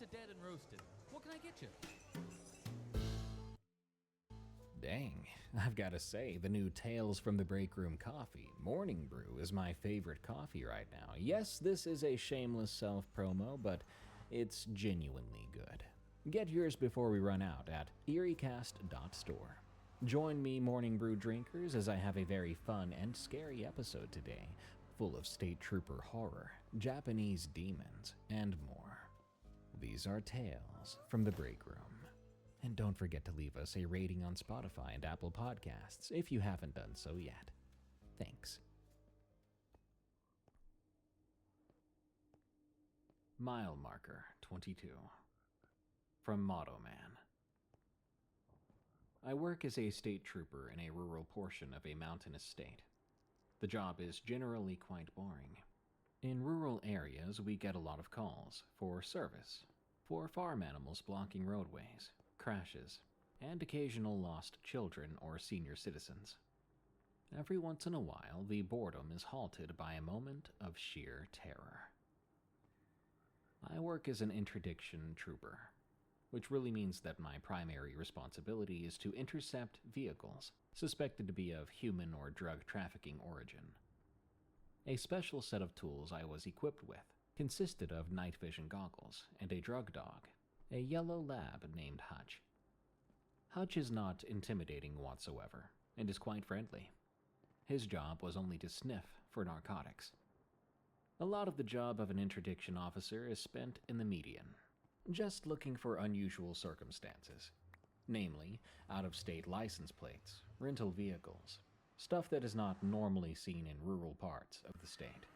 to dead and roasted. What can I get you? Dang, I've got to say, the new Tales from the Break Room coffee, Morning Brew, is my favorite coffee right now. Yes, this is a shameless self-promo, but it's genuinely good. Get yours before we run out at eriecast.store. Join me, Morning Brew drinkers, as I have a very fun and scary episode today, full of state trooper horror, Japanese demons, and more. These are Tales from the Break Room. And don't forget to leave us a rating on Spotify and Apple Podcasts if you haven't done so yet. Thanks. Mile Marker 22. From Motto Man. I work as a state trooper in a rural portion of a mountainous state. The job is generally quite boring. In rural areas, we get a lot of calls for service, for farm animals blocking roadways, crashes, and occasional lost children or senior citizens. Every once in a while, the boredom is halted by a moment of sheer terror. I work as an interdiction trooper, which really means that my primary responsibility is to intercept vehicles suspected to be of human or drug trafficking origin. A special set of tools I was equipped with consisted of night vision goggles and a drug dog, a yellow lab named Hutch. Hutch is not intimidating whatsoever, and is quite friendly. His job was only to sniff for narcotics. A lot of the job of an interdiction officer is spent in the median, just looking for unusual circumstances, namely out-of-state license plates, rental vehicles, stuff that is not normally seen in rural parts of the state.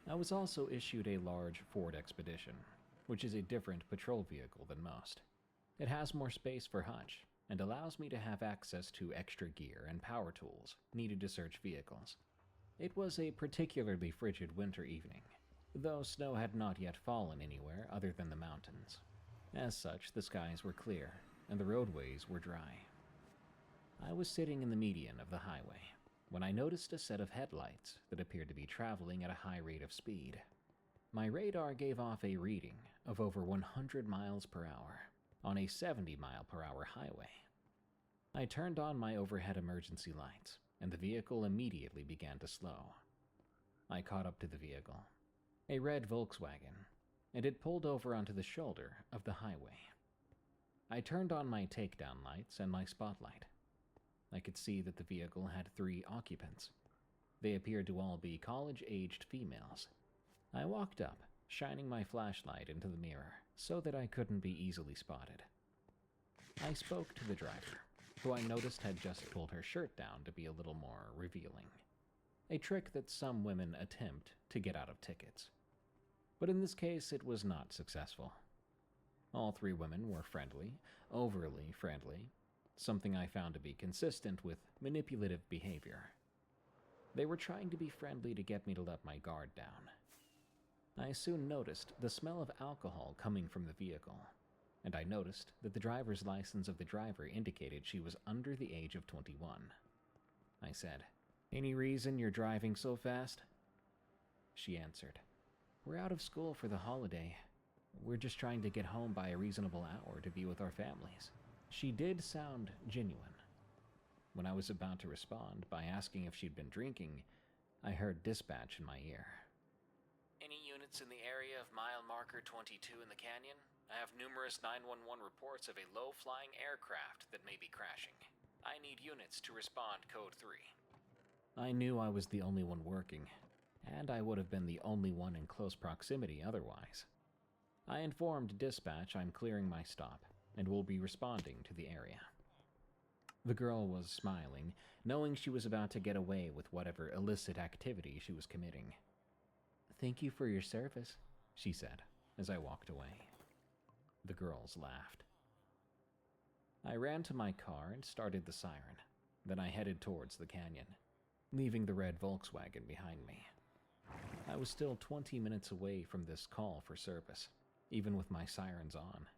I was also issued a large Ford Expedition, which is a different patrol vehicle than most. It has more space for Hutch, and allows me to have access to extra gear and power tools needed to search vehicles. It was a particularly frigid winter evening, though snow had not yet fallen anywhere other than the mountains. As such, the skies were clear, and the roadways were dry. I was sitting in the median of the highway, when I noticed a set of headlights that appeared to be traveling at a high rate of speed. My radar gave off a reading of over 100 miles per hour on a 70-mile-per-hour highway. I turned on my overhead emergency lights, and the vehicle immediately began to slow. I caught up to the vehicle, a red Volkswagen, and it pulled over onto the shoulder of the highway. I turned on my takedown lights and my spotlight. I could see that the vehicle had 3 occupants. They appeared to all be college-aged females. I walked up, shining my flashlight into the mirror so that I couldn't be easily spotted. I spoke to the driver, who I noticed had just pulled her shirt down to be a little more revealing, a trick that some women attempt to get out of tickets. But in this case, it was not successful. All 3 women were friendly, overly friendly, something I found to be consistent with manipulative behavior. They were trying to be friendly to get me to let my guard down. I soon noticed the smell of alcohol coming from the vehicle, and I noticed that the driver's license of the driver indicated she was under the age of 21. I said, "Any reason you're driving so fast?" She answered, "We're out of school for the holiday. We're just trying to get home by a reasonable hour to be with our families." She did sound genuine. When I was about to respond by asking if she'd been drinking, I heard dispatch in my ear. "Any units in the area of mile marker 22 in the canyon? I have numerous 911 reports of a low-flying aircraft that may be crashing. I need units to respond code 3. I knew I was the only one working, and I would have been the only one in close proximity otherwise. I informed dispatch I'm clearing my stop and will be responding to the area. The girl was smiling, knowing she was about to get away with whatever illicit activity she was committing. "Thank you for your service," she said, as I walked away. The girls laughed. I ran to my car and started the siren. Then I headed towards the canyon, leaving the red Volkswagen behind me. I was still 20 minutes away from this call for service, even with my sirens on.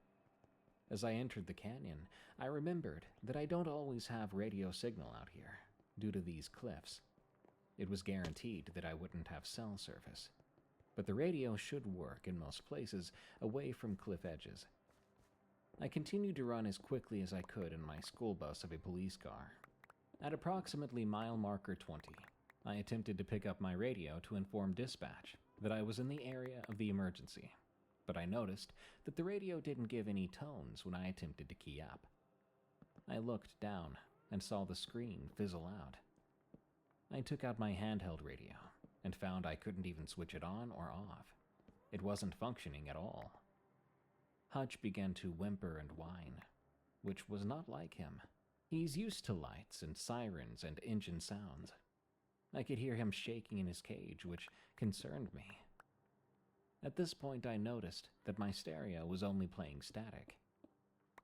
As I entered the canyon, I remembered that I don't always have radio signal out here, due to these cliffs. It was guaranteed that I wouldn't have cell service. but the radio should work in most places away from cliff edges. I continued to run as quickly as I could in my school bus of a police car. At approximately mile marker 20, I attempted to pick up my radio to inform dispatch that I was in the area of the emergency, but I noticed that the radio didn't give any tones when I attempted to key up. I looked down and saw the screen fizzle out. I took out my handheld radio and found I couldn't even switch it on or off. It wasn't functioning at all. Hutch began to whimper and whine, which was not like him. He's used to lights and sirens and engine sounds. I could hear him shaking in his cage, which concerned me. At this point, I noticed that my stereo was only playing static.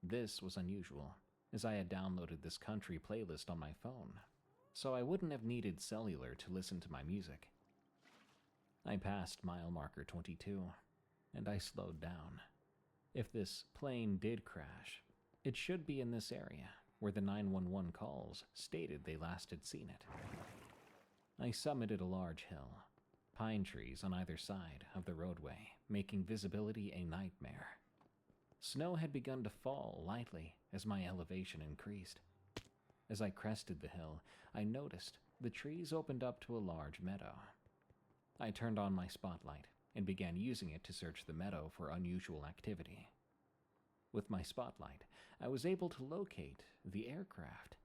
This was unusual, as I had downloaded this country playlist on my phone, so I wouldn't have needed cellular to listen to my music. I passed mile marker 22, and I slowed down. If this plane did crash, it should be in this area, where the 911 calls stated they last had seen it. I summited a large hill, pine trees on either side of the roadway, making visibility a nightmare. Snow had begun to fall lightly as my elevation increased. As I crested the hill, I noticed the trees opened up to a large meadow. I turned on my spotlight and began using it to search the meadow for unusual activity. With my spotlight, I was able to locate the aircraft.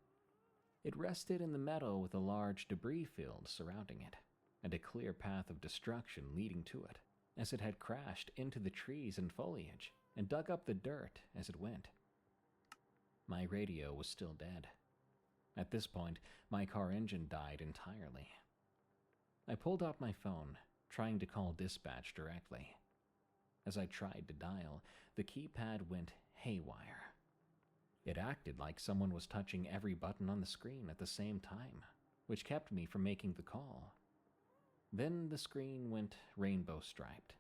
It rested in the meadow with a large debris field surrounding it, and a clear path of destruction leading to it, as it had crashed into the trees and foliage and dug up the dirt as it went. My radio was still dead. At this point, my car engine died entirely. I pulled out my phone, trying to call dispatch directly. As I tried to dial, the keypad went haywire. It acted like someone was touching every button on the screen at the same time, which kept me from making the call. Then the screen went rainbow striped,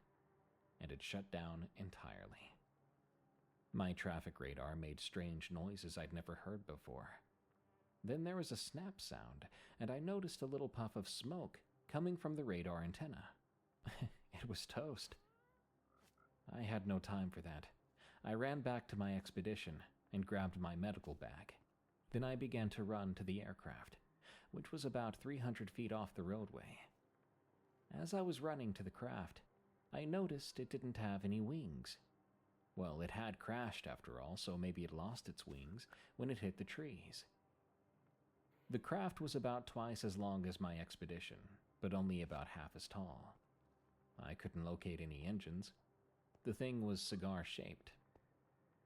and it shut down entirely. My traffic radar made strange noises I'd never heard before. Then there was a snap sound, and I noticed a little puff of smoke coming from the radar antenna. It was toast. I had no time for that. I ran back to my expedition and grabbed my medical bag. Then I began to run to the aircraft, which was about 300 feet off the roadway. As I was running to the craft, I noticed it didn't have any wings. Well, it had crashed after all, so maybe it lost its wings when it hit the trees. The craft was about twice as long as my expedition, but only about half as tall. I couldn't locate any engines. The thing was cigar-shaped.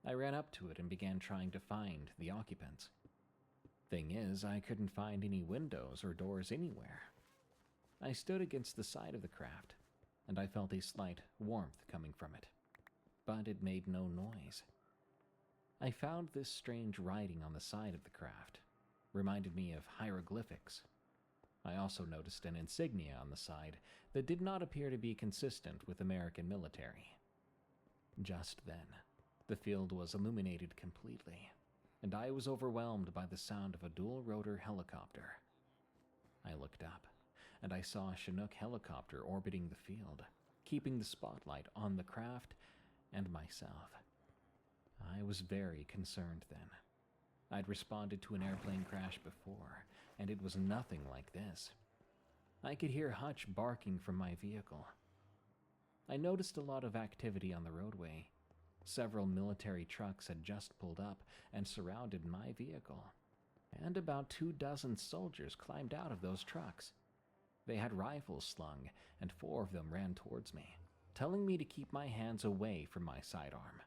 I ran up to it and began trying to find the occupants. Thing is, I couldn't find any windows or doors anywhere. I stood against the side of the craft, and I felt a slight warmth coming from it, but it made no noise. I found this strange writing on the side of the craft. Reminded me of hieroglyphics. I also noticed an insignia on the side that did not appear to be consistent with American military. Just then, the field was illuminated completely, and I was overwhelmed by the sound of a dual-rotor helicopter. I looked up, and I saw a Chinook helicopter orbiting the field, keeping the spotlight on the craft and myself. I was very concerned then. I'd responded to an airplane crash before, and it was nothing like this. I could hear Hutch barking from my vehicle. I noticed a lot of activity on the roadway. Several military trucks had just pulled up and surrounded my vehicle, and about 24 soldiers climbed out of those trucks. They had rifles slung, and 4 of them ran towards me, telling me to keep my hands away from my sidearm.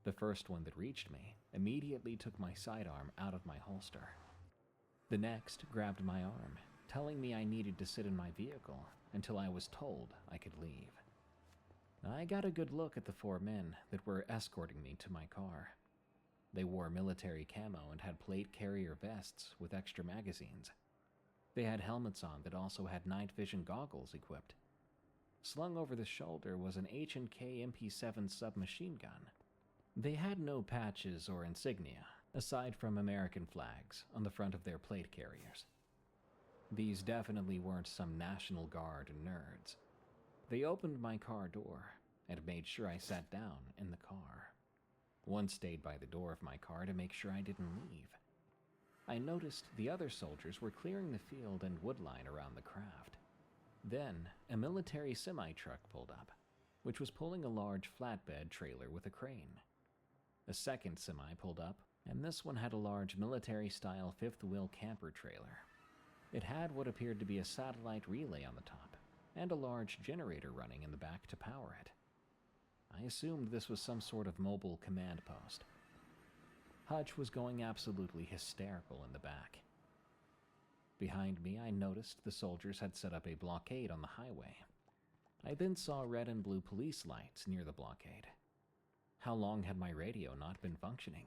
The first one that reached me immediately took my sidearm out of my holster. The next grabbed my arm, telling me I needed to sit in my vehicle until I was told I could leave. I got a good look at the 4 men that were escorting me to my car. They wore military camo and had plate carrier vests with extra magazines. They had helmets on that also had night vision goggles equipped. Slung over the shoulder was an H&K MP7 submachine gun. They had no patches or insignia, aside from American flags on the front of their plate carriers. These definitely weren't some National Guard nerds. They opened my car door and made sure I sat down in the car. One stayed by the door of my car to make sure I didn't leave. I noticed the other soldiers were clearing the field and woodline around the craft. Then, a military semi-truck pulled up, which was pulling a large flatbed trailer with a crane. A second semi pulled up, and this one had a large military-style fifth-wheel camper trailer. It had what appeared to be a satellite relay on the top, and a large generator running in the back to power it. I assumed this was some sort of mobile command post. Hutch was going absolutely hysterical in the back. Behind me, I noticed the soldiers had set up a blockade on the highway. I then saw red and blue police lights near the blockade. How long had my radio not been functioning?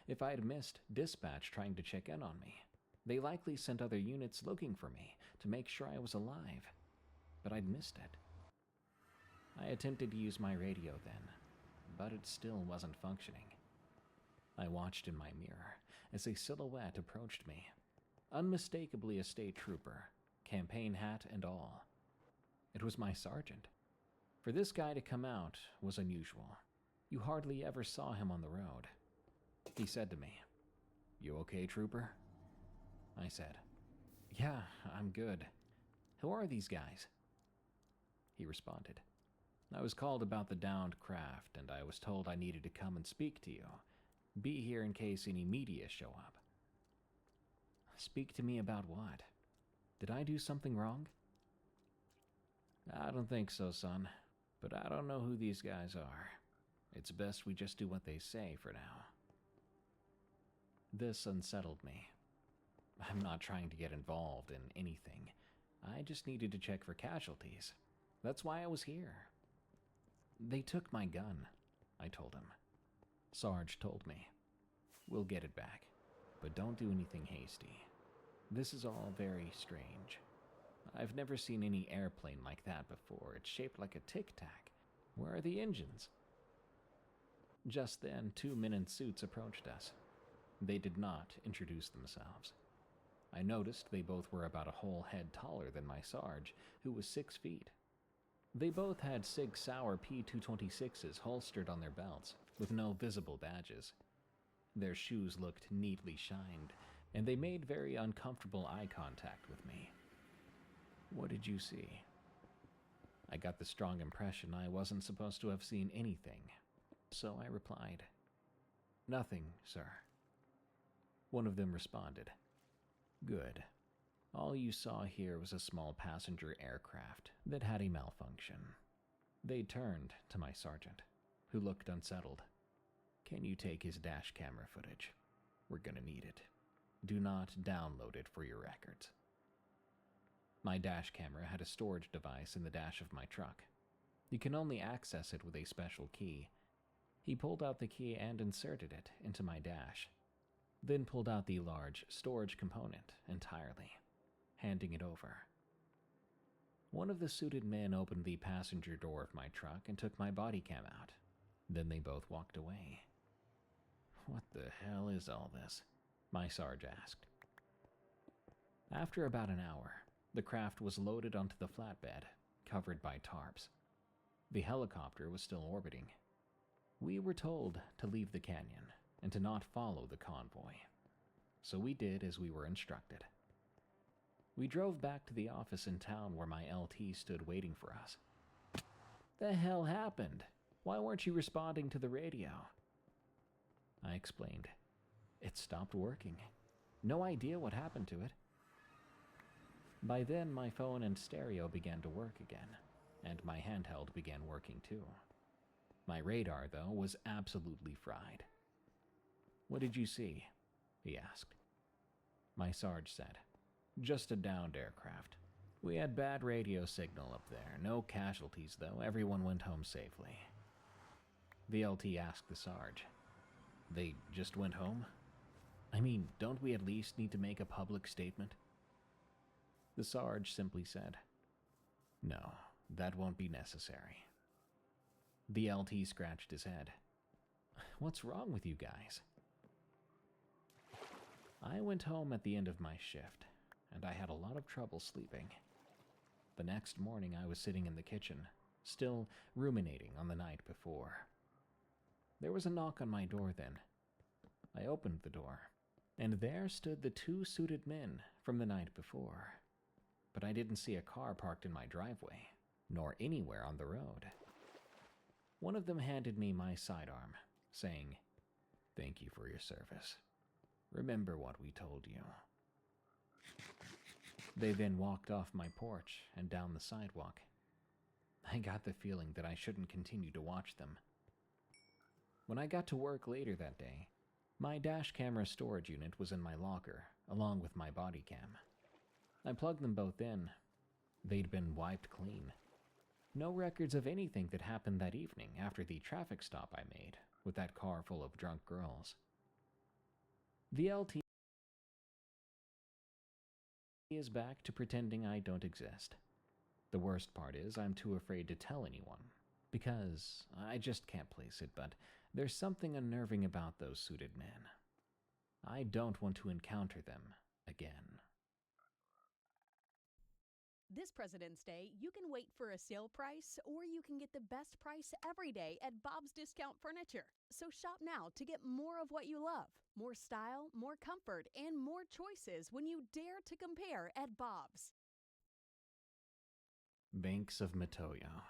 If I had missed dispatch trying to check in on me, they likely sent other units looking for me to make sure I was alive, but I'd missed it. I attempted to use my radio then, but it still wasn't functioning. I watched in my mirror as a silhouette approached me, unmistakably a state trooper, campaign hat and all. It was my sergeant. For this guy to come out was unusual. You hardly ever saw him on the road. He said to me, "You okay, trooper?" I said, "Yeah, I'm good. Who are these guys?" He responded, "I was called about the downed craft, and I was told I needed to come and speak to you. Be here in case any media show up." Speak to me about what? Did I do something wrong? I don't think so, son, but I don't know who these guys are. It's best we just do what they say for now. This unsettled me. I'm not trying to get involved in anything. I just needed to check for casualties. That's why I was here. They took my gun, I told him. Sarge told me, "We'll get it back, but don't do anything hasty. This is all very strange. I've never seen any airplane like that before. It's shaped like a tic-tac. Where are the engines?" Just then, 2 men in suits approached us. They did not introduce themselves. I noticed they both were about a whole head taller than my Sarge, who was 6 feet. They both had Sig Sauer P226s holstered on their belts, with no visible badges. Their shoes looked neatly shined, and they made very uncomfortable eye contact with me. "What did you see?" I got the strong impression I wasn't supposed to have seen anything, so I replied, "Nothing, sir." One of them responded, "Good. All you saw here was a small passenger aircraft that had a malfunction." They turned to my sergeant, who looked unsettled. "Can you take his dash camera footage? We're gonna need it. Do not download it for your records." My dash camera had a storage device in the dash of my truck. You can only access it with a special key. He pulled out the key and inserted it into my dash, then pulled out the large storage component entirely, handing it over. One of the suited men opened the passenger door of my truck and took my body cam out. Then they both walked away. "What the hell is all this?" my Sarge asked. After about an hour, the craft was loaded onto the flatbed, covered by tarps. The helicopter was still orbiting. We were told to leave the canyon and to not follow the convoy, so we did as we were instructed. We drove back to the office in town where my LT stood waiting for us. "The hell happened? Why weren't you responding to the radio?" I explained. "It stopped working. No idea what happened to it." By then, my phone and stereo began to work again, and my handheld began working too. My radar, though, was absolutely fried. "What did you see?" he asked. My Sarge said, "Just a downed aircraft. We had bad radio signal up there. No casualties, though. Everyone went home safely." The LT asked the Sarge, "They just went home? I mean, don't we at least need to make a public statement?" The Sarge simply said, "No, that won't be necessary." The LT scratched his head. "What's wrong with you guys?" I went home at the end of my shift, and I had a lot of trouble sleeping. The next morning, I was sitting in the kitchen, still ruminating on the night before. There was a knock on my door then. I opened the door, and there stood the two suited men from the night before. But I didn't see a car parked in my driveway, nor anywhere on the road. One of them handed me my sidearm, saying, "Thank you for your service. Remember what we told you." They then walked off my porch and down the sidewalk. I got the feeling that I shouldn't continue to watch them. When I got to work later that day, my dash camera storage unit was in my locker, along with my body cam. I plugged them both in. They'd been wiped clean. No records of anything that happened that evening after the traffic stop I made with that car full of drunk girls. The LT is back to pretending I don't exist. The worst part is I'm too afraid to tell anyone, because I just can't place it, but there's something unnerving about those suited men. I don't want to encounter them again. This President's Day, you can wait for a sale price, or you can get the best price every day at Bob's Discount Furniture. So shop now to get more of what you love. More style, more comfort, and more choices when you dare to compare at Bob's. Banks of Matoyo.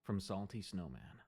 from Salty Snowman.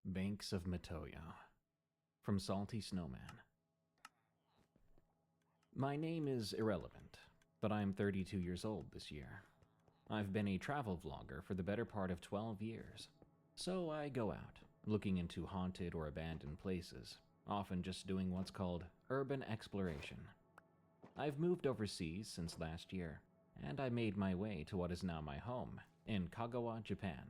Banks of Matoyo, from Salty Snowman. My name is irrelevant, but I'm 32 years old this year. I've been a travel vlogger for the better part of 12 years. So I go out, looking into haunted or abandoned places, often just doing what's called urban exploration. I've moved overseas since last year, and I made my way to what is now my home, in Kagawa, Japan.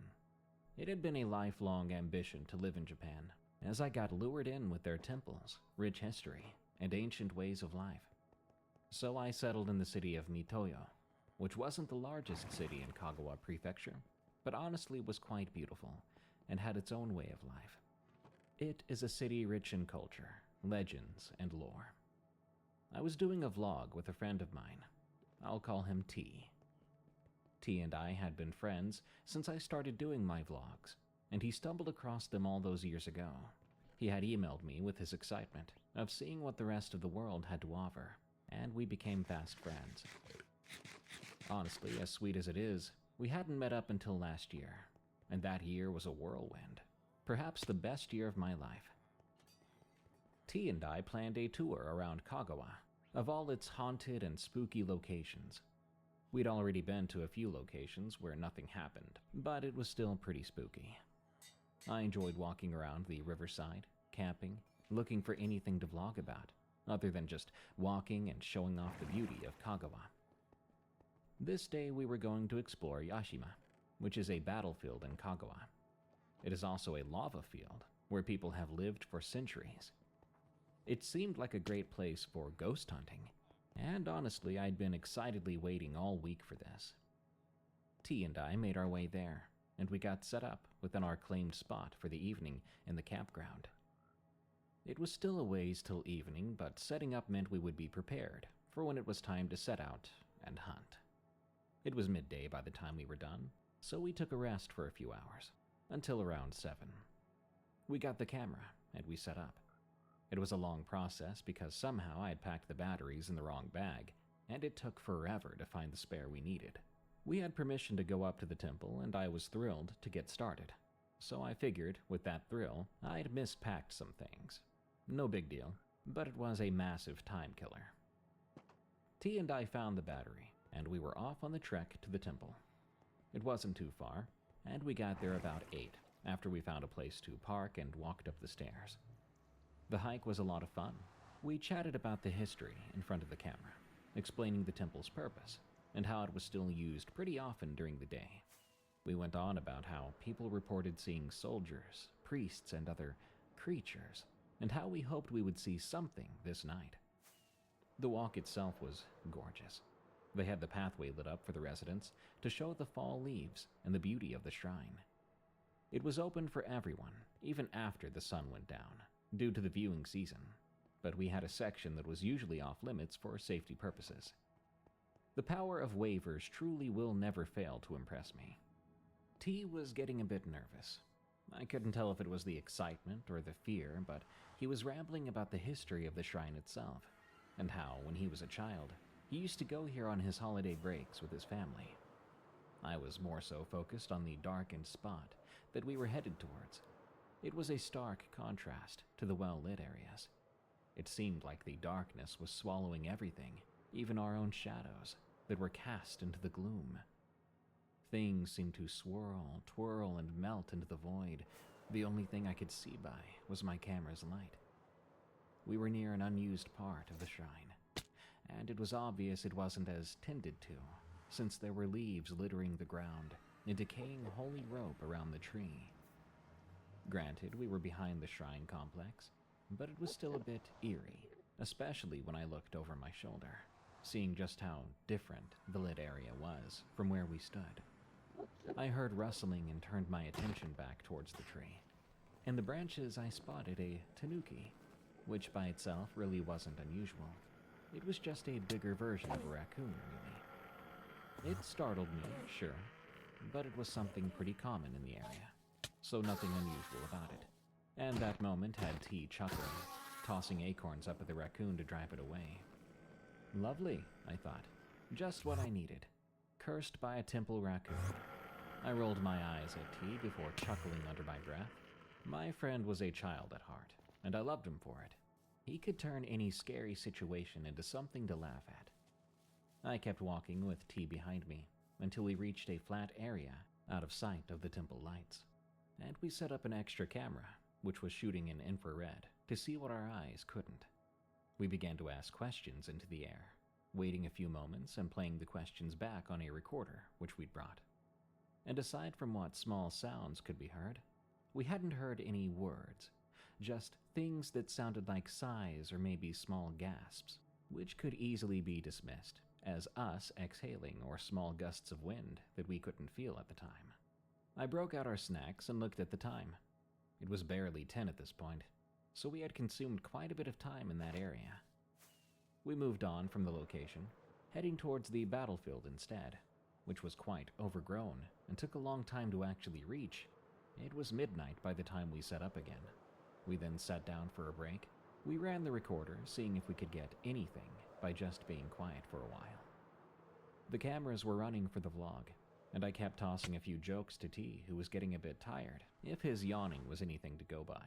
It had been a lifelong ambition to live in Japan, as I got lured in with their temples, rich history, and ancient ways of life. So I settled in the city of Mitoyo, which wasn't the largest city in Kagawa Prefecture, but honestly was quite beautiful and had its own way of life. It is a city rich in culture, legends, and lore. I was doing a vlog with a friend of mine. I'll call him T. T and I had been friends since I started doing my vlogs, and he stumbled across them all those years ago. He had emailed me with his excitement of seeing what the rest of the world had to offer, and we became fast friends. Honestly, as sweet as it is, we hadn't met up until last year, and that year was a whirlwind, perhaps the best year of my life. T and I planned a tour around Kagawa, of all its haunted and spooky locations. We'd already been to a few locations where nothing happened, but it was still pretty spooky. I enjoyed walking around the riverside, camping, looking for anything to vlog about, other than just walking and showing off the beauty of Kagawa. This day we were going to explore Yashima, which is a battlefield in Kagawa. It is also a lava field where people have lived for centuries. It seemed like a great place for ghost hunting, and honestly I'd been excitedly waiting all week for this. T and I made our way there, and we got set up within our claimed spot for the evening in the campground. It was still a ways till evening, but setting up meant we would be prepared for when it was time to set out and hunt. It was midday by the time we were done, so we took a rest for a few hours, until around 7. We got the camera, and we set up. It was a long process because somehow I had packed the batteries in the wrong bag, and it took forever to find the spare we needed. We had permission to go up to the temple, and I was thrilled to get started. So I figured, with that thrill, I'd mispacked some things. No big deal, but it was a massive time killer. T and I found the battery, and we were off on the trek to the temple. It wasn't too far, and we got there about 8, after we found a place to park and walked up the stairs. The hike was a lot of fun. We chatted about the history in front of the camera, explaining the temple's purpose, and how it was still used pretty often during the day. We went on about how people reported seeing soldiers, priests, and other creatures, and how we hoped we would see something this night. The walk itself was gorgeous. They had the pathway lit up for the residents to show the fall leaves and the beauty of the shrine. It was open for everyone, even after the sun went down, due to the viewing season, but we had a section that was usually off limits for safety purposes. The power of waivers truly will never fail to impress me. T was getting a bit nervous. I couldn't tell if it was the excitement or the fear, but he was rambling about the history of the shrine itself, and how, when he was a child, he used to go here on his holiday breaks with his family. I was more so focused on the darkened spot that we were headed towards. It was a stark contrast to the well-lit areas. It seemed like the darkness was swallowing everything, even our own shadows, that were cast into the gloom. Things seemed to swirl, twirl, and melt into the void. The only thing I could see by was my camera's light. We were near an unused part of the shrine, and it was obvious it wasn't as tended to, since there were leaves littering the ground and decaying holy rope around the tree. Granted, we were behind the shrine complex, but it was still a bit eerie, especially when I looked over my shoulder, seeing just how different the lit area was from where we stood. I heard rustling and turned my attention back towards the tree. In the branches, I spotted a tanuki, which by itself really wasn't unusual. It was just a bigger version of a raccoon, really. It startled me, sure, but it was something pretty common in the area, so nothing unusual about it. And that moment had T chuckling, tossing acorns up at the raccoon to drive it away. Lovely, I thought. Just what I needed. Cursed by a temple raccoon. I rolled my eyes at T before chuckling under my breath. My friend was a child at heart, and I loved him for it. He could turn any scary situation into something to laugh at. I kept walking with T behind me until we reached a flat area out of sight of the temple lights, and we set up an extra camera, which was shooting in infrared, to see what our eyes couldn't. We began to ask questions into the air, waiting a few moments and playing the questions back on a recorder which we'd brought. And aside from what small sounds could be heard, we hadn't heard any words, just things that sounded like sighs or maybe small gasps, which could easily be dismissed as us exhaling or small gusts of wind that we couldn't feel at the time. I broke out our snacks and looked at the time. It was barely 10 at this point, so we had consumed quite a bit of time in that area. We moved on from the location, heading towards the battlefield instead, which was quite overgrown and took a long time to actually reach. It was midnight by the time we set up again. We then sat down for a break. We ran the recorder, seeing if we could get anything by just being quiet for a while. The cameras were running for the vlog, and I kept tossing a few jokes to T, who was getting a bit tired, if his yawning was anything to go by.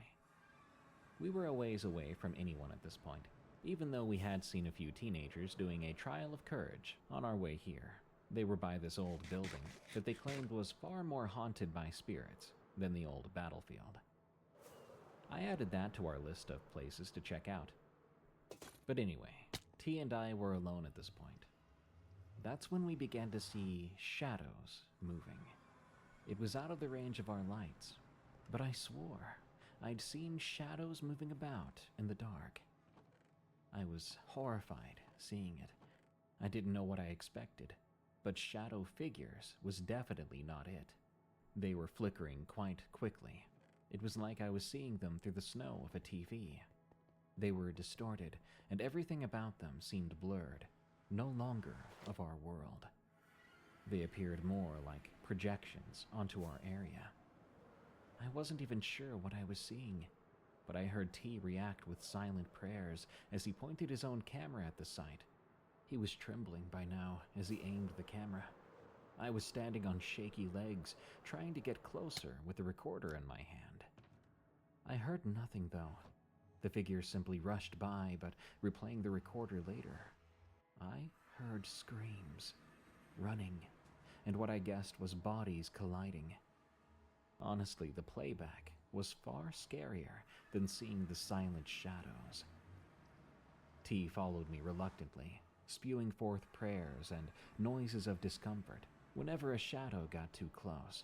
We were a ways away from anyone at this point, even though we had seen a few teenagers doing a trial of courage on our way here. They were by this old building that they claimed was far more haunted by spirits than the old battlefield. I added that to our list of places to check out. But anyway, T and I were alone at this point. That's when we began to see shadows moving. It was out of the range of our lights, but I swore I'd seen shadows moving about in the dark. I was horrified seeing it. I didn't know what I expected, but shadow figures was definitely not it. They were flickering quite quickly. It was like I was seeing them through the snow of a TV. They were distorted, and everything about them seemed blurred, no longer of our world. They appeared more like projections onto our area. I wasn't even sure what I was seeing, but I heard T react with silent prayers as he pointed his own camera at the sight. He was trembling by now as he aimed the camera. I was standing on shaky legs, trying to get closer with the recorder in my hand. I heard nothing though. The figure simply rushed by, but replaying the recorder later, I heard screams, running, and what I guessed was bodies colliding. Honestly, the playback was far scarier than seeing the silent shadows. T followed me reluctantly, spewing forth prayers and noises of discomfort whenever a shadow got too close.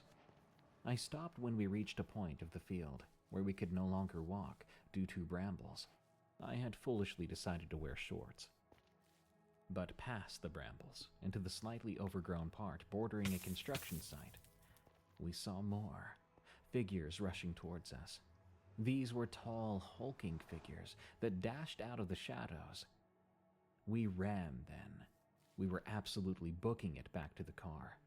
I stopped when we reached a point of the field where we could no longer walk due to brambles. I had foolishly decided to wear shorts. But past the brambles, into the slightly overgrown part bordering a construction site, we saw more figures rushing towards us. These were tall, hulking figures that dashed out of the shadows. We ran then. We were absolutely booking it back to the car.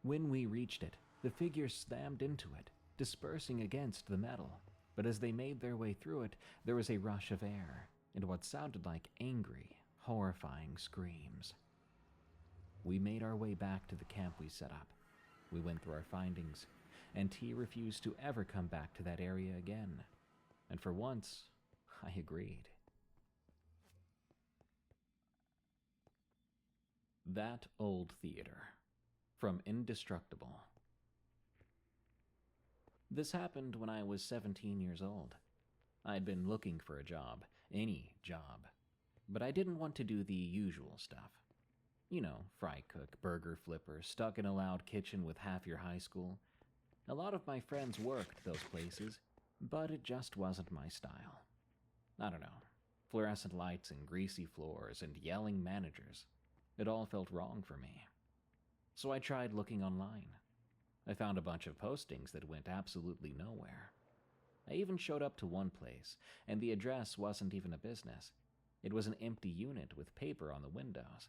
When we reached it, the figures slammed into it, dispersing against the metal. But as they made their way through it, there was a rush of air and what sounded like angry, horrifying screams. We made our way back to the camp we set up. We went through our findings, and T refused to ever come back to that area again. And for once, I agreed. That Old Theater, from Indestructible. This happened when I was 17 years old. I'd been looking for a job, any job, but I didn't want to do the usual stuff. You know, fry cook, burger flipper, stuck in a loud kitchen with half your high school. A lot of my friends worked those places, but it just wasn't my style. I don't know, fluorescent lights and greasy floors and yelling managers. It all felt wrong for me. So I tried looking online. I found a bunch of postings that went absolutely nowhere. I even showed up to one place, and the address wasn't even a business. It was an empty unit with paper on the windows.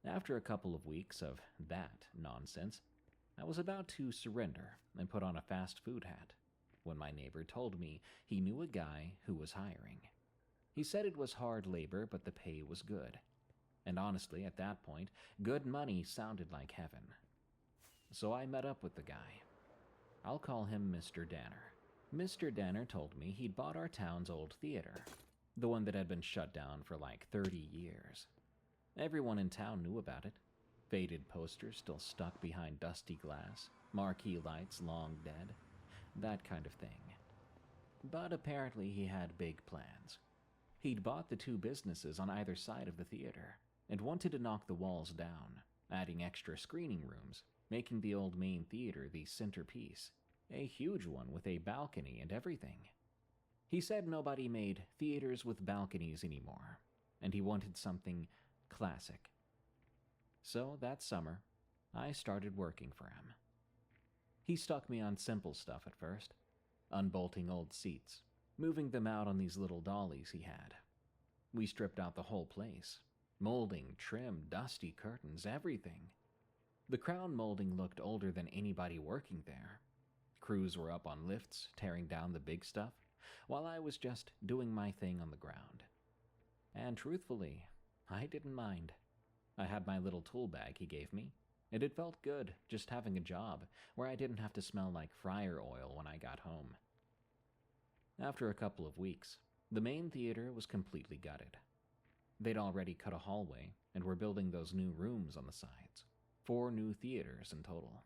After a couple of weeks of that nonsense, I was about to surrender and put on a fast food hat when my neighbor told me he knew a guy who was hiring. He said it was hard labor, but the pay was good. And honestly, at that point, good money sounded like heaven. So I met up with the guy. I'll call him Mr. Danner. Mr. Danner told me he'd bought our town's old theater, the one that had been shut down for like 30 years. Everyone in town knew about it. Faded posters still stuck behind dusty glass, marquee lights long dead, that kind of thing. But apparently he had big plans. He'd bought the two businesses on either side of the theater and wanted to knock the walls down, adding extra screening rooms, making the old main theater the centerpiece, a huge one with a balcony and everything. He said nobody made theaters with balconies anymore, and he wanted something classic. So that summer, I started working for him. He stuck me on simple stuff at first, unbolting old seats, moving them out on these little dollies he had. We stripped out the whole place, molding, trim, dusty curtains, everything. The crown molding looked older than anybody working there. Crews were up on lifts, tearing down the big stuff, while I was just doing my thing on the ground. And truthfully, I didn't mind. I had my little tool bag he gave me, and it felt good just having a job where I didn't have to smell like fryer oil when I got home. After a couple of weeks, the main theater was completely gutted. They'd already cut a hallway and were building those new rooms on the sides. 4 new theaters in total.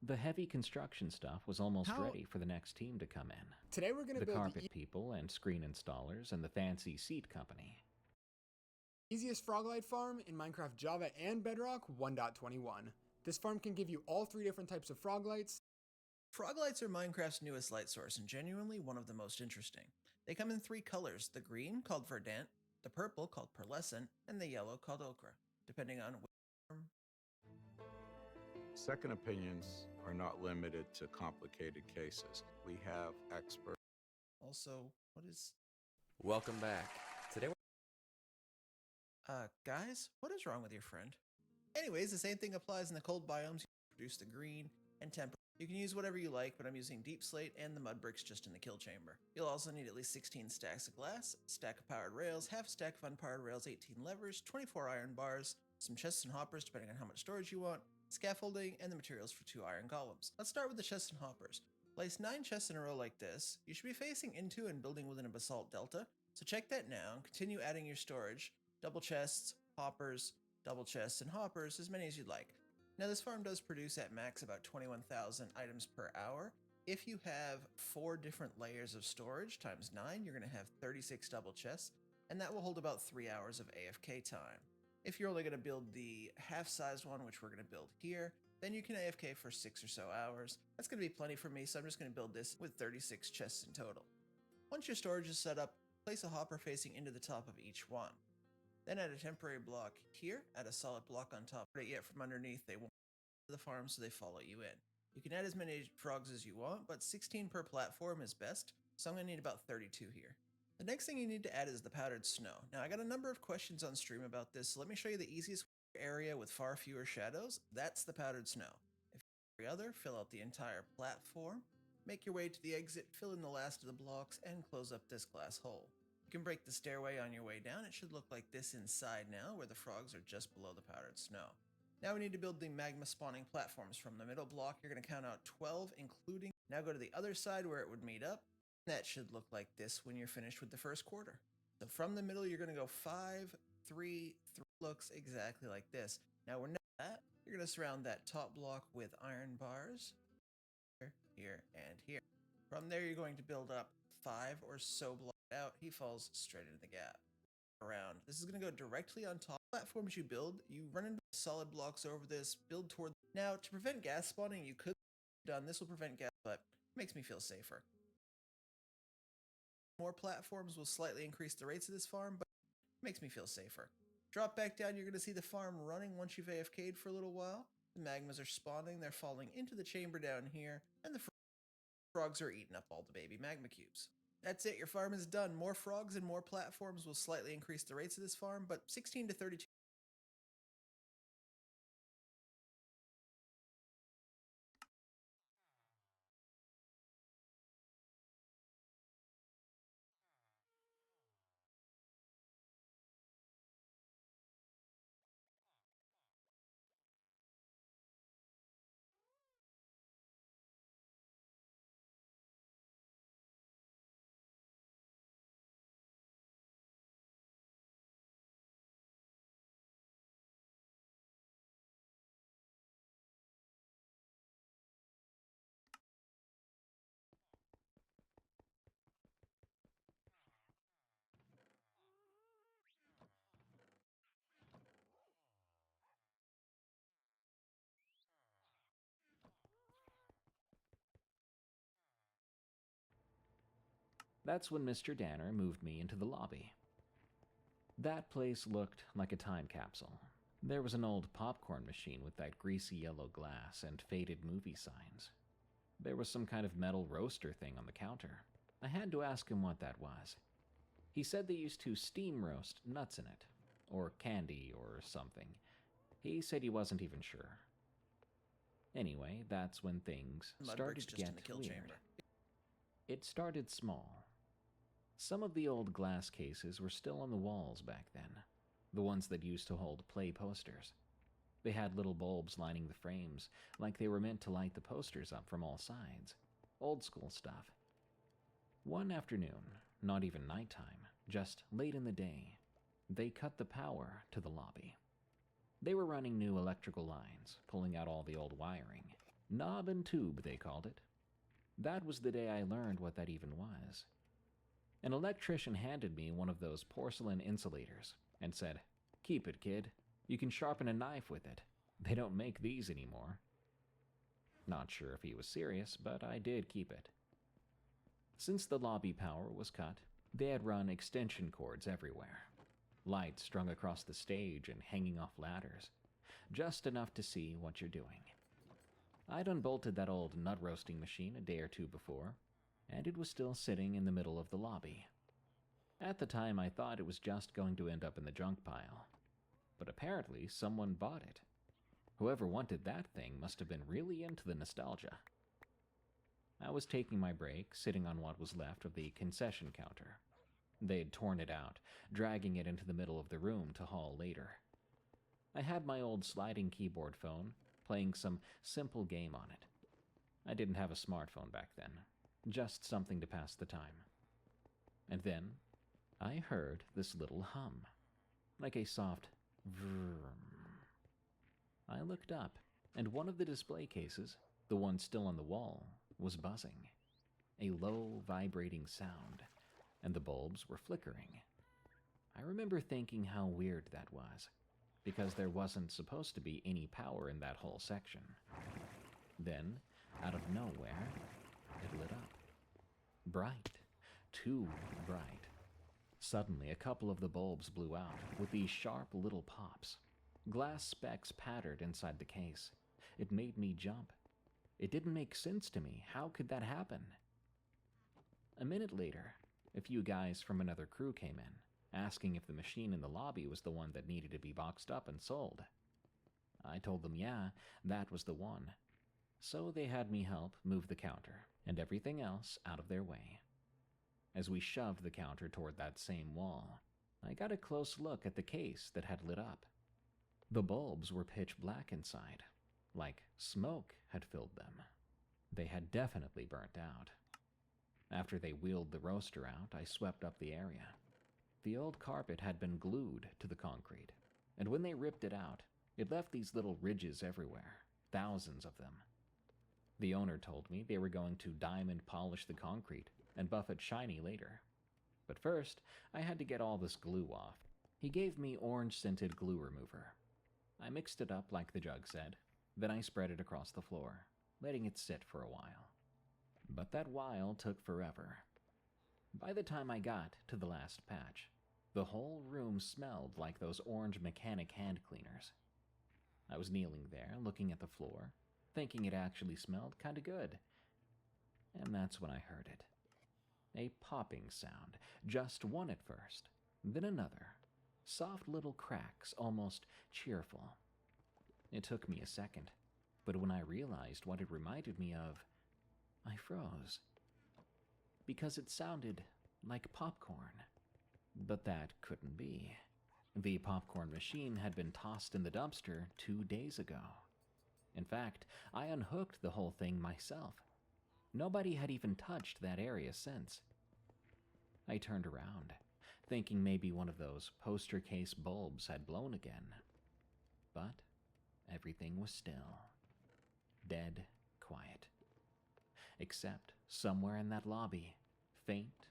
The heavy construction stuff was almost ready for the next team to come in. Today we're going to The build carpet people and screen installers and the fancy seat company. the easiest Froglight farm in Minecraft Java and Bedrock 1.21. This farm can give you all 3 different types of Froglights. Froglights are Minecraft's newest light source and genuinely one of the most interesting. They come in 3 colors, the green called verdant, the purple called pearlescent, and the yellow called ochre, depending on which farm. Second opinions are not limited to complicated cases. We have experts. Also, what is... Welcome back. Today guys, what is wrong with your friend? Anyways, the same thing applies in the cold biomes. You produce the green and temper. You can use whatever you like, but I'm using deep slate and the mud bricks just in the kill chamber. You'll also need at least 16 stacks of glass, a stack of powered rails, half a stack of unpowered rails, 18 levers, 24 iron bars, some chests and hoppers depending on how much storage you want, scaffolding, and the materials for 2 iron golems. Let's start with the chests and hoppers. Place 9 chests in a row like this. You should be facing into and building within a basalt delta, so check that now and continue adding your storage. Double chests, hoppers, double chests, and hoppers, as many as you'd like. Now this farm does produce at max about 21,000 items per hour. If you have 4 different layers of storage times 9, you're going to have 36 double chests, and that will hold about 3 hours of AFK time. If you're only going to build the half-sized one, which we're going to build here, then you can AFK for 6 or so hours. That's going to be plenty for me, so I'm just going to build this with 36 chests in total. Once your storage is set up, place a hopper facing into the top of each one. Then add a temporary block here, add a solid block on top. Yet from underneath, they won't the farm, so they follow you in. You can add as many frogs as you want, but 16 per platform is best, so I'm going to need about 32 here. The next thing you need to add is the powdered snow. Now I got a number of questions on stream about this, so let me show you the easiest area with far fewer shadows. That's the powdered snow. If every other, fill out the entire platform, make your way to the exit, fill in the last of the blocks, and close up this glass hole. You can break the stairway on your way down. It should look like this inside now, where the frogs are just below the powdered snow. Now we need to build the magma spawning platforms. From the middle block, you're going to count out 12, including... Now go to the other side where it would meet up. That should look like this when you're finished with the first quarter. So from the middle, you're going to go 5, 3, 3. Looks exactly like this. Now we're not that. You're going to surround that top block with iron bars. Here, and here. From there, you're going to build up 5 or so blocks out. He falls straight into the gap. Around. This is going to go directly on top. Platforms you build, you run into solid blocks over this, build toward... Now, to prevent gas spawning, you could have done this will prevent gas, but it makes me feel safer. More platforms will slightly increase the rates of this farm, but it makes me feel safer. Drop back down, you're going to see the farm running once you've AFK'd for a little while. The magmas are spawning, they're falling into the chamber down here, and the frogs are eating up all the baby magma cubes. That's it, your farm is done. More frogs and more platforms will slightly increase the rates of this farm, but 16 to 32. That's when Mr. Danner moved me into the lobby. That place looked like a time capsule. There was an old popcorn machine with that greasy yellow glass and faded movie signs. There was some kind of metal roaster thing on the counter. I had to ask him what that was. He said they used to steam roast nuts in it, or candy or something. He said he wasn't even sure. Anyway, that's when things started to get weird. It started small. Some of the old glass cases were still on the walls back then, the ones that used to hold play posters. They had little bulbs lining the frames, like they were meant to light the posters up from all sides. Old school stuff. One afternoon, not even nighttime, just late in the day, they cut the power to the lobby. They were running new electrical lines, pulling out all the old wiring. Knob and tube, they called it. That was the day I learned what that even was. An electrician handed me one of those porcelain insulators and said, "Keep it, kid. You can sharpen a knife with it. They don't make these anymore." Not sure if he was serious, but I did keep it. Since the lobby power was cut, they had run extension cords everywhere. Lights strung across the stage and hanging off ladders. Just enough to see what you're doing. I'd unbolted that old nut roasting machine a day or two before, and it was still sitting in the middle of the lobby. At the time, I thought it was just going to end up in the junk pile. But apparently, someone bought it. Whoever wanted that thing must have been really into the nostalgia. I was taking my break, sitting on what was left of the concession counter. They'd torn it out, dragging it into the middle of the room to haul later. I had my old sliding keyboard phone, playing some simple game on it. I didn't have a smartphone back then, just something to pass the time. And then, I heard this little hum, like a soft vroom. I looked up, and one of the display cases, the one still on the wall, was buzzing. A low, vibrating sound, and the bulbs were flickering. I remember thinking how weird that was, because there wasn't supposed to be any power in that whole section. Then, out of nowhere, it lit up. Bright. Too bright. Suddenly, a couple of the bulbs blew out with these sharp little pops. Glass specks pattered inside the case. It made me jump. It didn't make sense to me. How could that happen? A minute later, a few guys from another crew came in, asking if the machine in the lobby was the one that needed to be boxed up and sold. I told them yeah, that was the one. So they had me help move the counter and everything else out of their way. As we shoved the counter toward that same wall, I got a close look at the case that had lit up. The bulbs were pitch black inside, like smoke had filled them. They had definitely burnt out. After they wheeled the roaster out, I swept up the area. The old carpet had been glued to the concrete, and when they ripped it out, it left these little ridges everywhere, thousands of them. The owner told me they were going to diamond polish the concrete and buff it shiny later. But first, I had to get all this glue off. He gave me orange-scented glue remover. I mixed it up like the jug said, then I spread it across the floor, letting it sit for a while. But that while took forever. By the time I got to the last patch, the whole room smelled like those orange mechanic hand cleaners. I was kneeling there, looking at the floor, thinking it actually smelled kinda good. And that's when I heard it. A popping sound, just one at first, then another. Soft little cracks, almost cheerful. It took me a second, but when I realized what it reminded me of, I froze. Because it sounded like popcorn. But that couldn't be. The popcorn machine had been tossed in the dumpster 2 days ago. In fact, I unhooked the whole thing myself. Nobody had even touched that area since. I turned around, thinking maybe one of those poster case bulbs had blown again. But everything was still. Dead quiet. Except somewhere in that lobby, faint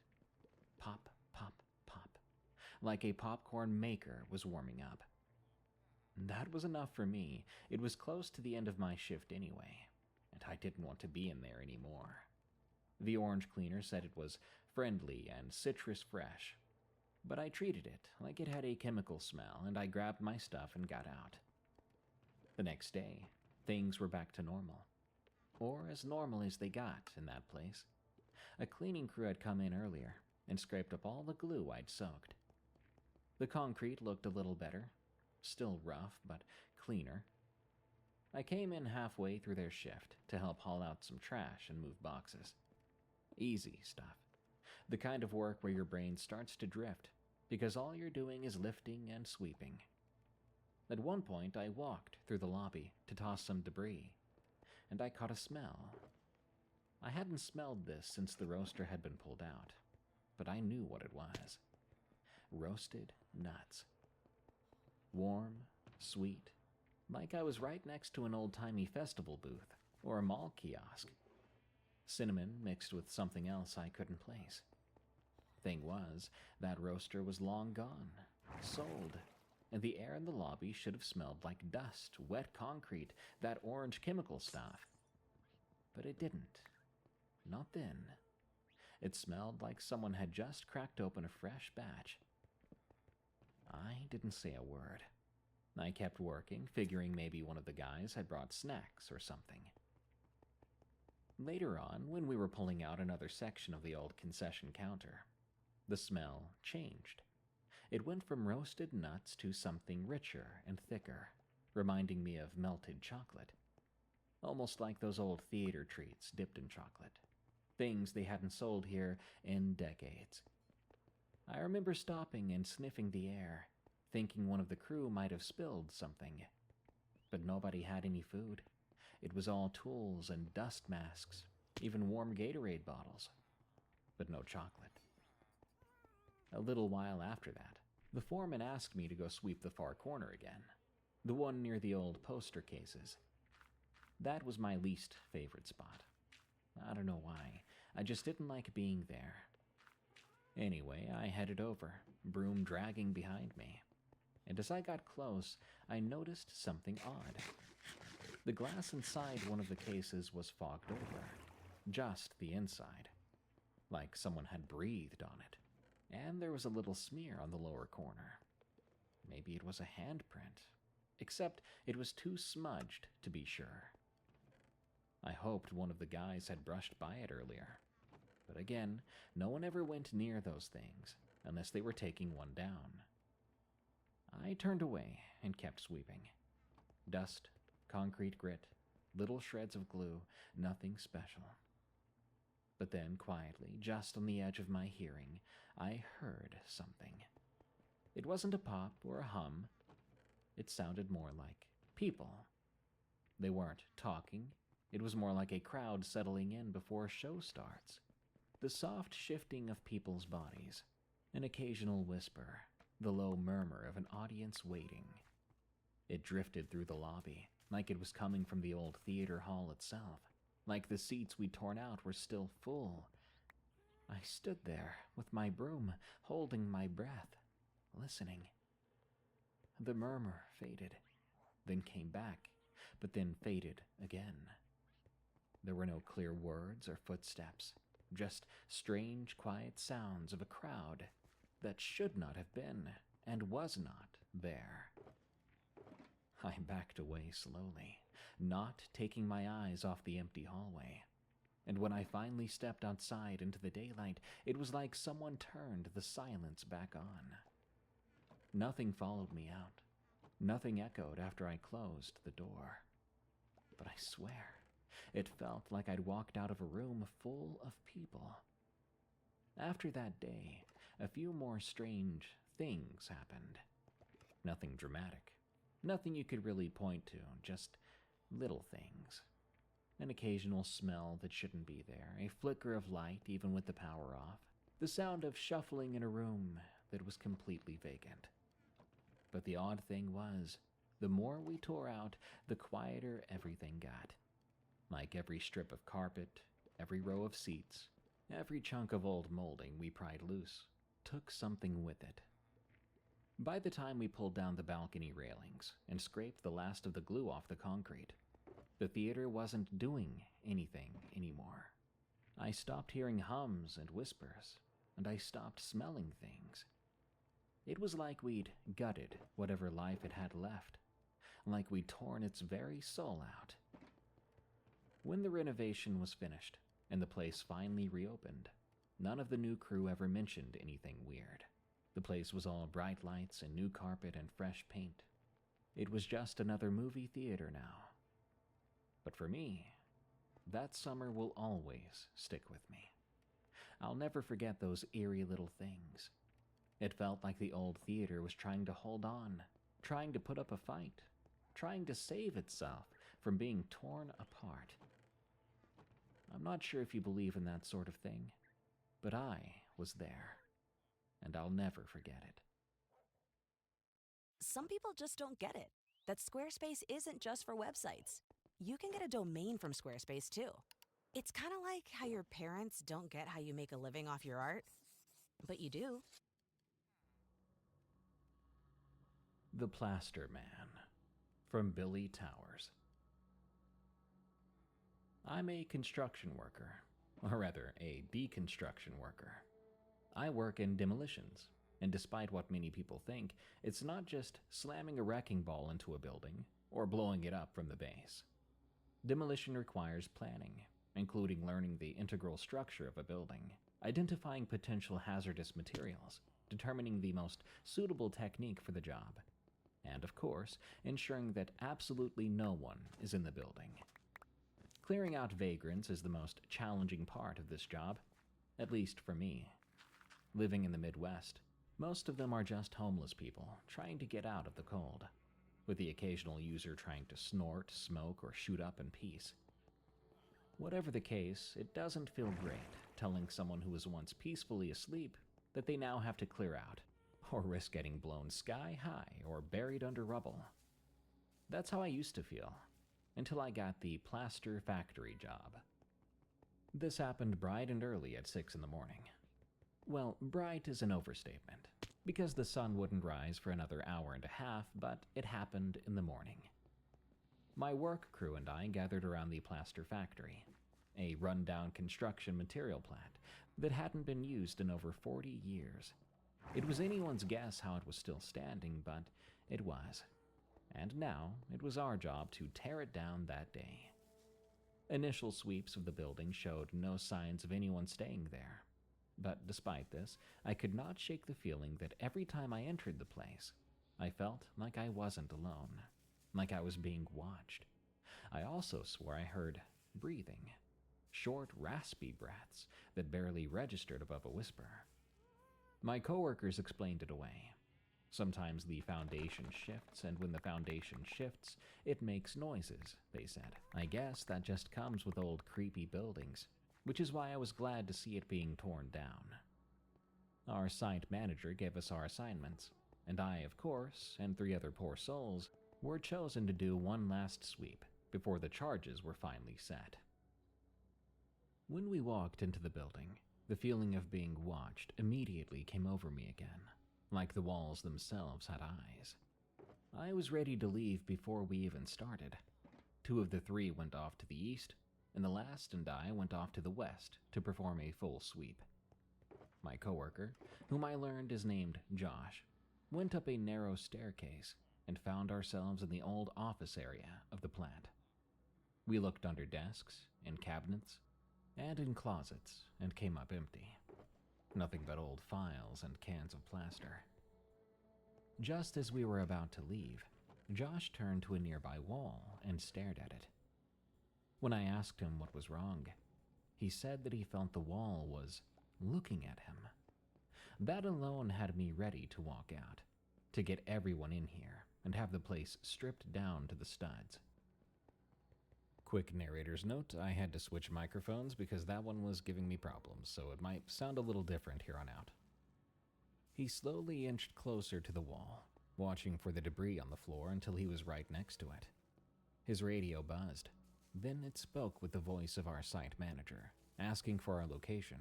pop, pop, pop, like a popcorn maker was warming up. That was enough for me. It was close to the end of my shift anyway, and I didn't want to be in there anymore. The orange cleaner said it was friendly and citrus fresh. but I treated it like it had a chemical smell, and I grabbed my stuff and got out. The next day, things were back to normal. Or as normal as they got in that place. A cleaning crew had come in earlier and scraped up all the glue I'd soaked. The concrete looked a little better, still rough, but cleaner. I came in halfway through their shift to help haul out some trash and move boxes. Easy stuff. The kind of work where your brain starts to drift because all you're doing is lifting and sweeping. At one point, I walked through the lobby to toss some debris, and I caught a smell. I hadn't smelled this since the roaster had been pulled out, but I knew what it was. Roasted nuts. Warm, sweet, like I was right next to an old-timey festival booth or a mall kiosk. Cinnamon mixed with something else I couldn't place. Thing was, that roaster was long gone, sold, and the air in the lobby should have smelled like dust, wet concrete, that orange chemical stuff. But it didn't. Not then. It smelled like someone had just cracked open a fresh batch. I didn't say a word. I kept working, figuring maybe one of the guys had brought snacks or something. Later on, when we were pulling out another section of the old concession counter, the smell changed. It went from roasted nuts to something richer and thicker, reminding me of melted chocolate. Almost like those old theater treats dipped in chocolate. Things they hadn't sold here in decades. I remember stopping and sniffing the air, thinking one of the crew might have spilled something. But nobody had any food. It was all tools and dust masks, even warm Gatorade bottles. But no chocolate. A little while after that, the foreman asked me to go sweep the far corner again, the one near the old poster cases. That was my least favorite spot. I don't know why, I just didn't like being there. Anyway, I headed over, broom dragging behind me. And as I got close, I noticed something odd. The glass inside one of the cases was fogged over, just the inside, like someone had breathed on it. And there was a little smear on the lower corner. Maybe it was a handprint, except it was too smudged to be sure. I hoped one of the guys had brushed by it earlier. But again, no one ever went near those things, unless they were taking one down. I turned away and kept sweeping. Dust, concrete grit, little shreds of glue, nothing special. But then, quietly, just on the edge of my hearing, I heard something. It wasn't a pop or a hum. It sounded more like people. They weren't talking. It was more like a crowd settling in before a show starts. The soft shifting of people's bodies, an occasional whisper, the low murmur of an audience waiting. It drifted through the lobby, like it was coming from the old theater hall itself, like the seats we'd torn out were still full. I stood there with my broom, holding my breath, listening. The murmur faded, then came back, but then faded again. There were no clear words or footsteps, just strange, quiet sounds of a crowd that should not have been and was not there. I backed away slowly, not taking my eyes off the empty hallway. And when I finally stepped outside into the daylight, it was like someone turned the silence back on. Nothing followed me out. Nothing echoed after I closed the door. But I swear, it felt like I'd walked out of a room full of people. After that day, a few more strange things happened. Nothing dramatic. Nothing you could really point to, just little things. An occasional smell that shouldn't be there, a flicker of light even with the power off, the sound of shuffling in a room that was completely vacant. But the odd thing was, the more we tore out, the quieter everything got. Like every strip of carpet, every row of seats, every chunk of old molding we pried loose, took something with it. By the time we pulled down the balcony railings and scraped the last of the glue off the concrete, the theater wasn't doing anything anymore. I stopped hearing hums and whispers, and I stopped smelling things. It was like we'd gutted whatever life it had left, like we'd torn its very soul out. When the renovation was finished and the place finally reopened, none of the new crew ever mentioned anything weird. The place was all bright lights and new carpet and fresh paint. It was just another movie theater now. But for me, that summer will always stick with me. I'll never forget those eerie little things. It felt like the old theater was trying to hold on, trying to put up a fight, trying to save itself from being torn apart. I'm not sure if you believe in that sort of thing, but I was there, and I'll never forget it. Some people just don't get it, that Squarespace isn't just for websites. You can get a domain from Squarespace too. It's kind of like how your parents don't get how you make a living off your art, but you do. The Plaster Man, from Billy Towers. I'm a construction worker, or rather, a deconstruction worker. I work in demolitions, and despite what many people think, it's not just slamming a wrecking ball into a building or blowing it up from the base. Demolition requires planning, including learning the integral structure of a building, identifying potential hazardous materials, determining the most suitable technique for the job, and of course, ensuring that absolutely no one is in the building. Clearing out vagrants is the most challenging part of this job, at least for me. Living in the Midwest, most of them are just homeless people trying to get out of the cold, with the occasional user trying to snort, smoke, or shoot up in peace. Whatever the case, it doesn't feel great telling someone who was once peacefully asleep that they now have to clear out, or risk getting blown sky high or buried under rubble. That's how I used to feel, until I got the plaster factory job. This happened bright and early at 6 in the morning. Well, bright is an overstatement, because the sun wouldn't rise for another hour and a half, but it happened in the morning. My work crew and I gathered around the plaster factory, a rundown construction material plant that hadn't been used in over 40 years. It was anyone's guess how it was still standing, but it was. And now, it was our job to tear it down that day. Initial sweeps of the building showed no signs of anyone staying there. But despite this, I could not shake the feeling that every time I entered the place, I felt like I wasn't alone, like I was being watched. I also swore I heard breathing, short, raspy breaths that barely registered above a whisper. My coworkers explained it away. Sometimes the foundation shifts, and when the foundation shifts, it makes noises, they said. I guess that just comes with old creepy buildings, which is why I was glad to see it being torn down. Our site manager gave us our assignments, and I, of course, and 3 other poor souls, were chosen to do one last sweep before the charges were finally set. When we walked into the building, the feeling of being watched immediately came over me again, like the walls themselves had eyes. I was ready to leave before we even started. 2 of the 3 went off to the east, and the last and I went off to the west to perform a full sweep. My coworker, whom I learned is named Josh, went up a narrow staircase and found ourselves in the old office area of the plant. We looked under desks, in cabinets, and in closets, and came up empty. Nothing but old files and cans of plaster. Just as we were about to leave, Josh turned to a nearby wall and stared at it. When I asked him what was wrong, he said that he felt the wall was looking at him. That alone had me ready to walk out, to get everyone in here and have the place stripped down to the studs. Quick narrator's note, I had to switch microphones because that one was giving me problems, so it might sound a little different here on out. He slowly inched closer to the wall, watching for the debris on the floor until he was right next to it. His radio buzzed. Then it spoke with the voice of our site manager, asking for our location.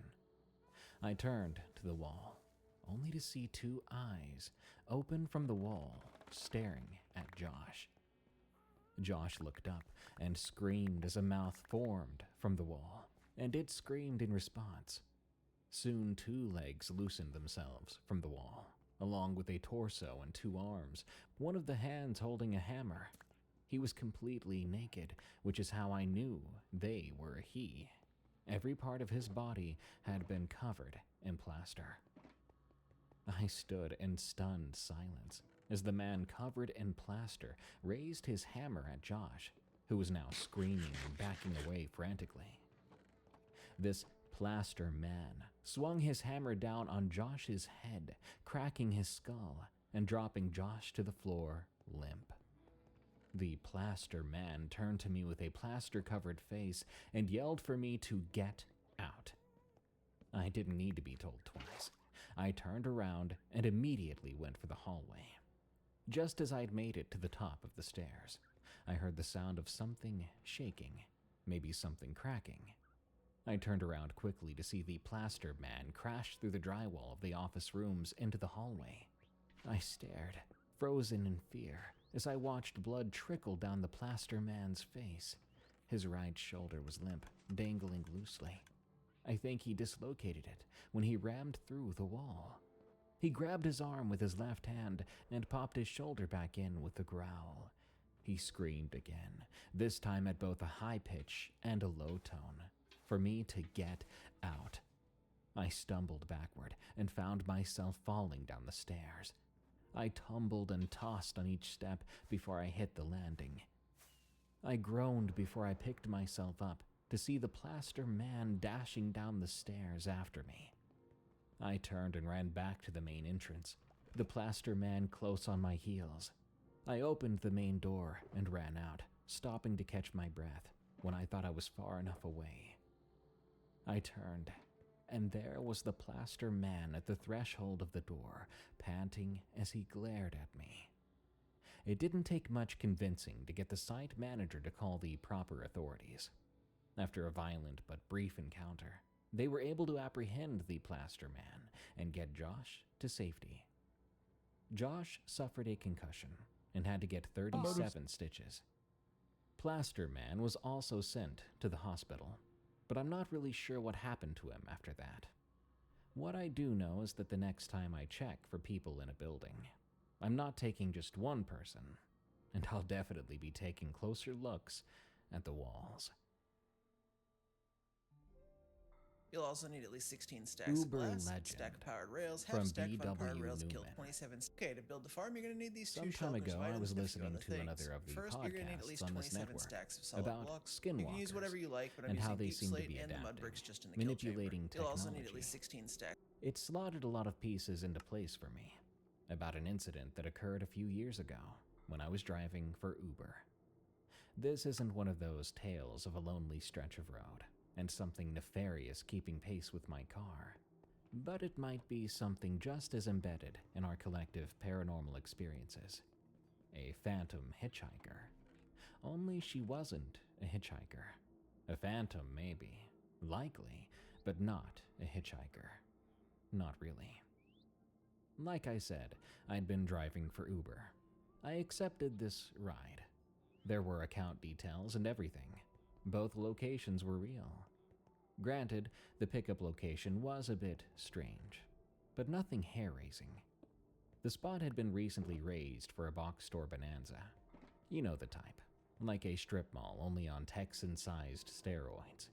I turned to the wall, only to see 2 eyes open from the wall, staring at Josh. Josh looked up and screamed as a mouth formed from the wall, and it screamed in response. Soon 2 legs loosened themselves from the wall, along with a torso and 2 arms, one of the hands holding a hammer. He was completely naked, which is how I knew they were a he. Every part of his body had been covered in plaster. I stood in stunned silence as the man covered in plaster raised his hammer at Josh, who was now screaming and backing away frantically. This plaster man swung his hammer down on Josh's head, cracking his skull and dropping Josh to the floor limp. The plaster man turned to me with a plaster-covered face and yelled for me to get out. I didn't need to be told twice. I turned around and immediately went for the hallway. Just as I'd made it to the top of the stairs, I heard the sound of something shaking, maybe something cracking. I turned around quickly to see the plaster man crash through the drywall of the office rooms into the hallway. I stared, frozen in fear, as I watched blood trickle down the plaster man's face. His right shoulder was limp, dangling loosely. I think he dislocated it when he rammed through the wall. He grabbed his arm with his left hand and popped his shoulder back in with a growl. He screamed again, this time at both a high pitch and a low tone, for me to get out. I stumbled backward and found myself falling down the stairs. I tumbled and tossed on each step before I hit the landing. I groaned before I picked myself up to see the plaster man dashing down the stairs after me. I turned and ran back to the main entrance, the plaster man close on my heels. I opened the main door and ran out, stopping to catch my breath when I thought I was far enough away. I turned, and there was the plaster man at the threshold of the door, panting as he glared at me. It didn't take much convincing to get the site manager to call the proper authorities. After a violent but brief encounter, they were able to apprehend the plaster man and get Josh to safety. Josh suffered a concussion and had to get 37 stitches. Plaster man was also sent to the hospital, but I'm not really sure what happened to him after that. What I do know is that the next time I check for people in a building, I'm not taking just one person, and I'll definitely be taking closer looks at the walls. You'll also need at least 16 stacks Uber of glass, legend stack of powered rails, from half stack of unpowered BW rails, kill Newman. 27. Okay, to build the farm, you're going to need these Some two time shelters, ago, I items, was and a few listening other to things. another of the First, you're going to need at podcasts least on this 27 network stacks of solid about blocks. You can use skinwalkers whatever you like, but I'm and how using they deep seem to slate be and the mud adapting, bricks just in the kill chamber. manipulating You'll also need technology. at least 16 stacks. It slotted a lot of pieces into place for me about an incident that occurred a few years ago when I was driving for Uber. This isn't one of those tales of a lonely stretch of road and something nefarious keeping pace with my car, but it might be something just as embedded in our collective paranormal experiences. A phantom hitchhiker. Only she wasn't a hitchhiker. A phantom, maybe. Likely, but not a hitchhiker. Not really. Like I said, I'd been driving for Uber. I accepted this ride. There were account details and everything. Both locations were real. Granted, the pickup location was a bit strange, but nothing hair-raising. The spot had been recently raised for a box store bonanza. You know the type, like a strip mall only on Texan-sized steroids.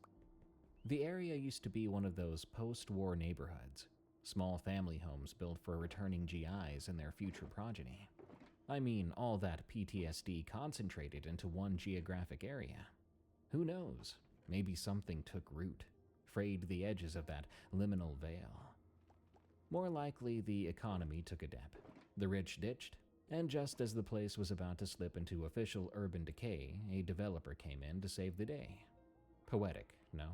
The area used to be one of those post-war neighborhoods, small family homes built for returning GIs and their future progeny. I mean, all that PTSD concentrated into one geographic area. Who knows? Maybe something took root, frayed the edges of that liminal veil. More likely, the economy took a dip. The rich ditched, and just as the place was about to slip into official urban decay, a developer came in to save the day. Poetic, no?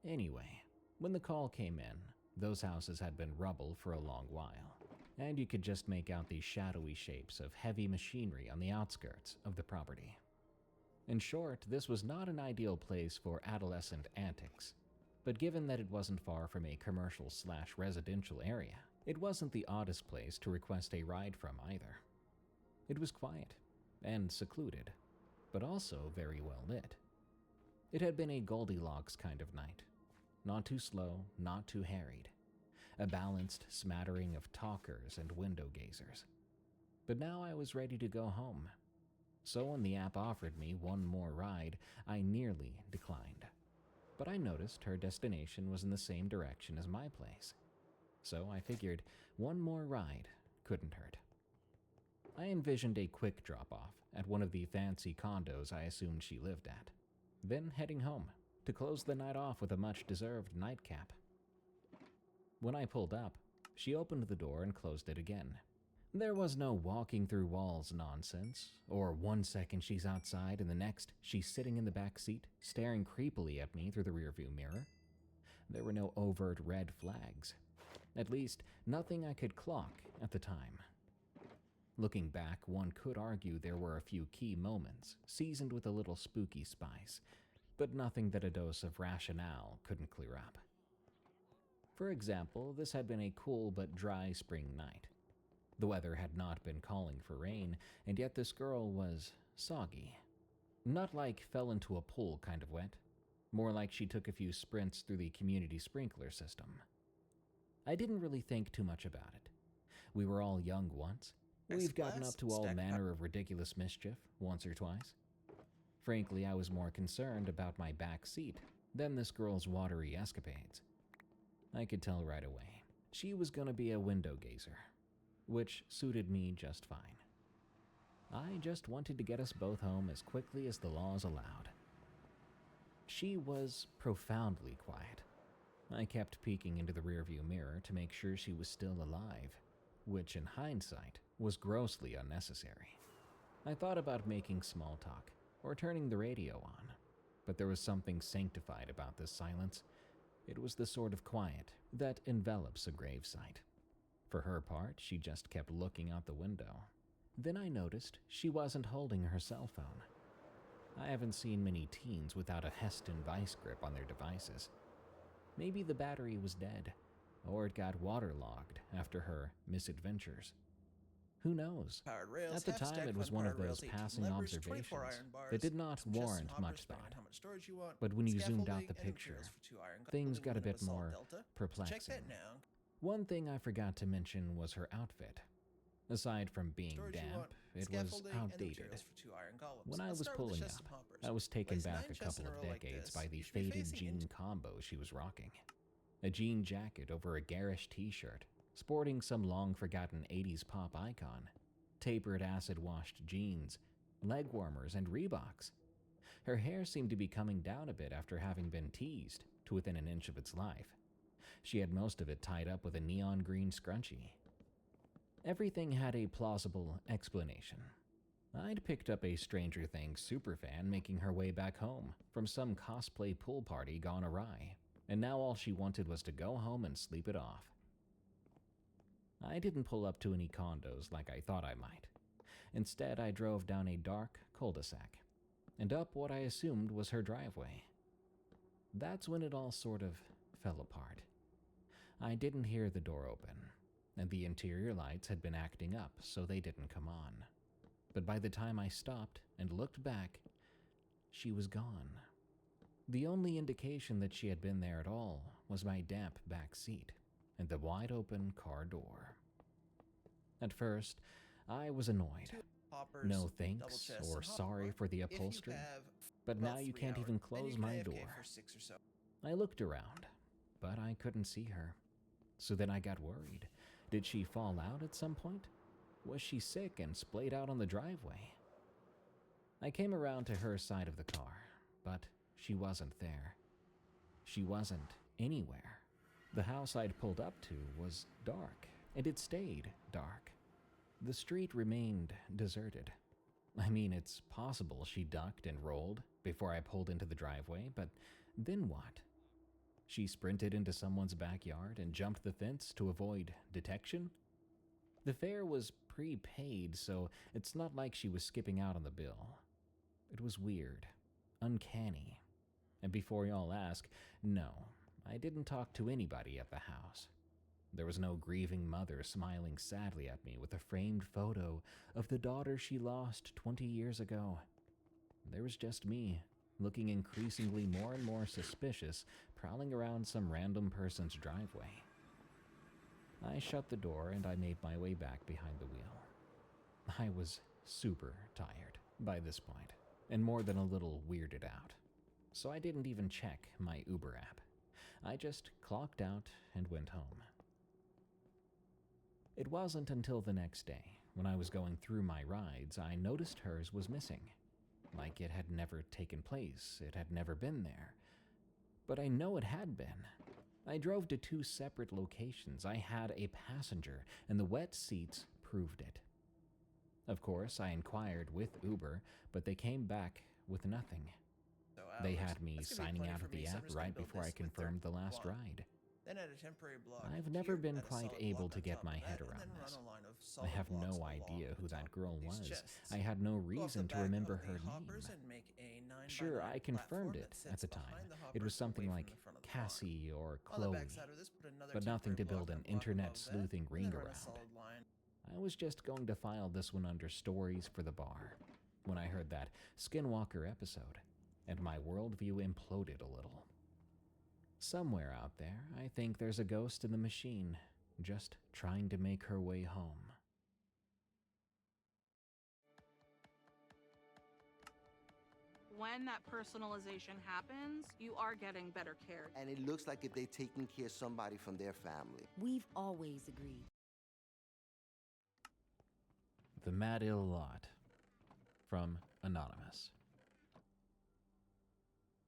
Anyway, when the call came in, those houses had been rubble for a long while, and you could just make out the shadowy shapes of heavy machinery on the outskirts of the property. In short, this was not an ideal place for adolescent antics, but given that it wasn't far from a commercial/residential area, it wasn't the oddest place to request a ride from either. It was quiet and secluded, but also very well lit. It had been a Goldilocks kind of night. Not too slow, not too harried. a balanced smattering of talkers and window gazers. But now I was ready to go home. So when the app offered me one more ride, I nearly declined. But I noticed her destination was in the same direction as my place. So I figured one more ride couldn't hurt. I envisioned a quick drop-off at one of the fancy condos I assumed she lived at, then heading home to close the night off with a much-deserved nightcap. When I pulled up, she opened the door and closed it again. There was no walking through walls nonsense, or 1 second she's outside and the next she's sitting in the back seat, staring creepily at me through the rearview mirror. There were no overt red flags. At least, nothing I could clock at the time. Looking back, one could argue there were a few key moments, seasoned with a little spooky spice, but nothing that a dose of rationale couldn't clear up. For example, this had been a cool but dry spring night. The weather had not been calling for rain, and yet this girl was soggy. Not like fell into a pool kind of wet, more like she took a few sprints through the community sprinkler system. I didn't really think too much about it. We were all young once. We've gotten up to all manner of ridiculous mischief once or twice. Frankly, I was more concerned about my back seat than this girl's watery escapades. I could tell right away. She was gonna be a window gazer, which suited me just fine. I just wanted to get us both home as quickly as the laws allowed. She was profoundly quiet. I kept peeking into the rearview mirror to make sure she was still alive, which in hindsight was grossly unnecessary. I thought about making small talk or turning the radio on, but there was something sanctified about this silence. It was the sort of quiet that envelops a gravesite. For her part, she just kept looking out the window. Then I noticed she wasn't holding her cell phone. I haven't seen many teens without a Heston vice grip on their devices. Maybe the battery was dead, or it got waterlogged after her misadventures. Who knows? At the time, it was one of those passing observations that did not warrant much thought. But when you zoomed out the picture, things got a bit more perplexing. One thing I forgot to mention was her outfit. Aside from being damp, it was outdated. When I was pulling up, I was taken back a couple of decades by the faded jean combo she was rocking. A jean jacket over a garish t-shirt, sporting some long-forgotten 80s pop icon, tapered acid-washed jeans, leg warmers, and Reeboks. Her hair seemed to be coming down a bit after having been teased to within an inch of its life. She had most of it tied up with a neon green scrunchie. Everything had a plausible explanation. I'd picked up a Stranger Things superfan making her way back home from some cosplay pool party gone awry, and now all she wanted was to go home and sleep it off. I didn't pull up to any condos like I thought I might. Instead, I drove down a dark cul-de-sac and up what I assumed was her driveway. That's when it all sort of fell apart. I didn't hear the door open, and the interior lights had been acting up, so they didn't come on. But by the time I stopped and looked back, she was gone. The only indication that she had been there at all was my damp back seat and the wide-open car door. At first, I was annoyed. No thanks or sorry for the upholstery, but now you can't even close my door. I looked around, but I couldn't see her. So then I got worried. Did she fall out at some point? Was she sick and splayed out on the driveway? I came around to her side of the car, but she wasn't there. She wasn't anywhere. The house I'd pulled up to was dark, and it stayed dark. The street remained deserted. I mean, it's possible she ducked and rolled before I pulled into the driveway, but then what? She sprinted into someone's backyard and jumped the fence to avoid detection? The fare was prepaid, so it's not like she was skipping out on the bill. It was weird, uncanny. And before y'all ask, no, I didn't talk to anybody at the house. There was no grieving mother smiling sadly at me with a framed photo of the daughter she lost 20 years ago. There was just me, looking increasingly more and more suspicious, prowling around some random person's driveway. I shut the door and I made my way back behind the wheel. I was super tired by this point, and more than a little weirded out. So I didn't even check my Uber app. I just clocked out and went home. It wasn't until the next day, when I was going through my rides, I noticed hers was missing. Like it had never taken place, it had never been there. But I know it had been. I drove to 2 separate locations. I had a passenger, and the wet seats proved it. Of course, I inquired with Uber, but they came back with nothing. They had me signing out of the app right before I confirmed the last ride. Then add a temporary block I've never here, been add a quite solid able block to on get top my of head that, and around then this. run a line of I solid have blocks no along idea who the that top girl of these was. chests. I had no Go off the reason to back remember of her the hoppers name. and make a 9 Sure, by 9 I confirmed platform it that at sits the time. behind the It hoppers was something away like from the front of the barn. Cassie or On the Chloe, backside of this, put another but nothing to temporary build block an and a block internet above that, sleuthing and ring then run a around. solid line. I was just going to file this one under stories for the bar when I heard that Skinwalker episode, and my worldview imploded a little. Somewhere out there, I think there's a ghost in the machine, just trying to make her way home. When that personalization happens, you are getting better care. And it looks like if they're taking care of somebody from their family. We've always agreed. The Mad Ill Lot, from Anonymous.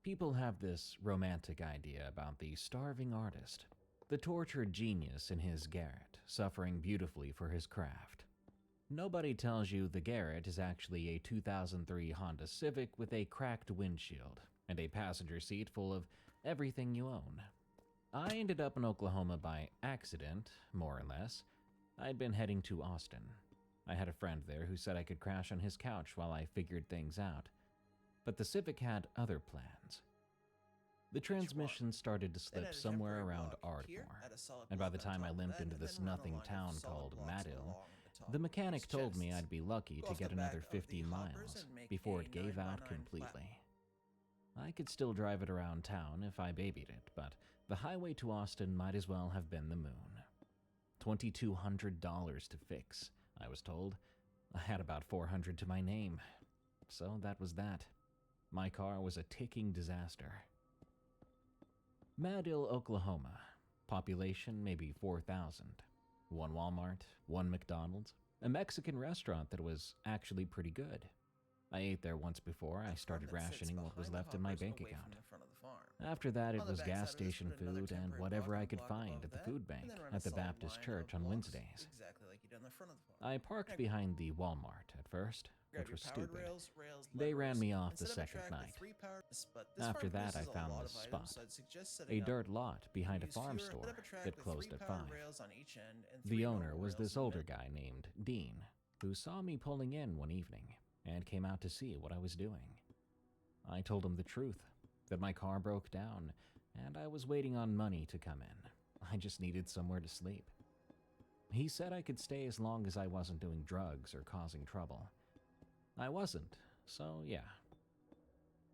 People have this romantic idea about the starving artist, the tortured genius in his garret, suffering beautifully for his craft. Nobody tells you the garret is actually a 2003 Honda Civic with a cracked windshield and a passenger seat full of everything you own. I ended up in Oklahoma by accident, more or less. I'd been heading to Austin. I had a friend there who said I could crash on his couch while I figured things out. But the Civic had other plans. The transmission started to slip somewhere around Ardmore, and by the time I limped into this nothing town called Madill, the mechanic told me I'd be lucky to get another 50 miles before it gave out completely. I could still drive it around town if I babied it, but the highway to Austin might as well have been the moon. $2,200 to fix, I was told. I had about $400 to my name, so that was that. My car was a ticking disaster. Madill, Oklahoma. Population maybe 4,000. 1 Walmart, 1 McDonald's, a Mexican restaurant that was actually pretty good. I ate there once before I started rationing what was left in my bank account. After that, it was gas station food and whatever I could find at the food bank at the Baptist church on Wednesdays. I parked behind the Walmart at first, which was stupid. They ran me off the second night. After that, I found this spot, a dirt lot behind a farm store that closed at 5. The owner was this older guy named Dean, who saw me pulling in one evening and came out to see what I was doing. I told him the truth, that my car broke down, and I was waiting on money to come in. I just needed somewhere to sleep. He said I could stay as long as I wasn't doing drugs or causing trouble. I wasn't, so yeah.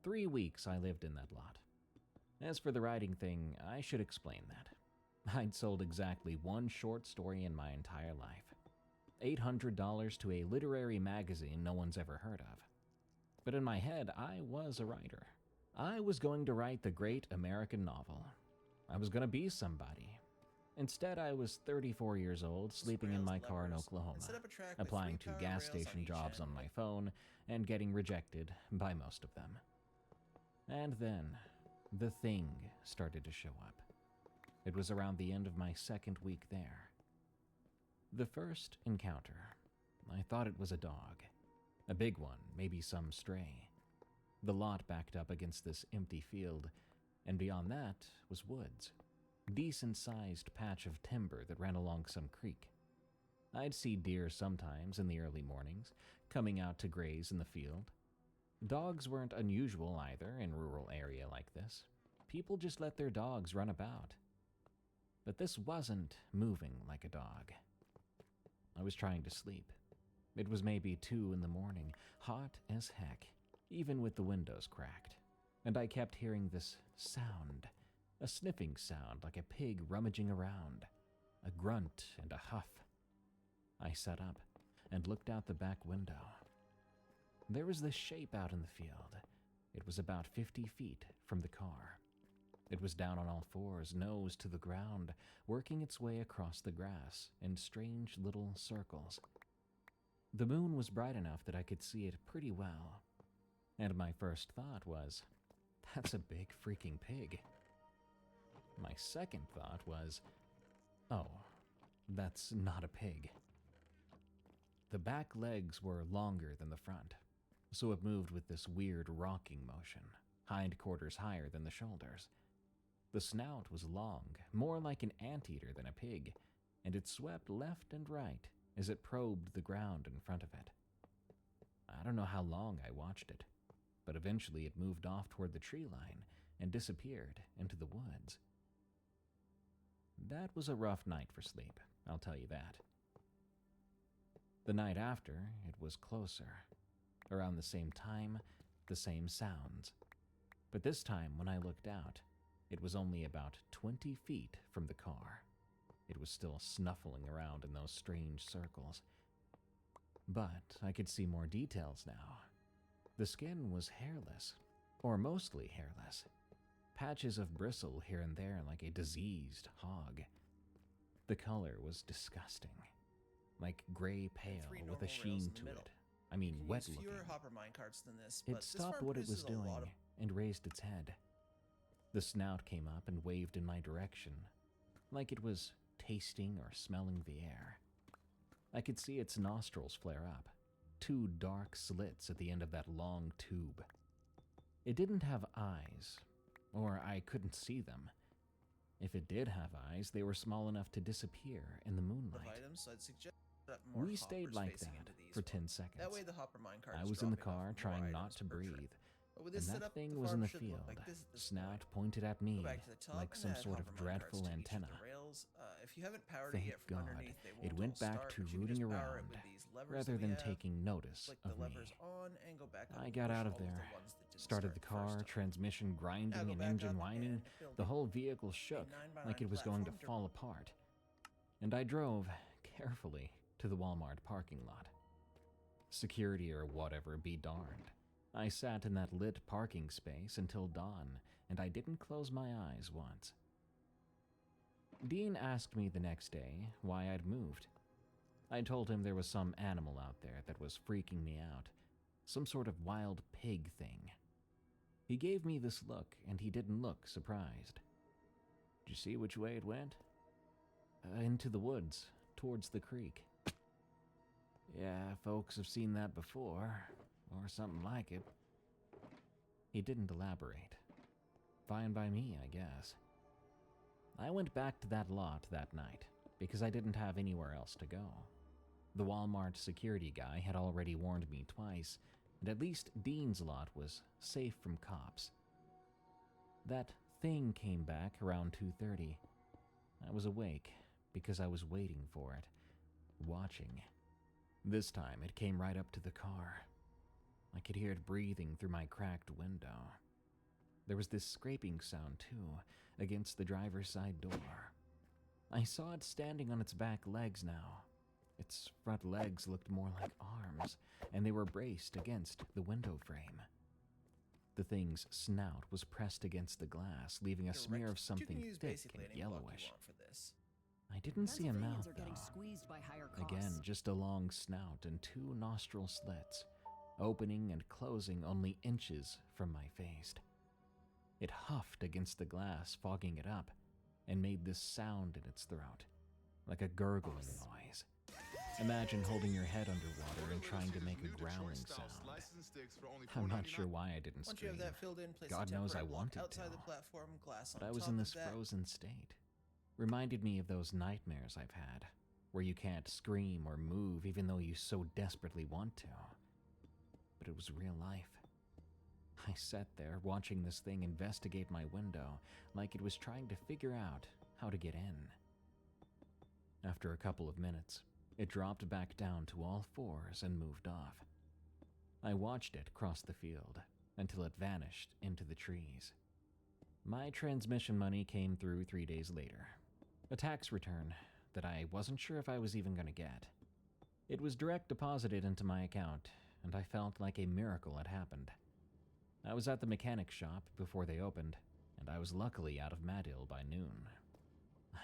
3 weeks I lived in that lot. As for the writing thing, I should explain that. I'd sold exactly 1 short story in my entire life. $800 to a literary magazine no one's ever heard of. But in my head, I was a writer. I was going to write the great American novel. I was going to be somebody. Instead, I was 34 years old, sleeping in my car in Oklahoma, applying to gas station jobs on my phone, and getting rejected by most of them. And then, the thing started to show up. It was around the end of my 2nd week there. The first encounter, I thought it was a dog. A big one, maybe some stray. The lot backed up against this empty field, and beyond that was woods. Decent-sized patch of timber that ran along some creek. I'd see deer sometimes in the early mornings, coming out to graze in the field. Dogs weren't unusual either in a rural area like this. People just let their dogs run about. But this wasn't moving like a dog. I was trying to sleep. It was maybe 2 in the morning, hot as heck, even with the windows cracked. And I kept hearing this sound. A sniffing sound like a pig rummaging around. a grunt, and a huff. I sat up and looked out the back window. There was this shape out in the field. It was about 50 feet from the car. It was down on all fours, nose to the ground, working its way across the grass in strange little circles. The moon was bright enough that I could see it pretty well, and my first thought was, that's a big freaking pig. My second thought was, oh, that's not a pig. The back legs were longer than the front, so it moved with this weird rocking motion, hindquarters higher than the shoulders. The snout was long, more like an anteater than a pig, and it swept left and right as it probed the ground in front of it. I don't know how long I watched it, but eventually it moved off toward the tree line and disappeared into the woods. That was a rough night for sleep, I'll tell you that. The night after, it was closer. Around the same time, the same sounds. But this time, when I looked out, it was only about 20 feet from the car. It was still snuffling around in those strange circles. But I could see more details now. The skin was hairless, or mostly hairless. Patches of bristle here and there like a diseased hog. The color was disgusting. Like gray pale with a sheen to it. I mean, wet looking. Fewer hopper minecarts than this, It stopped what it was doing and raised its head. The snout came up and waved in my direction, like it was tasting or smelling the air. I could see its nostrils flare up, 2 dark slits at the end of that long tube. It didn't have eyes, or I couldn't see them. If it did have eyes, they were small enough to disappear in the moonlight. We stayed like that for 10 seconds. That way the hopper minecart I was in the car trying not to breathe, and that thing was in the field, snout pointed at me like some sort of dreadful antenna. If you haven't powered Thank it yet from God, underneath, they it won't went all back start, to but you can rooting just power around it with these levers rather that we than have. taking notice Flick of the levers me. on and go back up I and got push out of all there, the ones that didn't started the start car, first time. transmission grinding Now go and back engine up whining. and build The it. whole vehicle shook 9x9 like it was going to platform fall apart. And I drove carefully to the Walmart parking lot. Security or whatever be darned. I sat in that lit parking space until dawn, and I didn't close my eyes once. Dean asked me the next day why I'd moved. I told him there was some animal out there that was freaking me out, some sort of wild pig thing. He gave me this look, and he didn't look surprised. Did you see which way it went? Into the woods, towards the creek. Yeah, folks have seen that before, or something like it. He didn't elaborate. Fine by me, I guess. I went back to that lot that night, because I didn't have anywhere else to go. The Walmart security guy had already warned me twice, and at least Dean's lot was safe from cops. That thing came back around 2:30. I was awake, because I was waiting for it, watching. This time it came right up to the car. I could hear it breathing through my cracked window. There was this scraping sound, too, against the driver's side door. I saw it standing on its back legs now. Its front legs looked more like arms, and they were braced against the window frame. The thing's snout was pressed against the glass, leaving a smear of something thick and yellowish. I didn't see a mouth, though. Again, just a long snout and 2 nostril slits, opening and closing only inches from my face. It huffed against the glass, fogging it up, and made this sound in its throat, like a gurgling noise. Imagine holding your head underwater and trying to make a growling sound. I'm not sure why I didn't scream. God knows I wanted to. But I was in this frozen state. Reminded me of those nightmares I've had, where you can't scream or move even though you so desperately want to. But it was real life. I sat there watching this thing investigate my window like it was trying to figure out how to get in. After a couple of minutes, it dropped back down to all fours and moved off. I watched it cross the field until it vanished into the trees. My transmission money came through 3 days later. A tax return that I wasn't sure if I was even going to get. It was direct deposited into my account, and I felt like a miracle had happened. I was at the mechanic shop before they opened, and I was luckily out of Madill by noon.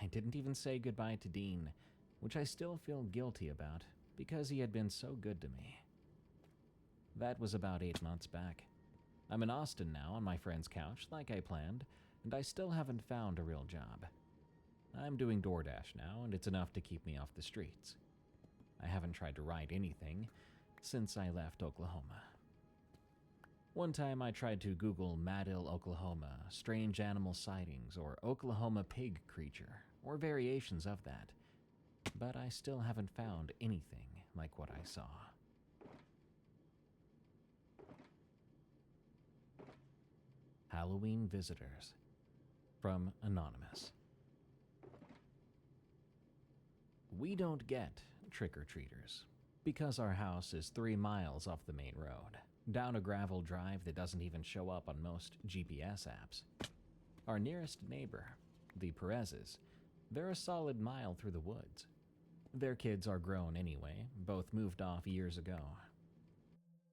I didn't even say goodbye to Dean, which I still feel guilty about because he had been so good to me. That was about 8 months back. I'm in Austin now on my friend's couch like I planned, and I still haven't found a real job. I'm doing DoorDash now, and it's enough to keep me off the streets. I haven't tried to write anything since I left Oklahoma. One time I tried to Google Madill, Oklahoma, strange animal sightings, or Oklahoma pig creature, or variations of that, but I still haven't found anything like what I saw. Halloween Visitors. From Anonymous. We don't get trick-or-treaters because our house is 3 miles off the main road, down a gravel drive that doesn't even show up on most GPS apps. Our nearest neighbor, the Perezes, they're a solid mile through the woods. Their kids are grown anyway, both moved off years ago.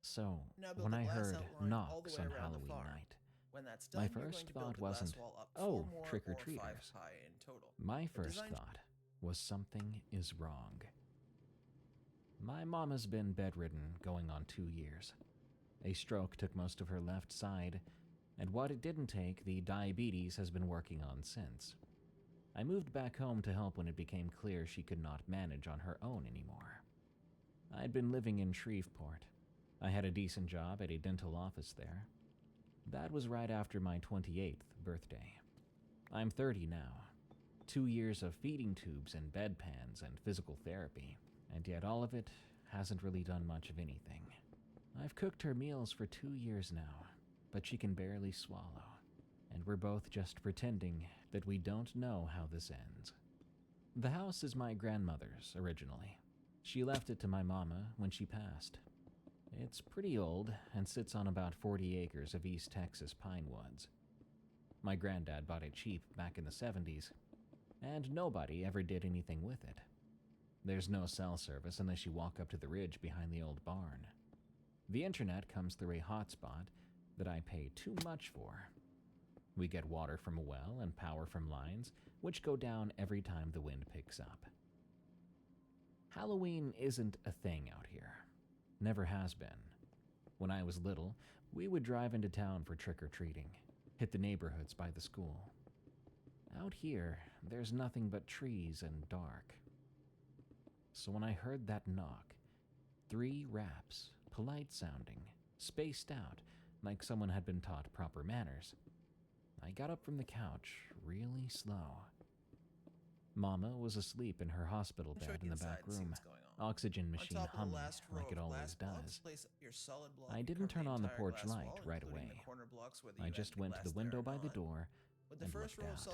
So, when I heard knocks on Halloween night, when that's done, my you're first going to build thought the glass wasn't, wall up oh, 4 more trick-or-treaters. or 5 high in total. My The first design- thought was something is wrong. My mom has been bedridden going on 2 years. A stroke took most of her left side, and what it didn't take, the diabetes has been working on since. I moved back home to help when it became clear she could not manage on her own anymore. I'd been living in Shreveport. I had a decent job at a dental office there. That was right after my 28th birthday. I'm 30 now. 2 years of feeding tubes and bedpans and physical therapy, and yet all of it hasn't really done much of anything. I've cooked her meals for 2 years now, but she can barely swallow, and we're both just pretending that we don't know how this ends. The house is my grandmother's originally. She left it to my mama when she passed. It's pretty old and sits on about 40 acres of East Texas pine woods. My granddad bought it cheap back in the 70s, and nobody ever did anything with it. There's no cell service unless you walk up to the ridge behind the old barn. The internet comes through a hotspot that I pay too much for. We get water from a well and power from lines, which go down every time the wind picks up. Halloween isn't a thing out here. Never has been. When I was little, we would drive into town for trick-or-treating, hit the neighborhoods by the school. Out here, there's nothing but trees and dark. So when I heard that knock, 3 raps, polite sounding, spaced out, like someone had been taught proper manners, I got up from the couch really slow. Mama was asleep in her hospital bed in the back room, oxygen machine humming like it always does. I didn't turn on the porch light right away. I just went to the window by the door and looked out.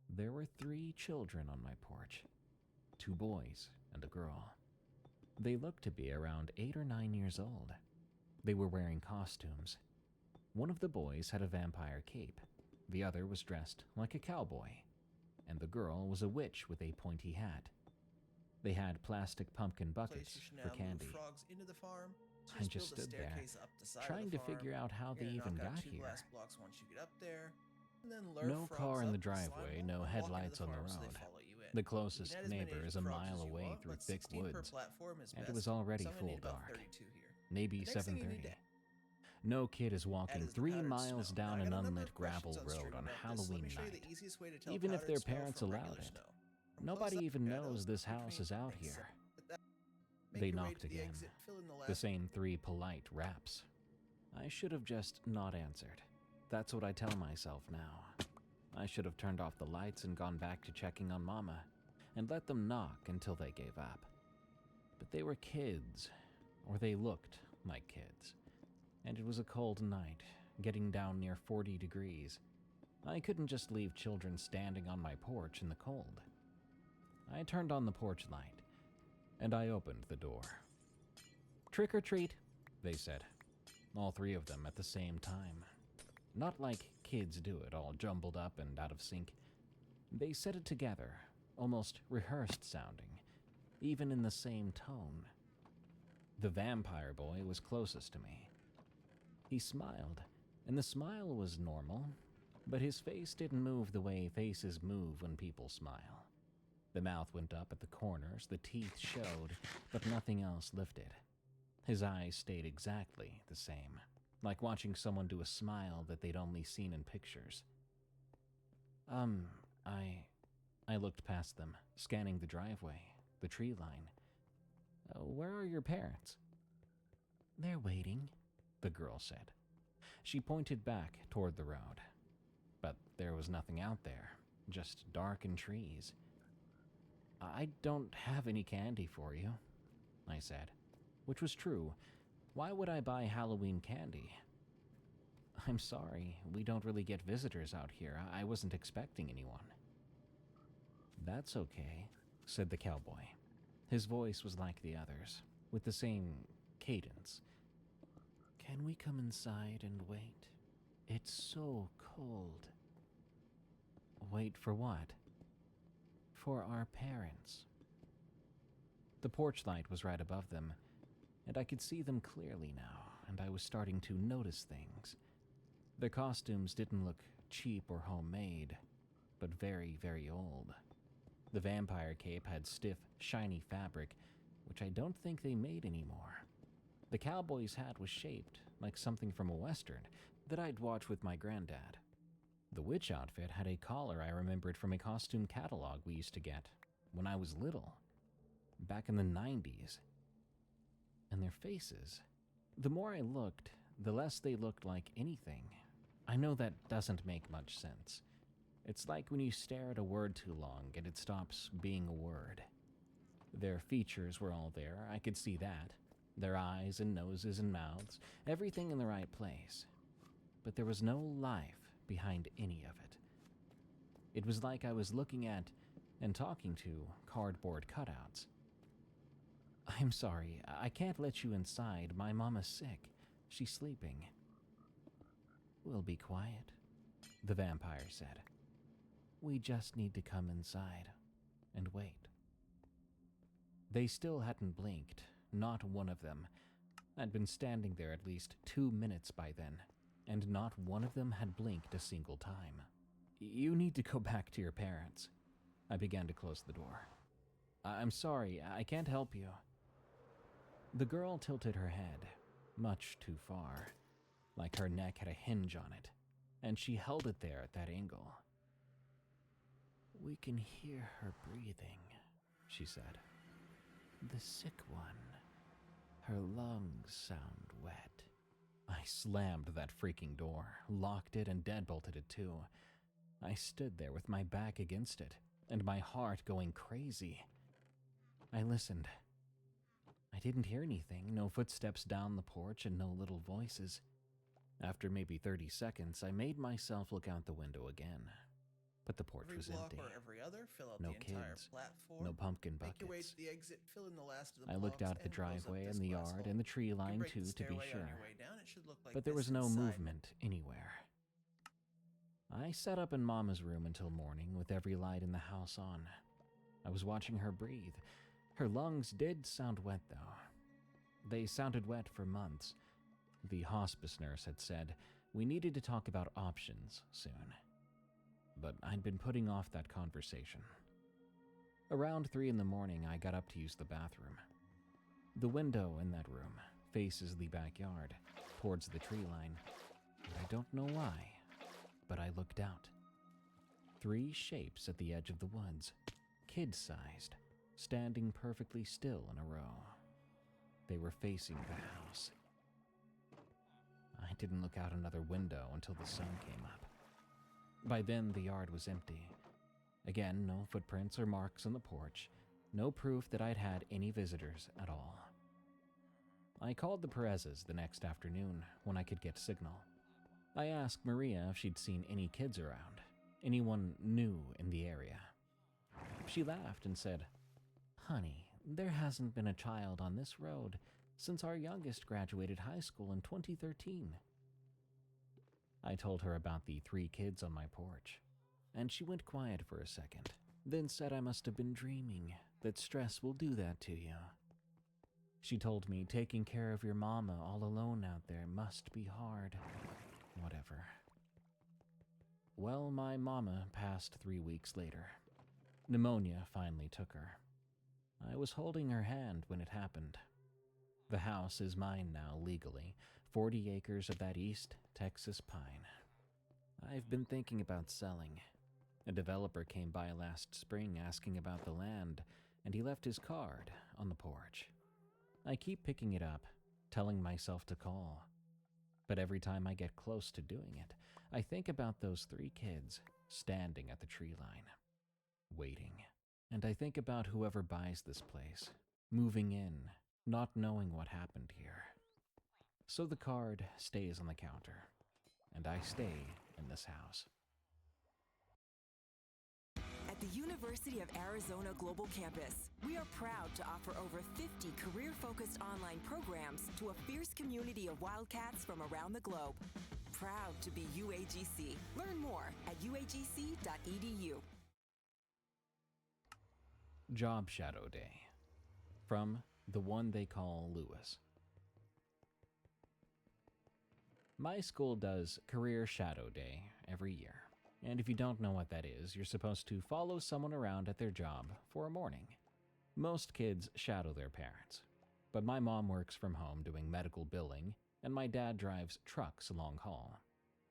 There were 3 children on my porch, 2 boys and a girl. They looked to be around 8 or 9 years old. They were wearing costumes. One of the boys had a vampire cape. The other was dressed like a cowboy. And the girl was a witch with a pointy hat. They had plastic pumpkin buckets for candy. I just stood there, trying to figure out how they even got here. No car in the driveway, no headlights on the road. The closest neighbor is a mile away through thick woods, and it was already full dark. Maybe 7:30. No kid is walking 3 miles down an unlit gravel road on Halloween night, even if their parents allowed it. Nobody even knows this house is out here. They knocked again. The same 3 polite raps. I should have just not answered. That's what I tell myself now. I should have turned off the lights and gone back to checking on Mama, and let them knock until they gave up. But they were kids, or they looked like kids. And it was a cold night, getting down near 40 degrees. I couldn't just leave children standing on my porch in the cold. I turned on the porch light, and I opened the door. "Trick or treat," they said, all 3 of them at the same time. Not like kids do it, all jumbled up and out of sync. They said it together, almost rehearsed sounding, even in the same tone. The vampire boy was closest to me. He smiled, and the smile was normal, but his face didn't move the way faces move when people smile. The mouth went up at the corners, the teeth showed, but nothing else lifted. His eyes stayed exactly the same, like watching someone do a smile that they'd only seen in pictures. I looked past them, scanning the driveway, the tree line. Where are your parents? They're waiting, the girl said. She pointed back toward the road, but there was nothing out there, just darkened trees. I don't have any candy for you, I said, which was true. Why would I buy Halloween candy? I'm sorry, we don't really get visitors out here. I wasn't expecting anyone. That's okay, said the cowboy. His voice was like the others, with the same cadence. Can we come inside and wait? It's so cold. Wait for what? For our parents. The porch light was right above them, and I could see them clearly now, and I was starting to notice things. Their costumes didn't look cheap or homemade, but very, very old. The vampire cape had stiff, shiny fabric, which I don't think they made anymore. The cowboy's hat was shaped like something from a western that I'd watch with my granddad. The witch outfit had a collar I remembered from a costume catalog we used to get when I was little, back in the 90s. And their faces, the more I looked, the less they looked like anything. I know that doesn't make much sense. It's like when you stare at a word too long and it stops being a word. Their features were all there, I could see that. Their eyes and noses and mouths, everything in the right place. But there was no life behind any of it. It was like I was looking at and talking to cardboard cutouts. I'm sorry, I can't let you inside. My mom is sick. She's sleeping. We'll be quiet, the vampire said. We just need to come inside and wait. They still hadn't blinked, not one of them. I'd been standing there at least 2 minutes by then, and not one of them had blinked a single time. You need to go back to your parents. I began to close the door. I'm sorry, I can't help you. The girl tilted her head, much too far, like her neck had a hinge on it, and she held it there at that angle. We can hear her breathing, she said. The sick one. Her lungs sound wet. I slammed that freaking door, locked it, and deadbolted it too. I stood there with my back against it, and my heart going crazy. I listened. I didn't hear anything, no footsteps down the porch and no little voices. After maybe 30 seconds, I made myself look out the window again. But the porch was empty. Or every other, fill out No the entire kids, platform. no pumpkin Make your way buckets. to the exit, fill in the last of the I looked blocks, out at the and close up driveway this and the glass yard hole. and the tree You can line break the too, to be stairway on sure. your way down. It should look like But there this was no inside. movement anywhere. I sat up in Mama's room until morning with every light in the house on. I was watching her breathe. Her lungs did sound wet, though. They sounded wet for months. The hospice nurse had said we needed to talk about options soon. But I'd been putting off that conversation. Around 3 in the morning, I got up to use the bathroom. The window in that room faces the backyard, towards the tree line. And I don't know why, but I looked out. 3 shapes at the edge of the woods, kid-sized, standing perfectly still in a row. They were facing the house. I didn't look out another window until the sun came up. By then, the yard was empty. Again, no footprints or marks on the porch, no proof that I'd had any visitors at all. I called the Perez's the next afternoon when I could get signal. I asked Maria if she'd seen any kids around, anyone new in the area. She laughed and said, "Honey, there hasn't been a child on this road since our youngest graduated high school in 2013. I told her about the 3 kids on my porch, and she went quiet for a second, then said I must have been dreaming, that stress will do that to you. She told me taking care of your mama all alone out there must be hard. Whatever. Well, my mama passed 3 weeks later. Pneumonia finally took her. I was holding her hand when it happened. The house is mine now legally, 40 acres of that East Texas pine. I've been thinking about selling. A developer came by last spring asking about the land, and he left his card on the porch. I keep picking it up, telling myself to call. But every time I get close to doing it, I think about those 3 kids standing at the tree line, waiting. And I think about whoever buys this place, moving in, not knowing what happened here. So the card stays on the counter, and I stay in this house. At the University of Arizona Global Campus, we are proud to offer over 50 career-focused online programs to a fierce community of Wildcats from around the globe. Proud to be UAGC. Learn more at uagc.edu. Job Shadow Day. From The One They Call Lewis. My school does Career Shadow Day every year. And if you don't know what that is, you're supposed to follow someone around at their job for a morning. Most kids shadow their parents, but my mom works from home doing medical billing, and my dad drives trucks long haul.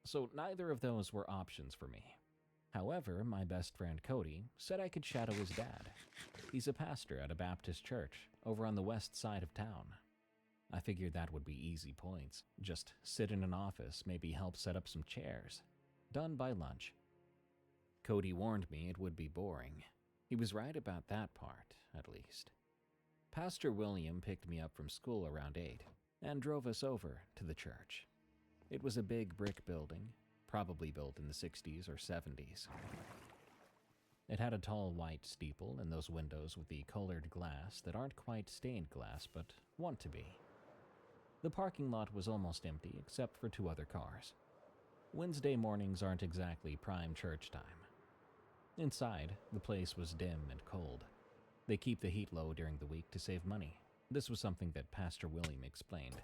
So neither of those were options for me. However, my best friend Cody said I could shadow his dad. He's a pastor at a Baptist church over on the west side of town. I figured that would be easy points. Just sit in an office, maybe help set up some chairs. Done by lunch. Cody warned me it would be boring. He was right about that part, at least. Pastor William picked me up from school around 8 and drove us over to the church. It was a big brick building, probably built in the 60s or 70s. It had a tall white steeple and those windows with the colored glass that aren't quite stained glass but want to be. The parking lot was almost empty except for 2 other cars. Wednesday mornings aren't exactly prime church time. Inside, the place was dim and cold. They keep the heat low during the week to save money. This was something that Pastor William explained.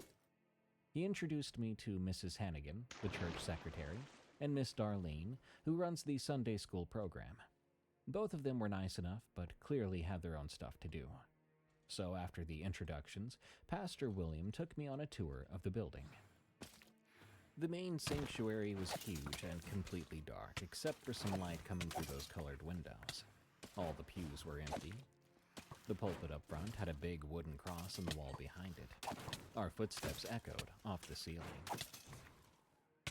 He introduced me to Mrs. Hannigan, the church secretary, and Miss Darlene, who runs the Sunday school program. Both of them were nice enough, but clearly had their own stuff to do. So after the introductions, Pastor William took me on a tour of the building. The main sanctuary was huge and completely dark, except for some light coming through those colored windows. All the pews were empty. The pulpit up front had a big wooden cross on the wall behind it. Our footsteps echoed off the ceiling.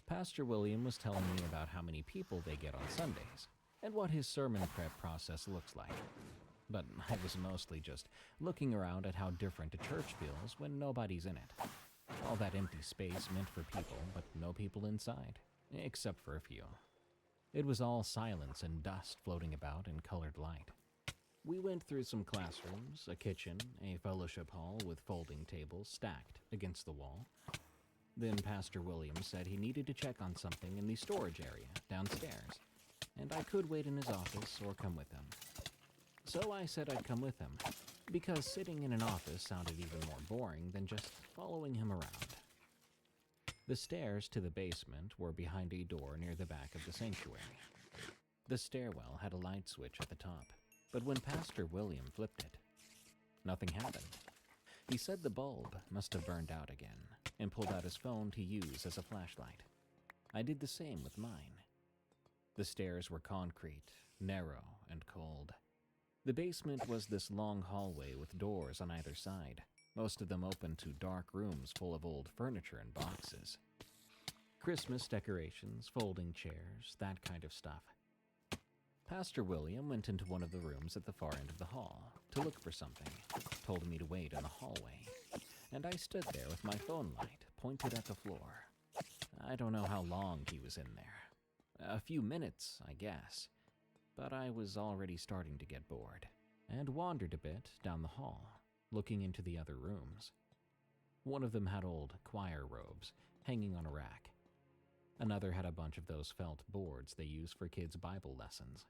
Pastor William was telling me about how many people they get on Sundays, and what his sermon prep process looks like. But I was mostly just looking around at how different a church feels when nobody's in it. All that empty space meant for people, but no people inside, except for a few. It was all silence and dust floating about in colored light. We went through some classrooms, a kitchen, a fellowship hall with folding tables stacked against the wall. Then Pastor Williams said he needed to check on something in the storage area downstairs, and I could wait in his office or come with him. So I said I'd come with him, because sitting in an office sounded even more boring than just following him around. The stairs to the basement were behind a door near the back of the sanctuary. The stairwell had a light switch at the top, but when Pastor William flipped it, nothing happened. He said the bulb must have burned out again, and pulled out his phone to use as a flashlight. I did the same with mine. The stairs were concrete, narrow, and cold. The basement was this long hallway with doors on either side, most of them open to dark rooms full of old furniture and boxes. Christmas decorations, folding chairs, that kind of stuff. Pastor William went into one of the rooms at the far end of the hall to look for something, told me to wait in the hallway, and I stood there with my phone light pointed at the floor. I don't know how long he was in there. A few minutes, I guess. But I was already starting to get bored, and wandered a bit down the hall, looking into the other rooms. One of them had old choir robes hanging on a rack. Another had a bunch of those felt boards they use for kids' Bible lessons.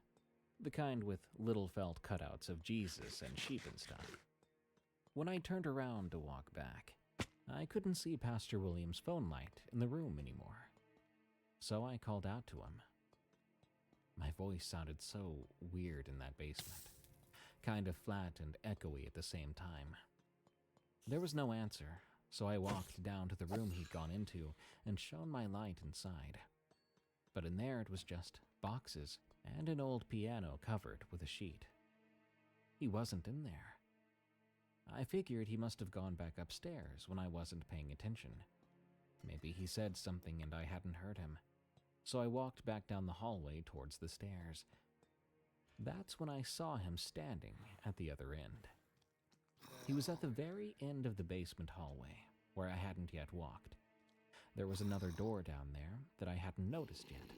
the kind with little felt cutouts of Jesus and sheep and stuff. When I turned around to walk back, I couldn't see Pastor William's phone light in the room anymore. So I called out to him. My voice sounded so weird in that basement, kind of flat and echoey at the same time. There was no answer, so I walked down to the room he'd gone into and shone my light inside. But in there it was just boxes and an old piano covered with a sheet. He wasn't in there. I figured he must have gone back upstairs when I wasn't paying attention. Maybe he said something and I hadn't heard him. So I walked back down the hallway towards the stairs. That's when I saw him standing at the other end. He was at the very end of the basement hallway, where I hadn't yet walked. There was another door down there that I hadn't noticed yet,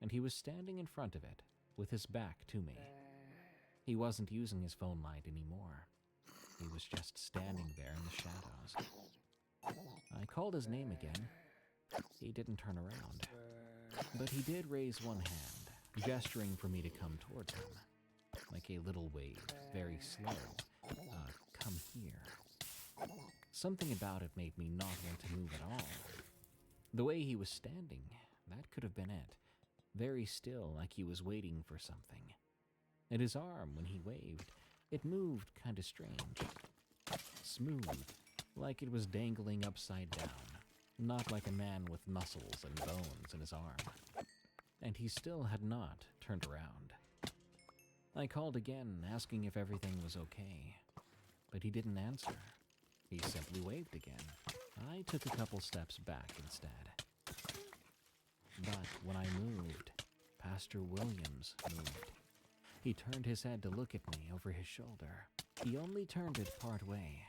and he was standing in front of it, with his back to me. He wasn't using his phone light anymore. He was just standing there in the shadows. I called his name again. He didn't turn around, but he did raise one hand, gesturing for me to come towards him, like a little wave, very slow. Come here. Something about it made me not want to move at all. The way he was standing, that could have been it. Very still, like he was waiting for something. And his arm, when he waved, it moved kind of strange. Smooth, like it was dangling upside down. Not like a man with muscles and bones in his arm. And he still had not turned around. I called again, asking if everything was okay. But he didn't answer. He simply waved again. I took a couple steps back instead. But when I moved, Pastor Williams moved. He turned his head to look at me over his shoulder. He only turned it part way,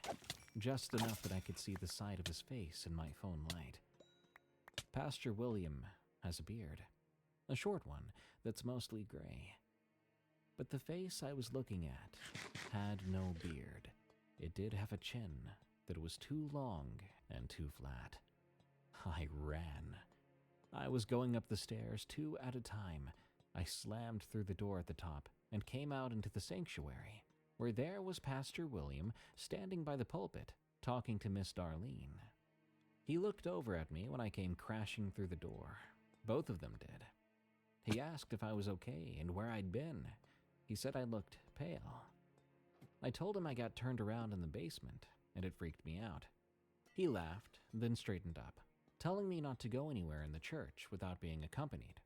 just enough that I could see the side of his face in my phone light. Pastor William has a beard, a short one that's mostly gray. But the face I was looking at had no beard. It did have a chin that was too long and too flat. I ran. I was going up the stairs 2 at a time. I slammed through the door at the top and came out into the sanctuary, where there was Pastor William standing by the pulpit, talking to Miss Darlene. He looked over at me when I came crashing through the door. Both of them did. He asked if I was okay and where I'd been. He said I looked pale. I told him I got turned around in the basement, and it freaked me out. He laughed, then straightened up, telling me not to go anywhere in the church without being accompanied.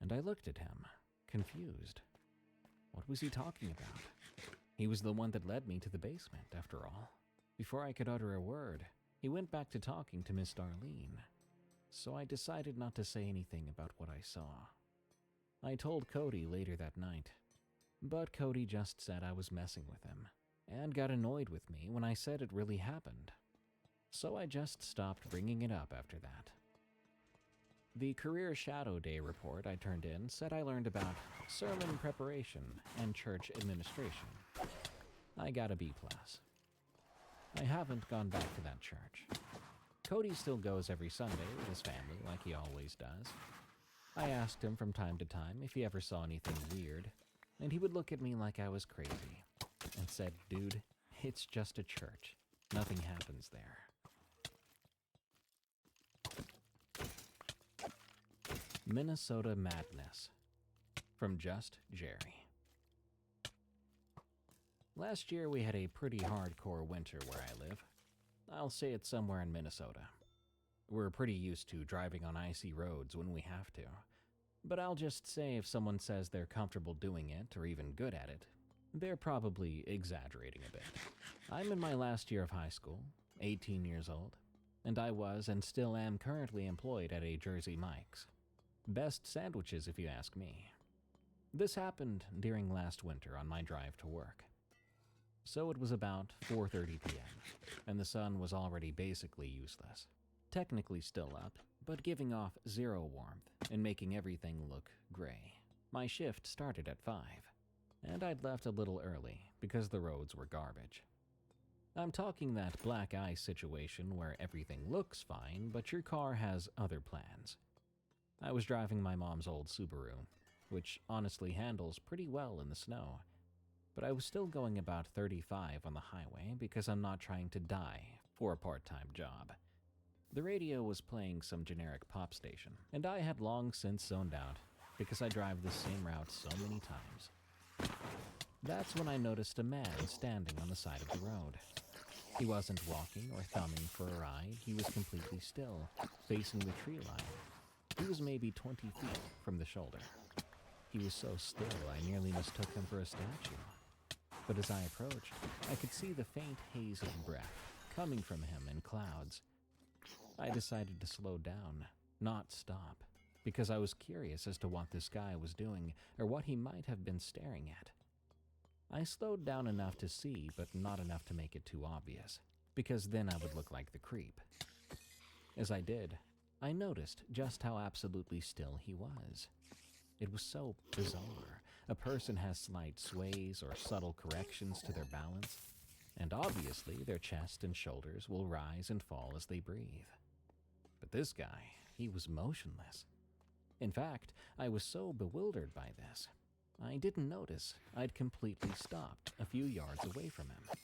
And I looked at him, confused. What was he talking about? He was the one that led me to the basement, after all. Before I could utter a word, he went back to talking to Miss Darlene. So I decided not to say anything about what I saw. I told Cody later that night, but Cody just said I was messing with him, and got annoyed with me when I said it really happened. So I just stopped bringing it up after that. The Career Shadow Day report I turned in said I learned about sermon preparation and church administration. I got a B+. I haven't gone back to that church. Cody still goes every Sunday with his family like he always does. I asked him from time to time if he ever saw anything weird, and he would look at me like I was crazy and said, "Dude, it's just a church. Nothing happens there." Minnesota Madness, from Just Jerry. Last year we had a pretty hardcore winter where I live. I'll say it's somewhere in Minnesota. We're pretty used to driving on icy roads when we have to. But I'll just say if someone says they're comfortable doing it or even good at it, they're probably exaggerating a bit. I'm in my last year of high school, 18 years old, and I was and still am currently employed at a Jersey Mike's. Best sandwiches if you ask me. This happened during last winter on my drive to work. So it was about 4:30 p.m., and the sun was already basically useless. Technically still up, but giving off zero warmth and making everything look gray. My shift started at 5, and I'd left a little early because the roads were garbage. I'm talking that black ice situation where everything looks fine, but your car has other plans. I was driving my mom's old Subaru. which honestly handles pretty well in the snow. But I was still going about 35 on the highway because I'm not trying to die for a part-time job. The radio was playing some generic pop station, and I had long since zoned out because I drive the same route so many times. That's when I noticed a man standing on the side of the road. He wasn't walking or thumbing for a ride. He was completely still, facing the tree line. He was maybe 20 feet from the shoulder. He was so still I nearly mistook him for a statue. But as I approached, I could see the faint haze of breath coming from him in clouds. I decided to slow down, not stop, because I was curious as to what this guy was doing or what he might have been staring at. I slowed down enough to see, but not enough to make it too obvious, because then I would look like the creep. As I did, I noticed just how absolutely still he was. It was so bizarre. A person has slight sways or subtle corrections to their balance, and obviously their chest and shoulders will rise and fall as they breathe. But this guy, he was motionless. In fact, I was so bewildered by this, I didn't notice I'd completely stopped a few yards away from him.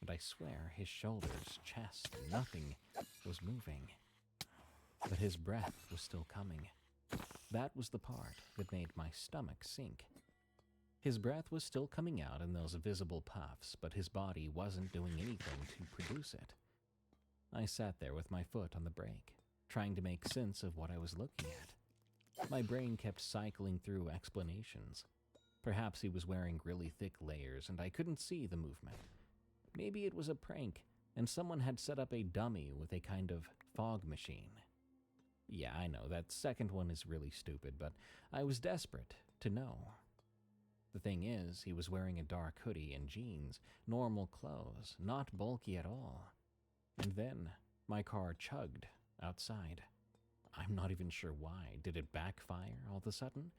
And I swear his shoulders, chest, nothing was moving. But his breath was still coming. That was the part that made my stomach sink. His breath was still coming out in those visible puffs, but his body wasn't doing anything to produce it. I sat there with my foot on the brake, trying to make sense of what I was looking at. My brain kept cycling through explanations. Perhaps he was wearing really thick layers and I couldn't see the movement. Maybe it was a prank and someone had set up a dummy with a kind of fog machine. Yeah, I know, that second one is really stupid, but I was desperate to know. The thing is, he was wearing a dark hoodie and jeans, normal clothes, not bulky at all. And then my car chugged outside. I'm not even sure why. Did it backfire all of a sudden?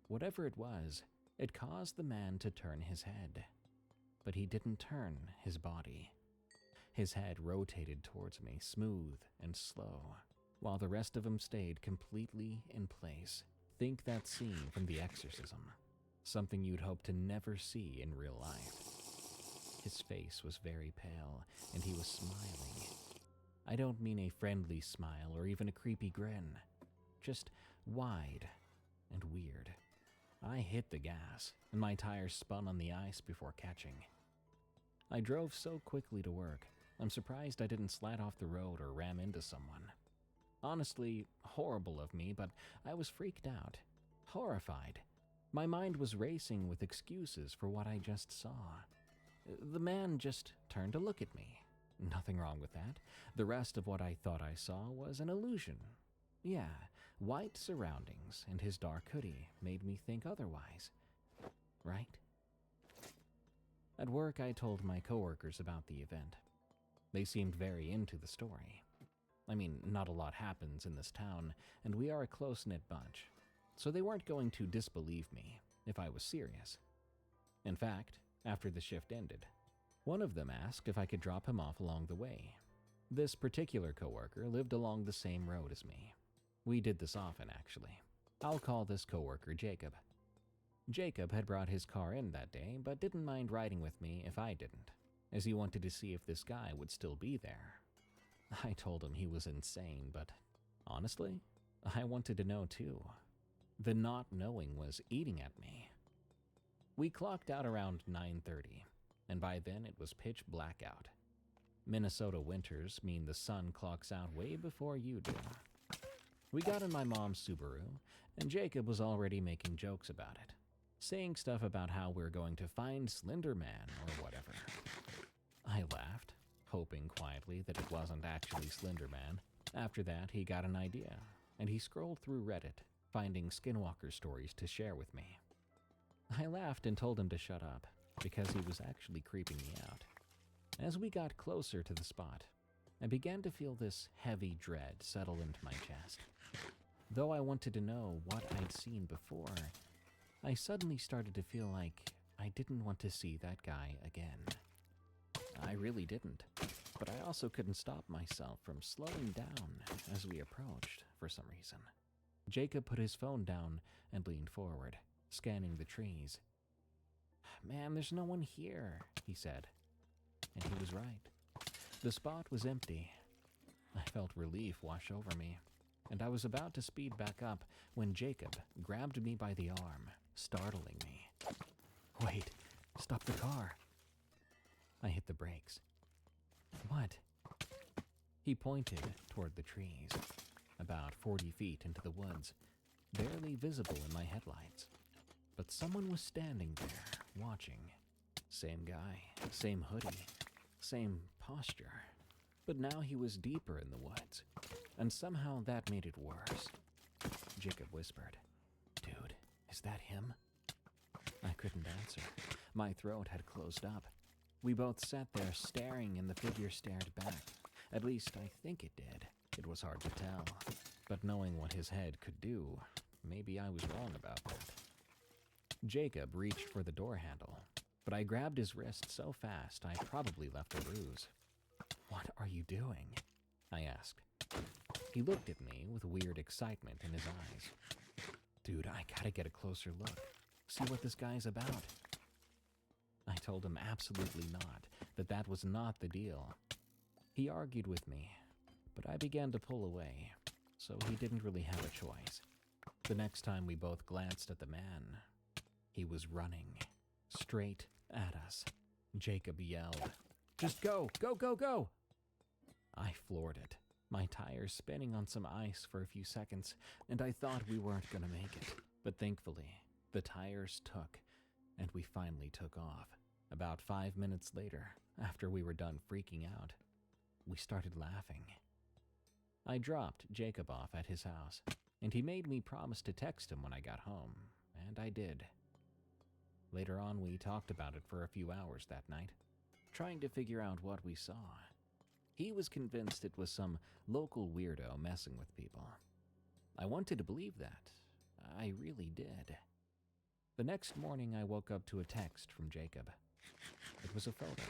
Whatever it was, it caused the man to turn his head. But he didn't turn his body. His head rotated towards me, smooth and slow, while the rest of him stayed completely in place. Think that scene from The Exorcism. Something you'd hope to never see in real life. His face was very pale, and he was smiling. I don't mean a friendly smile or even a creepy grin. Just wide and weird. I hit the gas, and my tires spun on the ice before catching. I drove so quickly to work, I'm surprised I didn't slide off the road or ram into someone. Honestly, horrible of me, but I was freaked out, horrified. My mind was racing with excuses for what I just saw. The man just turned to look at me. Nothing wrong with that. The rest of what I thought I saw was an illusion. Yeah, white surroundings and his dark hoodie made me think otherwise. Right? At work, I told my coworkers about the event. They seemed very into the story. I mean, not a lot happens in this town, and we are a close-knit bunch, so they weren't going to disbelieve me if I was serious. In fact, after the shift ended, one of them asked if I could drop him off along the way. This particular coworker lived along the same road as me. We did this often, actually. I'll call this coworker Jacob. Jacob had brought his car in that day, but didn't mind riding with me if I didn't, as he wanted to see if this guy would still be there. I told him he was insane, but honestly, I wanted to know too. The not knowing was eating at me. We clocked out around 9:30, and by then it was pitch black out. Minnesota winters mean the sun clocks out way before you do. We got in my mom's Subaru, and Jacob was already making jokes about it, saying stuff about how we're going to find Slender Man or whatever. I laughed, hoping quietly that it wasn't actually Slender Man. After that, he got an idea, and he scrolled through Reddit, finding Skinwalker stories to share with me. I laughed and told him to shut up, because he was actually creeping me out. As we got closer to the spot, I began to feel this heavy dread settle into my chest. Though I wanted to know what I'd seen before, I suddenly started to feel like I didn't want to see that guy again. I really didn't, but I also couldn't stop myself from slowing down as we approached for some reason. Jacob put his phone down and leaned forward, scanning the trees. "Man, there's no one here," he said. And he was right. The spot was empty. I felt relief wash over me, and I was about to speed back up when Jacob grabbed me by the arm, startling me. "Wait, stop the car." I hit the brakes. "What?" He pointed toward the trees, about 40 feet into the woods, barely visible in my headlights. But someone was standing there, watching. Same guy, same hoodie, same posture. But now he was deeper in the woods, and somehow that made it worse. Jacob whispered, "Dude, is that him?" I couldn't answer. My throat had closed up. We both sat there staring, and the figure stared back. At least I think it did. It was hard to tell. But knowing what his head could do, maybe I was wrong about that. Jacob reached for the door handle, but I grabbed his wrist so fast I probably left a bruise. "What are you doing?" I asked. He looked at me with weird excitement in his eyes. "Dude, I gotta get a closer look. See what this guy's about." I told him absolutely not, that was not the deal. He argued with me, but I began to pull away, so he didn't really have a choice. The next time we both glanced at the man, he was running, straight at us. Jacob yelled, "Just go, go, go, go!" I floored it, my tires spinning on some ice for a few seconds, and I thought we weren't going to make it. But thankfully, the tires took, and we finally took off. About 5 minutes later, after we were done freaking out, we started laughing. I dropped Jacob off at his house, and he made me promise to text him when I got home, and I did. Later on, we talked about it for a few hours that night, trying to figure out what we saw. He was convinced it was some local weirdo messing with people. I wanted to believe that. I really did. The next morning, I woke up to a text from Jacob. It was a photo.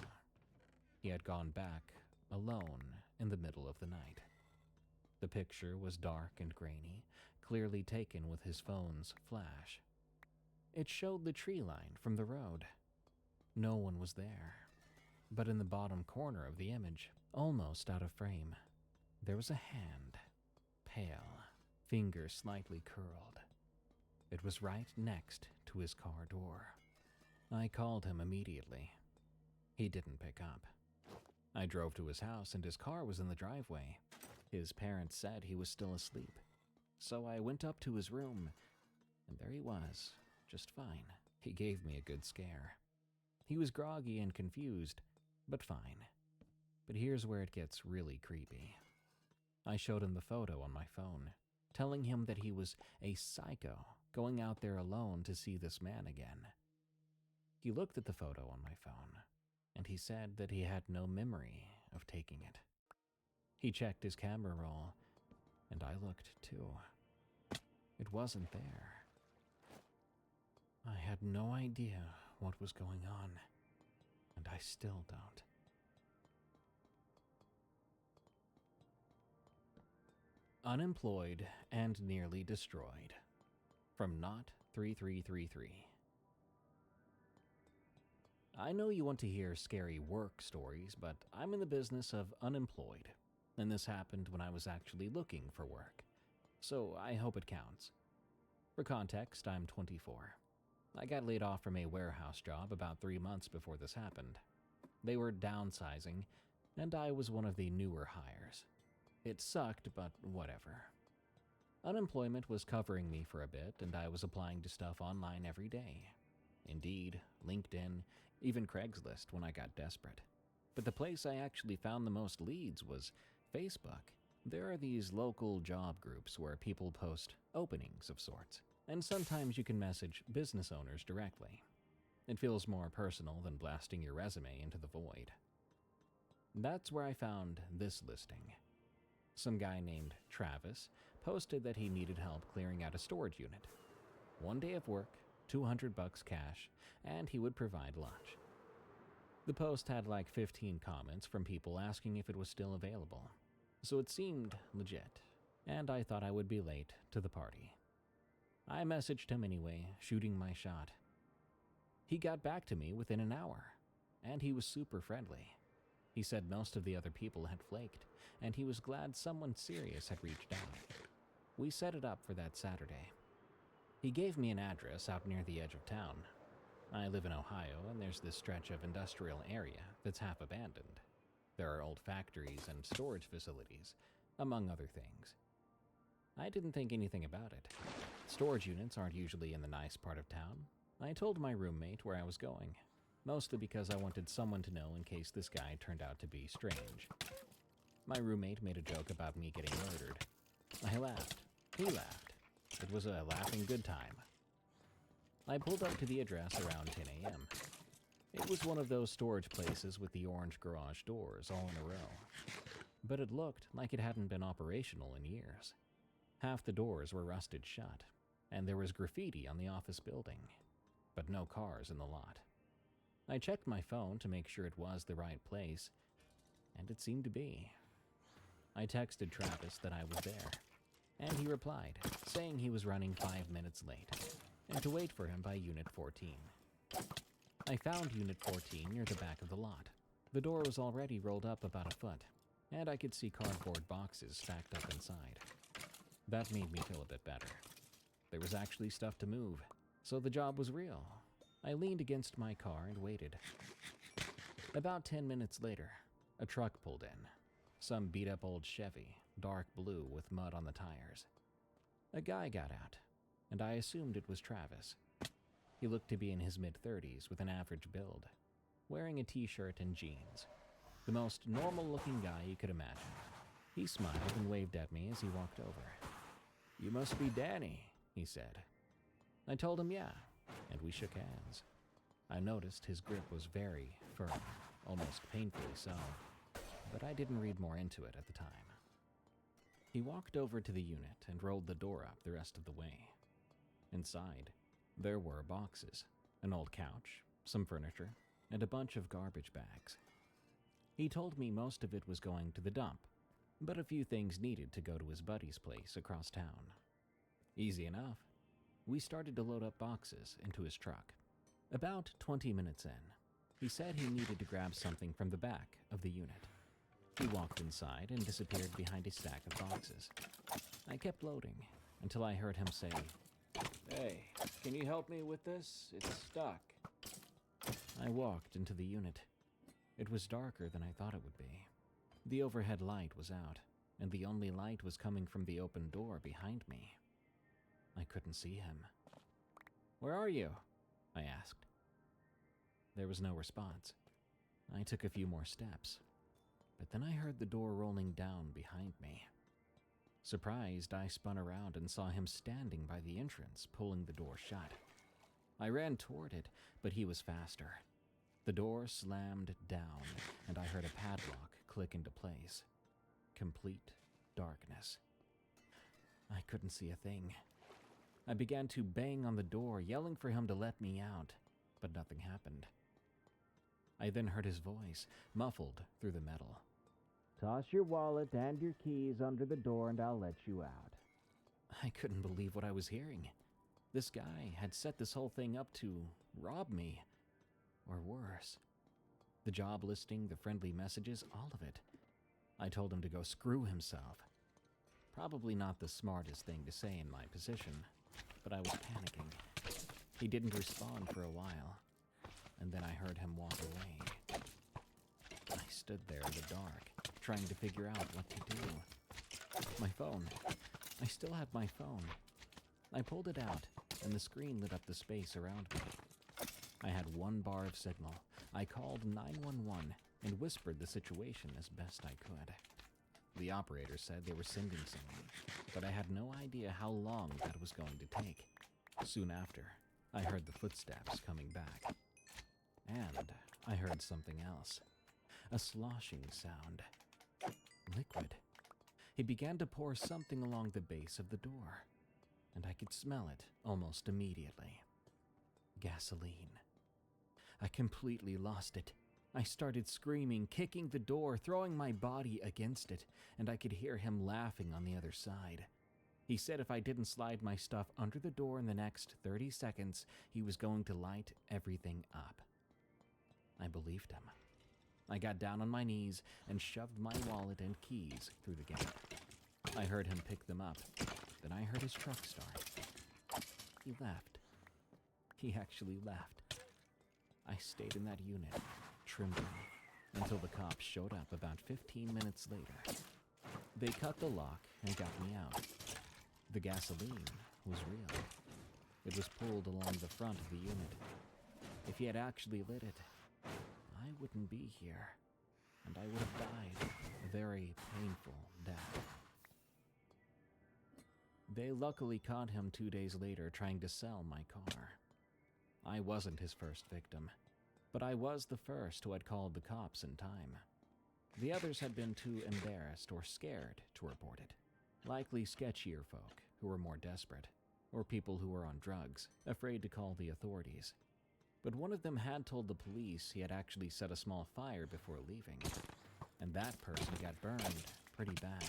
He had gone back alone in the middle of the night. The picture was dark and grainy, clearly taken with his phone's flash. It showed the tree line from the road. No one was there. But in the bottom corner of the image, almost out of frame, there was a hand, pale, fingers slightly curled. It was right next to his car door. I called him immediately. He didn't pick up. I drove to his house and his car was in the driveway. His parents said he was still asleep. So I went up to his room, and there he was, just fine. He gave me a good scare. He was groggy and confused, but fine. But here's where it gets really creepy. I showed him the photo on my phone, telling him that he was a psycho going out there alone to see this man again. He looked at the photo on my phone, and he said that he had no memory of taking it. He checked his camera roll, and I looked too. It wasn't there. I had no idea what was going on, and I still don't. Unemployed and nearly destroyed. From Not 3333. I know you want to hear scary work stories, but I'm in the business of unemployed, and this happened when I was actually looking for work, so I hope it counts. For context, I'm 24. I got laid off from a warehouse job about 3 months before this happened. They were downsizing, and I was one of the newer hires. It sucked, but whatever. Unemployment was covering me for a bit, and I was applying to stuff online every day. Indeed, LinkedIn, even Craigslist when I got desperate. But the place I actually found the most leads was Facebook. There are these local job groups where people post openings of sorts, and sometimes you can message business owners directly. It feels more personal than blasting your resume into the void. That's where I found this listing. Some guy named Travis posted that he needed help clearing out a storage unit. 1 day of work, $200 cash, and he would provide lunch. The post had like 15 comments from people asking if it was still available, so it seemed legit. and I thought I would be late to the party. I messaged him anyway, shooting my shot. He got back to me within an hour, and he was super friendly. He said most of the other people had flaked, and he was glad someone serious had reached out. We set it up for that Saturday. He gave me an address out near the edge of town. I live in Ohio, and there's this stretch of industrial area that's half abandoned. There are old factories and storage facilities, among other things. I didn't think anything about it. Storage units aren't usually in the nice part of town. I told my roommate where I was going, mostly because I wanted someone to know in case this guy turned out to be strange. My roommate made a joke about me getting murdered. I laughed. He laughed. It was a laughing good time. I pulled up to the address around 10 a.m. It was one of those storage places with the orange garage doors all in a row. But it looked like it hadn't been operational in years. Half the doors were rusted shut, and there was graffiti on the office building, but no cars in the lot. I checked my phone to make sure it was the right place, and it seemed to be. I texted Travis that I was there, and he replied, saying he was running 5 minutes late, and to wait for him by Unit 14. I found Unit 14 near the back of the lot. The door was already rolled up about a foot, and I could see cardboard boxes stacked up inside. That made me feel a bit better. There was actually stuff to move, so the job was real. I leaned against my car and waited. About 10 minutes later, a truck pulled in. Some beat-up old Chevy, dark blue with mud on the tires. A guy got out, and I assumed it was Travis. He looked to be in his mid-30s with an average build, wearing a t-shirt and jeans. The most normal-looking guy you could imagine. He smiled and waved at me as he walked over. "You must be Danny," he said. I told him yeah, and we shook hands. I noticed his grip was very firm, almost painfully so, but I didn't read more into it at the time. He walked over to the unit and rolled the door up the rest of the way. Inside, there were boxes, an old couch, some furniture, and a bunch of garbage bags. He told me most of it was going to the dump, but a few things needed to go to his buddy's place across town. Easy enough. We started to load up boxes into his truck. About 20 minutes in, he said he needed to grab something from the back of the unit. He walked inside and disappeared behind a stack of boxes. I kept loading until I heard him say, "Hey, can you help me with this? It's stuck." I walked into the unit. It was darker than I thought it would be. The overhead light was out, and the only light was coming from the open door behind me. I couldn't see him. "Where are you?" I asked. There was no response. I took a few more steps, but then I heard the door rolling down behind me. Surprised, I spun around and saw him standing by the entrance, pulling the door shut. I ran toward it, but he was faster. The door slammed down, and I heard a padlock click into place. Complete darkness. I couldn't see a thing. I began to bang on the door, yelling for him to let me out, but nothing happened. I then heard his voice, muffled through the metal. "Toss your wallet and your keys under the door and I'll let you out." I couldn't believe what I was hearing. This guy had set this whole thing up to rob me. Or worse. The job listing, the friendly messages, all of it. I told him to go screw himself. Probably not the smartest thing to say in my position, but I was panicking. He didn't respond for a while, and then I heard him walk away. I stood there in the dark, trying to figure out what to do. My phone. I still had my phone. I pulled it out, and the screen lit up the space around me. I had 1 bar of signal. I called 911 and whispered the situation as best I could. The operator said they were sending someone, but I had no idea how long that was going to take. Soon after, I heard the footsteps coming back. And I heard something else. A sloshing sound. Liquid. He began to pour something along the base of the door, and I could smell it almost immediately. Gasoline. I completely lost it. I started screaming, kicking the door, throwing my body against it, and I could hear him laughing on the other side. He said if I didn't slide my stuff under the door in the next 30 seconds, he was going to light everything up. I believed him. I got down on my knees and shoved my wallet and keys through the gate. I heard him pick them up. Then I heard his truck start. He left. He actually left. I stayed in that unit, trembling, until the cops showed up about 15 minutes later. They cut the lock and got me out. The gasoline was real. It was pulled along the front of the unit. If he had actually lit it, I wouldn't be here, and I would have died a very painful death. They luckily caught him 2 days later trying to sell my car. I wasn't his first victim, but I was the first who had called the cops in time. The others had been too embarrassed or scared to report it. Likely sketchier folk who were more desperate, or people who were on drugs, afraid to call the authorities. But one of them had told the police he had actually set a small fire before leaving, and that person got burned pretty bad.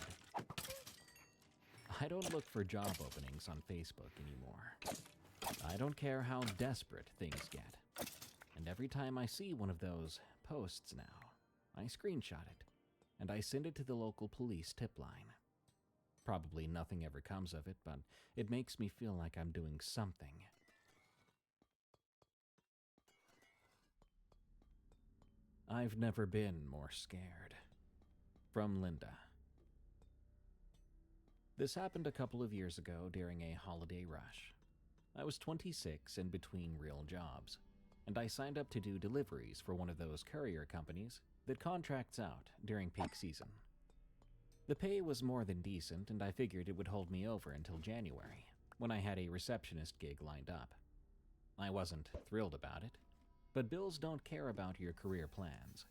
I don't look for job openings on Facebook anymore. I don't care how desperate things get. And every time I see one of those posts now, I screenshot it, and I send it to the local police tip line. Probably nothing ever comes of it, but it makes me feel like I'm doing something. I've never been more scared. From Linda. This happened a couple of years ago during a holiday rush. I was 26 in between real jobs, and I signed up to do deliveries for one of those courier companies that contracts out during peak season. The pay was more than decent, and I figured it would hold me over until January, when I had a receptionist gig lined up. I wasn't thrilled about it, but bills don't care about your career plans.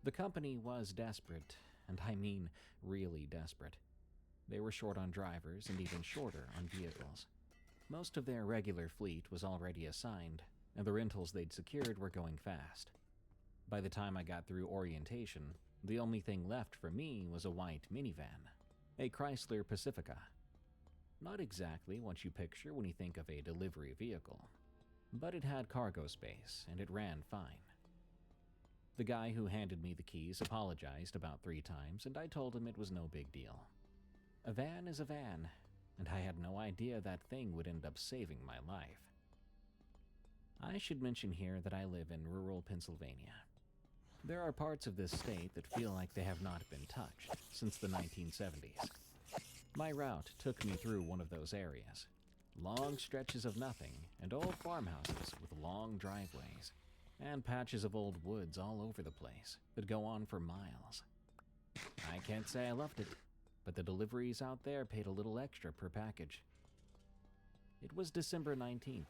The company was desperate, and I mean really desperate. They were short on drivers and even shorter on vehicles. Most of their regular fleet was already assigned, and the rentals they'd secured were going fast. By the time I got through orientation, the only thing left for me was a white minivan, a Chrysler Pacifica. Not exactly what you picture when you think of a delivery vehicle, but it had cargo space and it ran fine. The guy who handed me the keys apologized about 3 times, and I told him it was no big deal. A van is a van, and I had no idea that thing would end up saving my life. I should mention here that I live in rural Pennsylvania. There are parts of this state that feel like they have not been touched since the 1970s. My route took me through one of those areas. Long stretches of nothing and old farmhouses with long driveways, and patches of old woods all over the place that go on for miles. I can't say I loved it, but the deliveries out there paid a little extra per package. It was December 19th.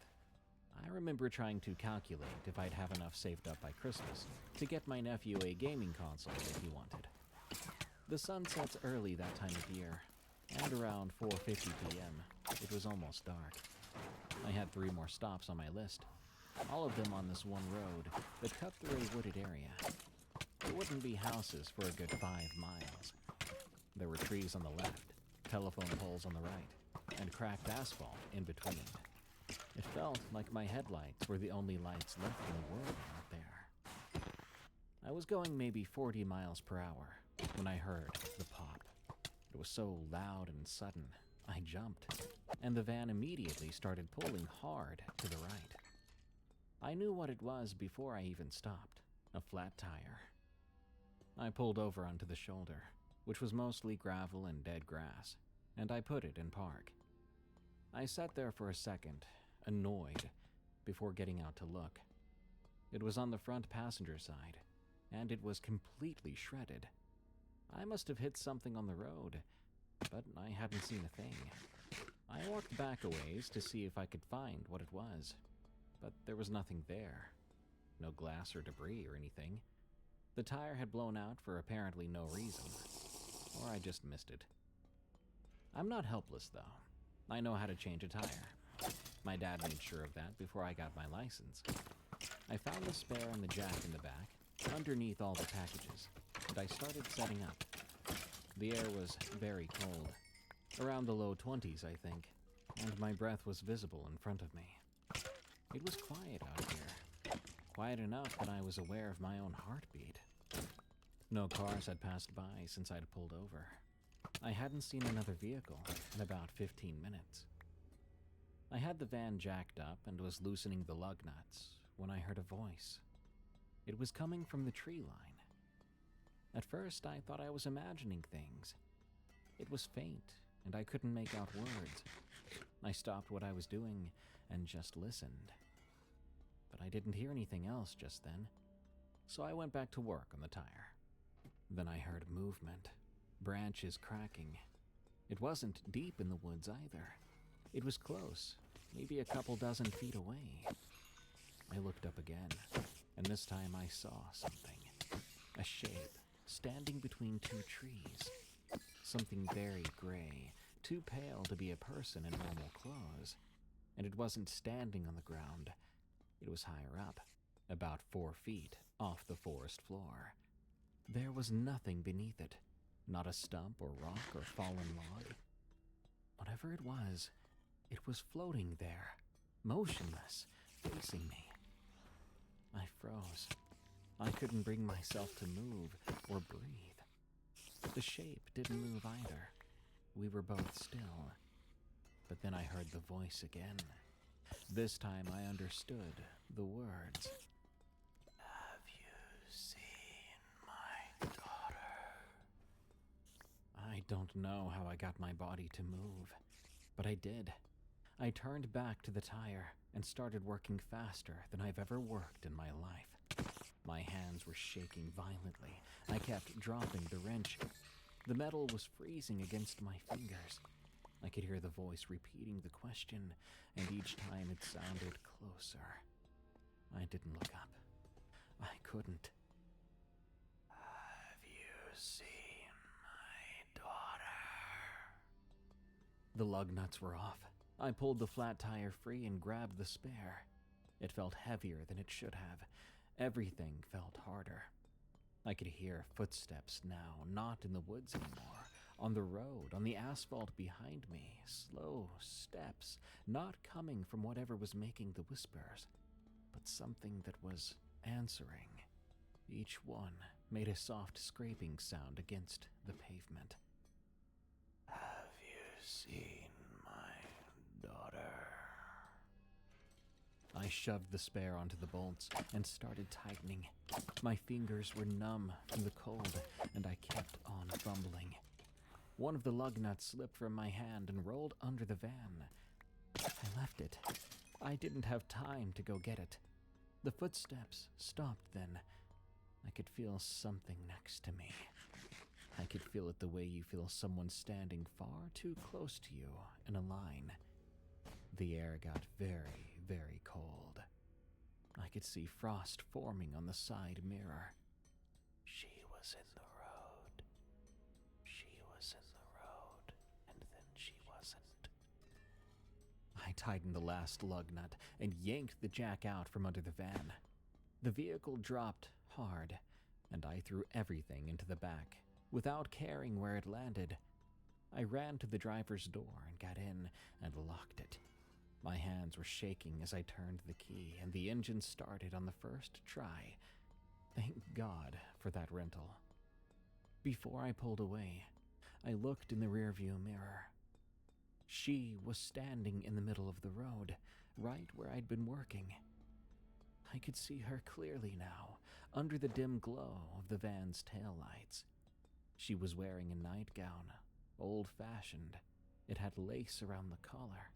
I remember trying to calculate if I'd have enough saved up by Christmas to get my nephew a gaming console that he wanted. The sun sets early that time of year, and around 4:50 p.m., it was almost dark. I had 3 more stops on my list, all of them on this one road that cut through a wooded area. There wouldn't be houses for a good 5 miles. There were trees on the left, telephone poles on the right, and cracked asphalt in between. It felt like my headlights were the only lights left in the world out there. I was going maybe 40 miles per hour when I heard the pop. It was so loud and sudden, I jumped, and the van immediately started pulling hard to the right. I knew what it was before I even stopped: a flat tire. I pulled over onto the shoulder, which was mostly gravel and dead grass, and I put it in park. I sat there for a second, annoyed, before getting out to look. It was on the front passenger side, and it was completely shredded. I must have hit something on the road, but I hadn't seen a thing. I walked back a ways to see if I could find what it was, but there was nothing there. No glass or debris or anything. The tire had blown out for apparently no reason, or I just missed it. I'm not helpless, though. I know how to change a tire. My dad made sure of that before I got my license. I found the spare and the jack in the back, underneath all the packages, and I started setting up. The air was very cold, around the low 20s, I think, and my breath was visible in front of me. It was quiet out here, quiet enough that I was aware of my own heartbeat. No cars had passed by since I'd pulled over. I hadn't seen another vehicle in about 15 minutes. I had the van jacked up and was loosening the lug nuts when I heard a voice. It was coming from the tree line. At first, I thought I was imagining things. It was faint, and I couldn't make out words. I stopped what I was doing and just listened. But I didn't hear anything else just then, so I went back to work on the tire. Then I heard movement, branches cracking. It wasn't deep in the woods either. It was close, maybe a couple dozen feet away. I looked up again, and this time I saw something. A shape, standing between two trees. Something very gray, too pale to be a person in normal clothes. And it wasn't standing on the ground. It was higher up, about 4 feet off the forest floor. There was nothing beneath it, not a stump or rock or fallen log. Whatever it was floating there, motionless, facing me. I froze. I couldn't bring myself to move or breathe. The shape didn't move either. We were both still. But then I heard the voice again. This time I understood the words. Have you seen my daughter? I don't know how I got my body to move, but I did. I turned back to the tire and started working faster than I've ever worked in my life. My hands were shaking violently. I kept dropping the wrench. The metal was freezing against my fingers. I could hear the voice repeating the question, and each time it sounded closer. I didn't look up. I couldn't. Have you seen my daughter? The lug nuts were off. I pulled the flat tire free and grabbed the spare. It felt heavier than it should have. Everything felt harder. I could hear footsteps now, not in the woods anymore. On the road, on the asphalt behind me, slow steps, not coming from whatever was making the whispers, but something that was answering. Each one made a soft scraping sound against the pavement. Have you seen my daughter? I shoved the spare onto the bolts and started tightening. My fingers were numb from the cold, and I kept on fumbling. One of the lug nuts slipped from my hand and rolled under the van. I left it. I didn't have time to go get it. The footsteps stopped then. I could feel something next to me. I could feel it the way you feel someone standing far too close to you in a line. The air got very, very cold. I could see frost forming on the side mirror. She was in the road. She was in the road, and then she wasn't. I tightened the last lug nut and yanked the jack out from under the van. The vehicle dropped hard, and I threw everything into the back, without caring where it landed. I ran to the driver's door and got in and locked it. My hands were shaking as I turned the key, and the engine started on the first try. Thank God for that rental. Before I pulled away, I looked in the rearview mirror. She was standing in the middle of the road, right where I'd been working. I could see her clearly now, under the dim glow of the van's taillights. She was wearing a nightgown, old-fashioned. It had lace around the collar.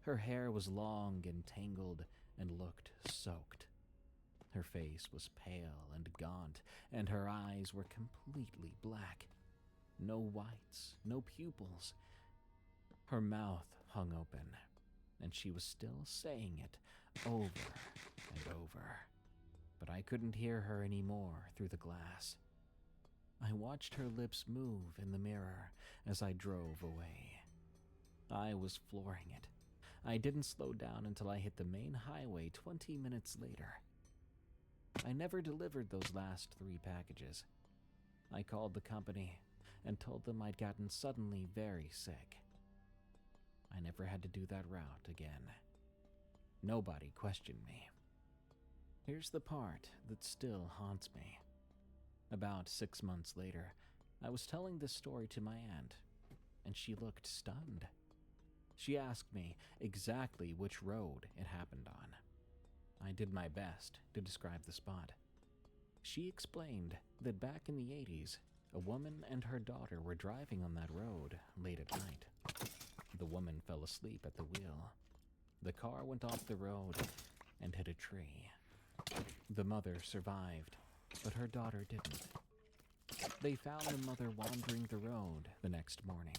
Her hair was long and tangled and looked soaked. Her face was pale and gaunt, and her eyes were completely black. No whites, no pupils. Her mouth hung open, and she was still saying it over and over. But I couldn't hear her anymore through the glass. I watched her lips move in the mirror as I drove away. I was flooring it. I didn't slow down until I hit the main highway 20 minutes later. I never delivered those last 3 packages. I called the company and told them I'd gotten suddenly very sick. I never had to do that route again. Nobody questioned me. Here's the part that still haunts me. About 6 months later, I was telling this story to my aunt, and she looked stunned. She asked me exactly which road it happened on. I did my best to describe the spot. She explained that back in the 80s, a woman and her daughter were driving on that road late at night. The woman fell asleep at the wheel. The car went off the road and hit a tree. The mother survived, but her daughter didn't. They found the mother wandering the road the next morning,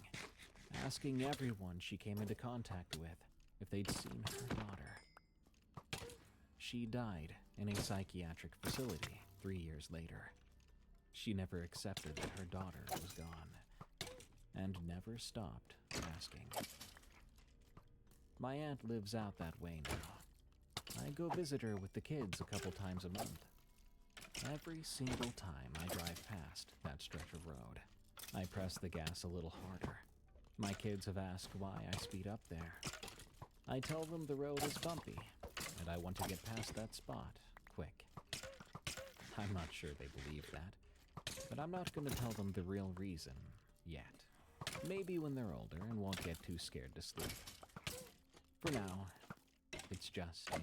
asking everyone she came into contact with if they'd seen her daughter. She died in a psychiatric facility 3 years later. She never accepted that her daughter was gone, and never stopped asking. My aunt lives out that way now. I go visit her with the kids a couple times a month. Every single time I drive past that stretch of road, I press the gas a little harder. My kids have asked why I speed up there. I tell them the road is bumpy, and I want to get past that spot quick. I'm not sure they believe that, but I'm not going to tell them the real reason yet. Maybe when they're older and won't get too scared to sleep. For now, it's just a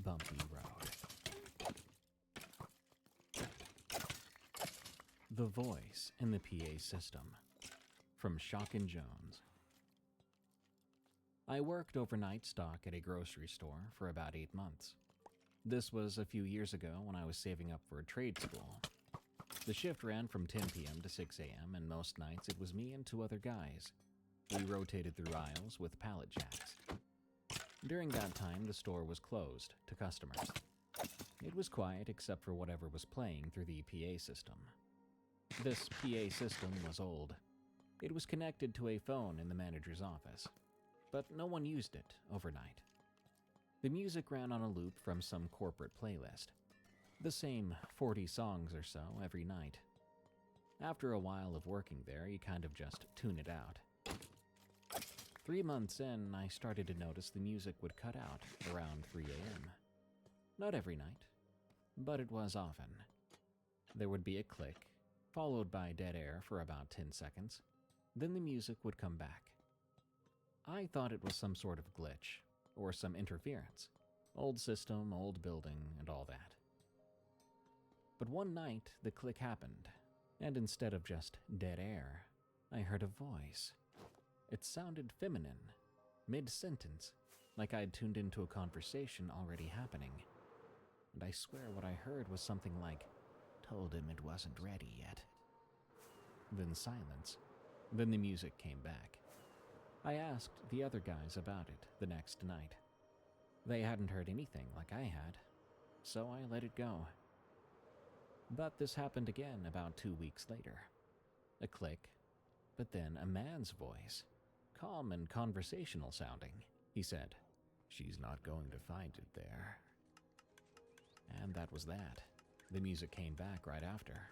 bumpy road. The voice in the PA system. From Shock and Jones. I worked overnight stock at a grocery store for about 8 months. This was a few years ago when I was saving up for a trade school. The shift ran from 10 p.m. to 6 a.m., and most nights it was me and 2 other guys. We rotated through aisles with pallet jacks. During that time, the store was closed to customers. It was quiet except for whatever was playing through the PA system. This PA system was old. It was connected to a phone in the manager's office, but no one used it overnight. The music ran on a loop from some corporate playlist, the same 40 songs or so every night. After a while of working there, you kind of just tune it out. 3 months in, I started to notice the music would cut out around 3 a.m. Not every night, but it was often. There would be a click, followed by dead air for about 10 seconds. Then the music would come back. I thought it was some sort of glitch, or some interference. Old system, old building, and all that. But one night, the click happened, and instead of just dead air, I heard a voice. It sounded feminine, mid-sentence, like I'd tuned into a conversation already happening. And I swear what I heard was something like, "Told him it wasn't ready yet." Then silence. Then the music came back. I asked the other guys about it the next night. They hadn't heard anything like I had, so I let it go. But this happened again about 2 weeks later. A click, but then a man's voice, calm and conversational sounding. He said, "She's not going to find it there." And that was that. The music came back right after.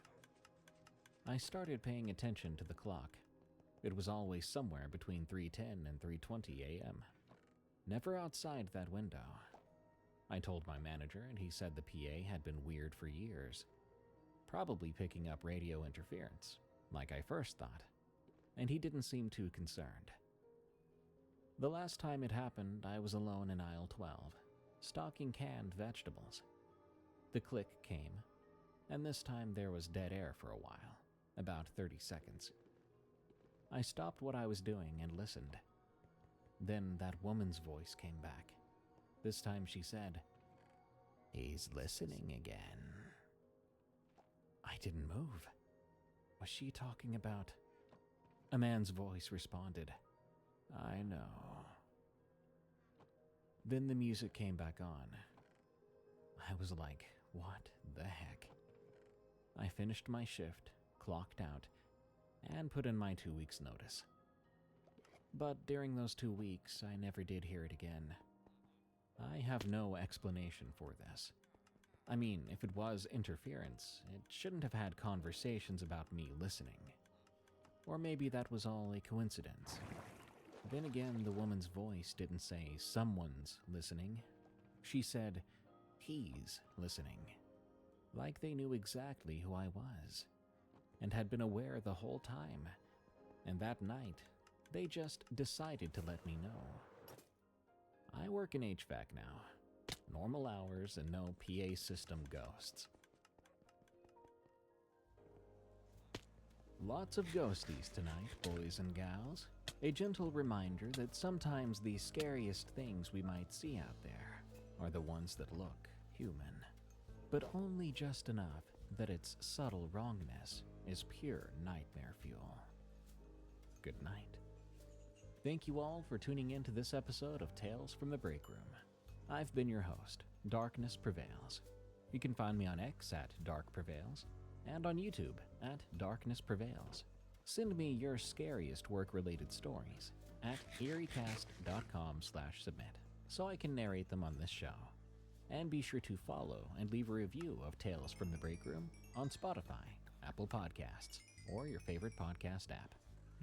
I started paying attention to the clock. It was always somewhere between 3:10 and 3:20 a.m. Never outside that window. I told my manager, and he said the PA had been weird for years. Probably picking up radio interference, like I first thought. And he didn't seem too concerned. The last time it happened, I was alone in aisle 12, stocking canned vegetables. The click came, and this time there was dead air for a while, about 30 seconds. I stopped what I was doing and listened. Then that woman's voice came back. This time she said, "He's listening again." I didn't move. Was she talking about... A man's voice responded, "I know." Then the music came back on. I was like, what the heck? I finished my shift, clocked out, and put in my 2 weeks' notice. But during those 2 weeks, I never did hear it again. I have no explanation for this. I mean, if it was interference, it shouldn't have had conversations about me listening. Or maybe that was all a coincidence. Then again, the woman's voice didn't say someone's listening. She said, he's listening. Like they knew exactly who I was, and had been aware the whole time. And that night, they just decided to let me know. I work in HVAC now. Normal hours and no PA system ghosts. Lots of ghosties tonight, boys and gals. A gentle reminder that sometimes the scariest things we might see out there are the ones that look human, but only just enough that its subtle wrongness is pure nightmare fuel. Good night. Thank you all for tuning in to this episode of Tales from the Break Room. I've been your host, Darkness Prevails. You can find me on X at Dark Prevails and on YouTube at Darkness Prevails. Send me your scariest work-related stories at eeriecast.com/submit so I can narrate them on this show. And be sure to follow and leave a review of Tales from the Break Room on Spotify, Apple Podcasts, or your favorite podcast app.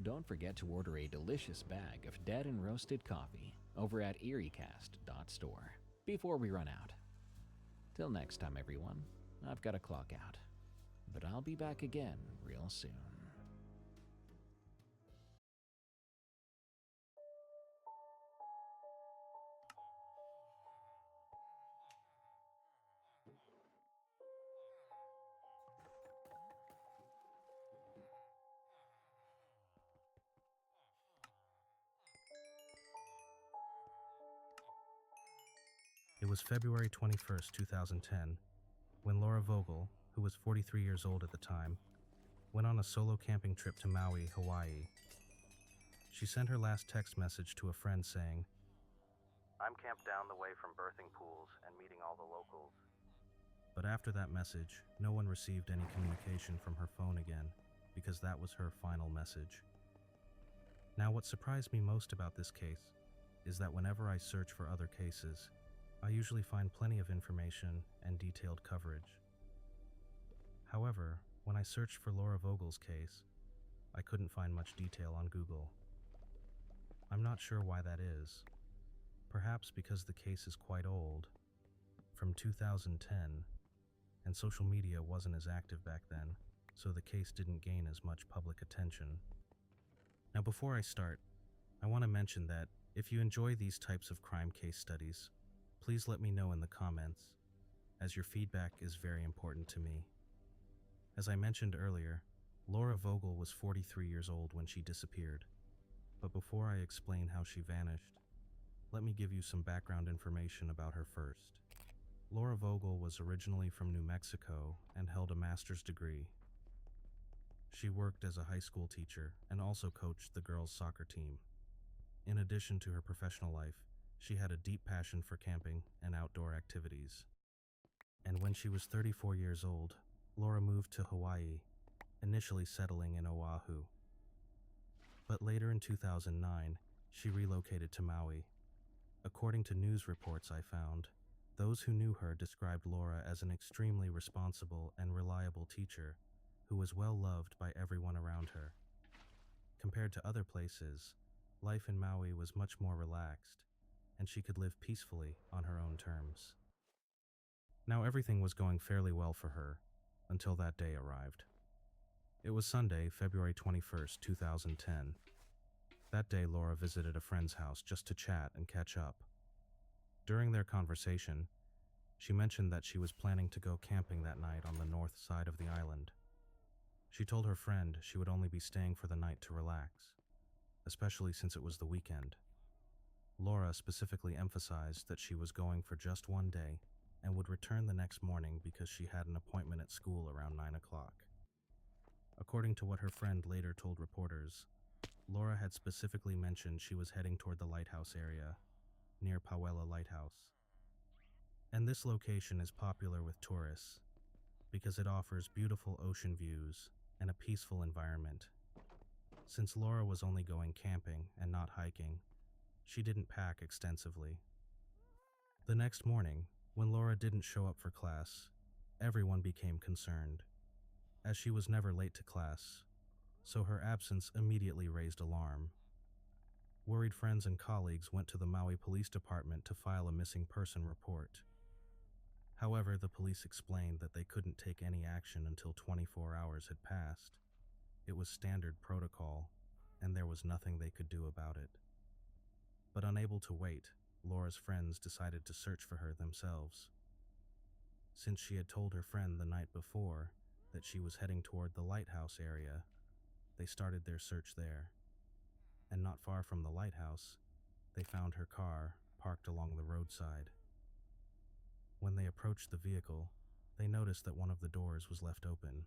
Don't forget to order a delicious bag of dead and roasted coffee over at eeriecast.store before we run out. Till next time, everyone, I've got to clock out, but I'll be back again real soon. It was February 21st, 2010, when Laura Vogel, who was 43 years old at the time, went on a solo camping trip to Maui, Hawaii. She sent her last text message to a friend saying, "I'm camped down the way from birthing pools and meeting all the locals." But after that message, no one received any communication from her phone again, because that was her final message. Now, what surprised me most about this case is that whenever I search for other cases, I usually find plenty of information and detailed coverage. However, when I searched for Laura Vogel's case, I couldn't find much detail on Google. I'm not sure why that is. Perhaps because the case is quite old, from 2010, and social media wasn't as active back then, so the case didn't gain as much public attention. Now, before I start, I want to mention that if you enjoy these types of crime case studies, please let me know in the comments, as your feedback is very important to me. As I mentioned earlier, Laura Vogel was 43 years old when she disappeared. But before I explain how she vanished, let me give you some background information about her first. Laura Vogel was originally from New Mexico and held a master's degree. She worked as a high school teacher and also coached the girls' soccer team. In addition to her professional life, she had a deep passion for camping and outdoor activities. And when she was 34 years old, Laura moved to Hawaii, initially settling in Oahu. But later in 2009, she relocated to Maui. According to news reports I found, those who knew her described Laura as an extremely responsible and reliable teacher who was well loved by everyone around her. Compared to other places, life in Maui was much more relaxed, and she could live peacefully on her own terms. Now everything was going fairly well for her, until that day arrived. It was Sunday, February 21st, 2010. That day, Laura visited a friend's house just to chat and catch up. During their conversation, she mentioned that she was planning to go camping that night on the north side of the island. She told her friend she would only be staying for the night to relax, especially since it was the weekend. Laura specifically emphasized that she was going for just one day and would return the next morning because she had an appointment at school around 9 o'clock. According to what her friend later told reporters, Laura had specifically mentioned she was heading toward the lighthouse area, near Pauela Lighthouse. And this location is popular with tourists because it offers beautiful ocean views and a peaceful environment. Since Laura was only going camping and not hiking, she didn't pack extensively. The next morning, When Laura didn't show up for class, everyone became concerned, as she was never late to class, so her absence immediately raised alarm. Worried friends and colleagues went to the Maui Police Department to file a missing person report. However, the police explained that they couldn't take any action until 24 hours had passed. It was standard protocol, and there was nothing they could do about it. But unable to wait, Laura's friends decided to search for her themselves. Since she had told her friend the night before that she was heading toward the lighthouse area, they started their search there. And not far from the lighthouse, they found her car parked along the roadside. When they approached the vehicle, they noticed that one of the doors was left open.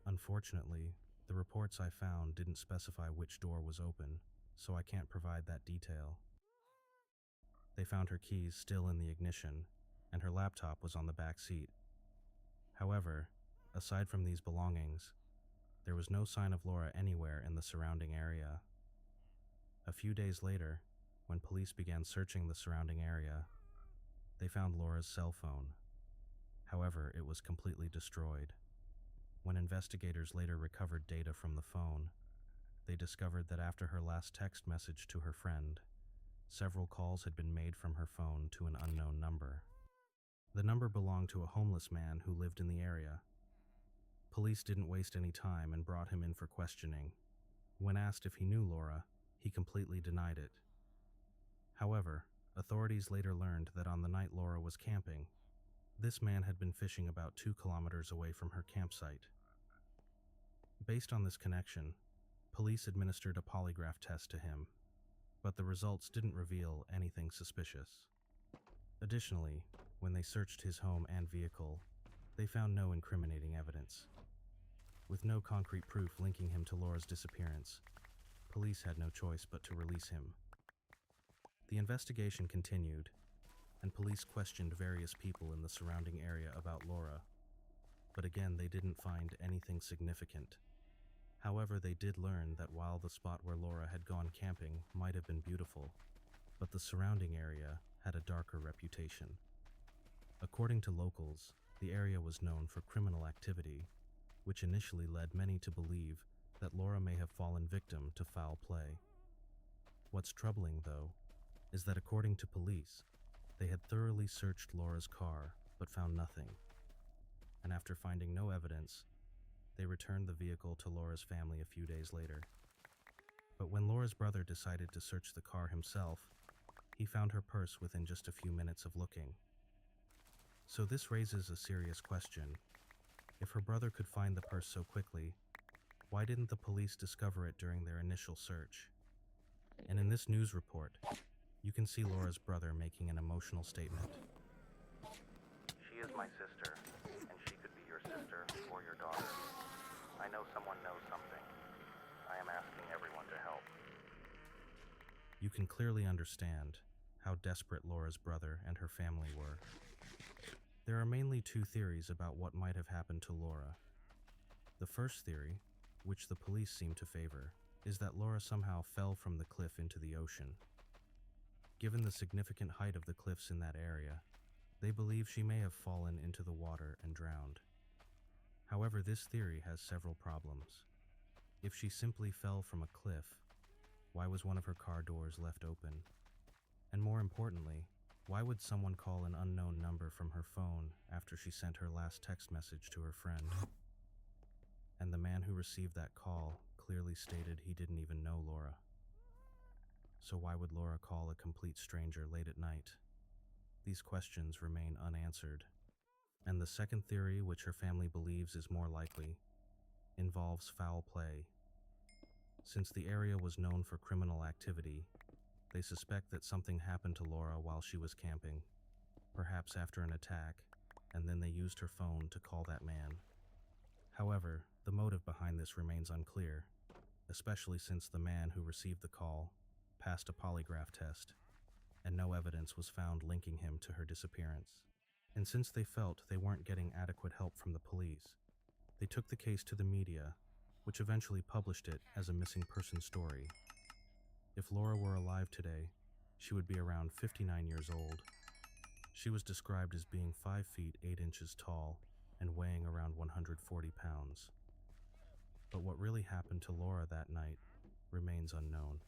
Unfortunately, the reports I found didn't specify which door was open, so I can't provide that detail. They found her keys still in the ignition, and her laptop was on the back seat. However, aside from these belongings, there was no sign of Laura anywhere in the surrounding area. A few days later, when police began searching the surrounding area, they found Laura's cell phone. However, it was completely destroyed. When investigators later recovered data from the phone, they discovered that after her last text message to her friend, several calls had been made from her phone to an unknown number. The number belonged to a homeless man who lived in the area. Police didn't waste any time and brought him in for questioning. When asked if he knew Laura, he completely denied it. However, authorities later learned that on the night Laura was camping, this man had been fishing about 2 kilometers away from her campsite. Based on this connection, police administered a polygraph test to him, but the results didn't reveal anything suspicious. Additionally, when they searched his home and vehicle, they found no incriminating evidence. With no concrete proof linking him to Laura's disappearance, police had no choice but to release him. The investigation continued, and police questioned various people in the surrounding area about Laura, but again they didn't find anything significant. However, they did learn that while the spot where Laura had gone camping might have been beautiful, but the surrounding area had a darker reputation. According to locals, the area was known for criminal activity, which initially led many to believe that Laura may have fallen victim to foul play. What's troubling, though, is that according to police, they had thoroughly searched Laura's car but found nothing. And after finding no evidence, they returned the vehicle to Laura's family a few days later. But when Laura's brother decided to search the car himself, he found her purse within just a few minutes of looking. So this raises a serious question. If her brother could find the purse so quickly, why didn't the police discover it during their initial search? And in this news report, you can see Laura's brother making an emotional statement. She is my sister, and she could be your sister or your daughter. I know someone knows something. I am asking everyone to help. You can clearly understand how desperate Laura's brother and her family were. There are mainly 2 theories about what might have happened to Laura. The first theory, which the police seem to favor, is that Laura somehow fell from the cliff into the ocean. Given the significant height of the cliffs in that area, they believe she may have fallen into the water and drowned. However, this theory has several problems. If she simply fell from a cliff, why was one of her car doors left open? And more importantly, why would someone call an unknown number from her phone after she sent her last text message to her friend? And the man who received that call clearly stated he didn't even know Laura. So why would Laura call a complete stranger late at night? These questions remain unanswered. And the second theory, which her family believes is more likely, involves foul play. Since the area was known for criminal activity, they suspect that something happened to Laura while she was camping, perhaps after an attack, and then they used her phone to call that man. However, the motive behind this remains unclear, especially since the man who received the call passed a polygraph test, and no evidence was found linking him to her disappearance. And since they felt they weren't getting adequate help from the police, they took the case to the media, which eventually published it as a missing person story. If Laura were alive today, she would be around 59 years old. She was described as being 5 feet 8 inches tall and weighing around 140 pounds. But what really happened to Laura that night remains unknown.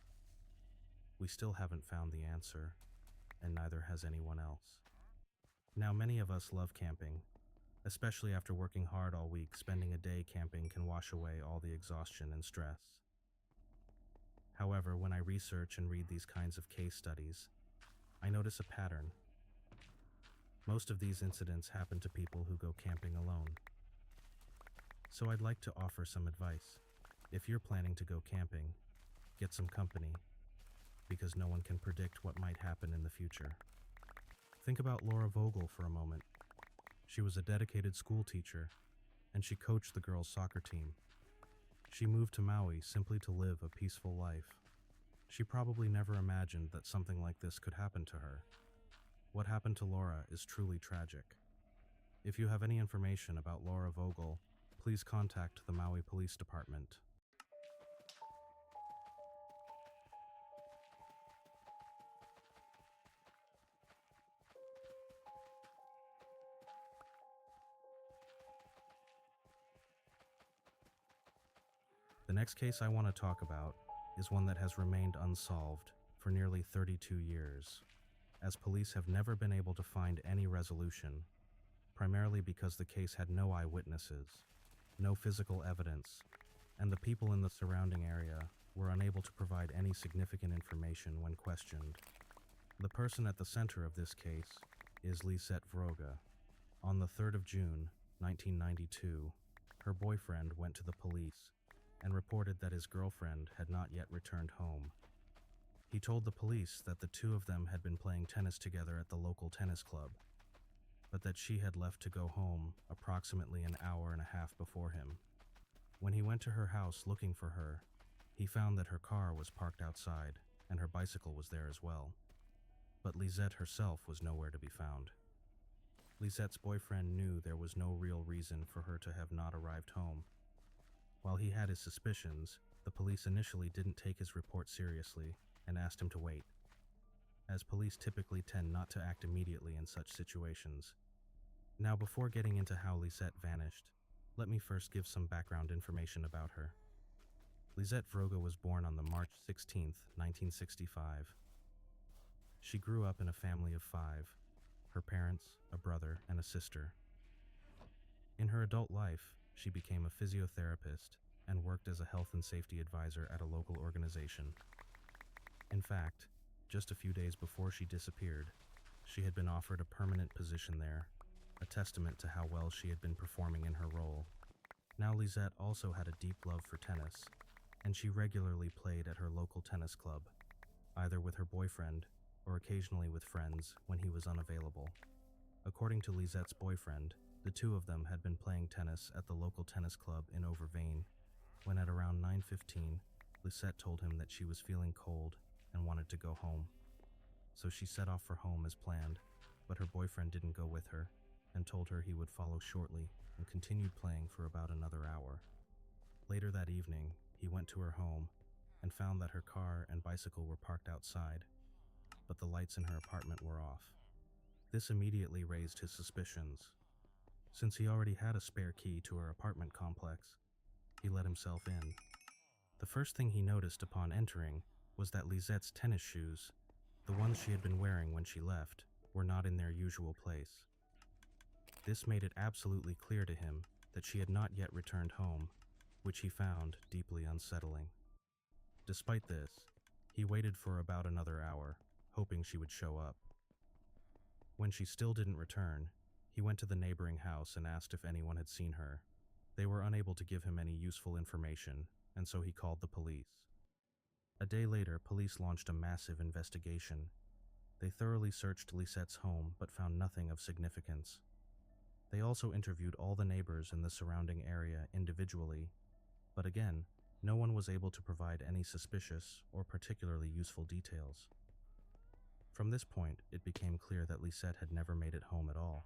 We still haven't found the answer, and neither has anyone else. Now, many of us love camping, especially after working hard all week. Spending a day camping can wash away all the exhaustion and stress. However, when I research and read these kinds of case studies, I notice a pattern. Most of these incidents happen to people who go camping alone. So I'd like to offer some advice. If you're planning to go camping, get some company, because no one can predict what might happen in the future. Think about Laura Vogel for a moment. She was a dedicated school teacher, and she coached the girls' soccer team. She moved to Maui simply to live a peaceful life. She probably never imagined that something like this could happen to her. What happened to Laura is truly tragic. If you have any information about Laura Vogel, please contact the Maui Police Department. The next case I want to talk about is one that has remained unsolved for nearly 32 years, as police have never been able to find any resolution, primarily because the case had no eyewitnesses, no physical evidence, and the people in the surrounding area were unable to provide any significant information when questioned. The person at the center of this case is Lisette Vroga. On the 3rd of June, 1992, her boyfriend went to the police and reported that his girlfriend had not yet returned home. He told the police that the two of them had been playing tennis together at the local tennis club, but that she had left to go home approximately an hour and a half before him. When he went to her house looking for her, he found that her car was parked outside and her bicycle was there as well. But Lisette herself was nowhere to be found. Lisette's boyfriend knew there was no real reason for her to have not arrived home. While he had his suspicions, the police initially didn't take his report seriously and asked him to wait, as police typically tend not to act immediately in such situations. Now, before getting into how Lisette vanished, let me first give some background information about her. Lisette Vroga was born on the March 16, 1965. She grew up in a family of 5, her parents, a brother, and a sister. In her adult life, she became a physiotherapist and worked as a health and safety advisor at a local organization. In fact, just a few days before she disappeared, she had been offered a permanent position there, a testament to how well she had been performing in her role. Now Lisette also had a deep love for tennis, and she regularly played at her local tennis club, either with her boyfriend or occasionally with friends when he was unavailable. According to Lisette's boyfriend, the two of them had been playing tennis at the local tennis club in Overvane, when at around 9:15, Lisette told him that she was feeling cold and wanted to go home. So she set off for home as planned, but her boyfriend didn't go with her and told her he would follow shortly and continued playing for about another hour. Later that evening, he went to her home and found that her car and bicycle were parked outside, but the lights in her apartment were off. This immediately raised his suspicions. Since he already had a spare key to her apartment complex, he let himself in. The first thing he noticed upon entering was that Lisette's tennis shoes, the ones she had been wearing when she left, were not in their usual place. This made it absolutely clear to him that she had not yet returned home, which he found deeply unsettling. Despite this, he waited for about another hour, hoping she would show up. When she still didn't return, he went to the neighboring house and asked if anyone had seen her. They were unable to give him any useful information, and so he called the police. A day later, police launched a massive investigation. They thoroughly searched Lisette's home but found nothing of significance. They also interviewed all the neighbors in the surrounding area individually, but again, no one was able to provide any suspicious or particularly useful details. From this point, it became clear that Lisette had never made it home at all.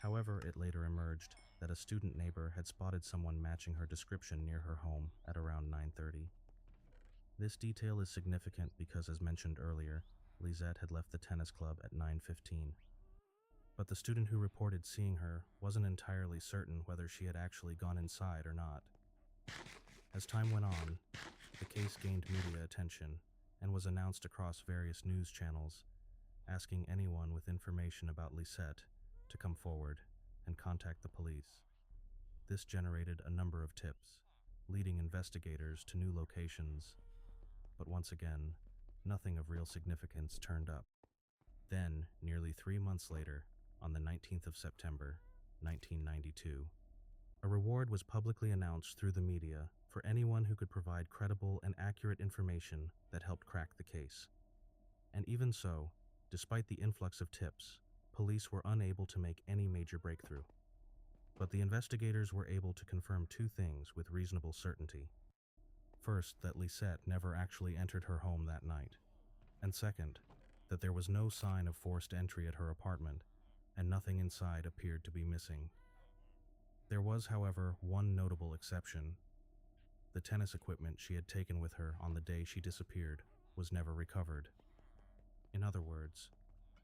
However, it later emerged that a student neighbor had spotted someone matching her description near her home at around 9:30. This detail is significant because, as mentioned earlier, Lisette had left the tennis club at 9:15, but the student who reported seeing her wasn't entirely certain whether she had actually gone inside or not. As time went on, the case gained media attention and was announced across various news channels, asking anyone with information about Lisette to come forward and contact the police. This generated a number of tips, leading investigators to new locations, but once again, nothing of real significance turned up. Then, nearly 3 months later, on the 19th of September, 1992, a reward was publicly announced through the media for anyone who could provide credible and accurate information that helped crack the case. And even so, despite the influx of tips, police were unable to make any major breakthrough. But the investigators were able to confirm two things with reasonable certainty. First, that Lisette never actually entered her home that night. And second, that there was no sign of forced entry at her apartment, and nothing inside appeared to be missing. There was, however, one notable exception. The tennis equipment she had taken with her on the day she disappeared was never recovered. In other words,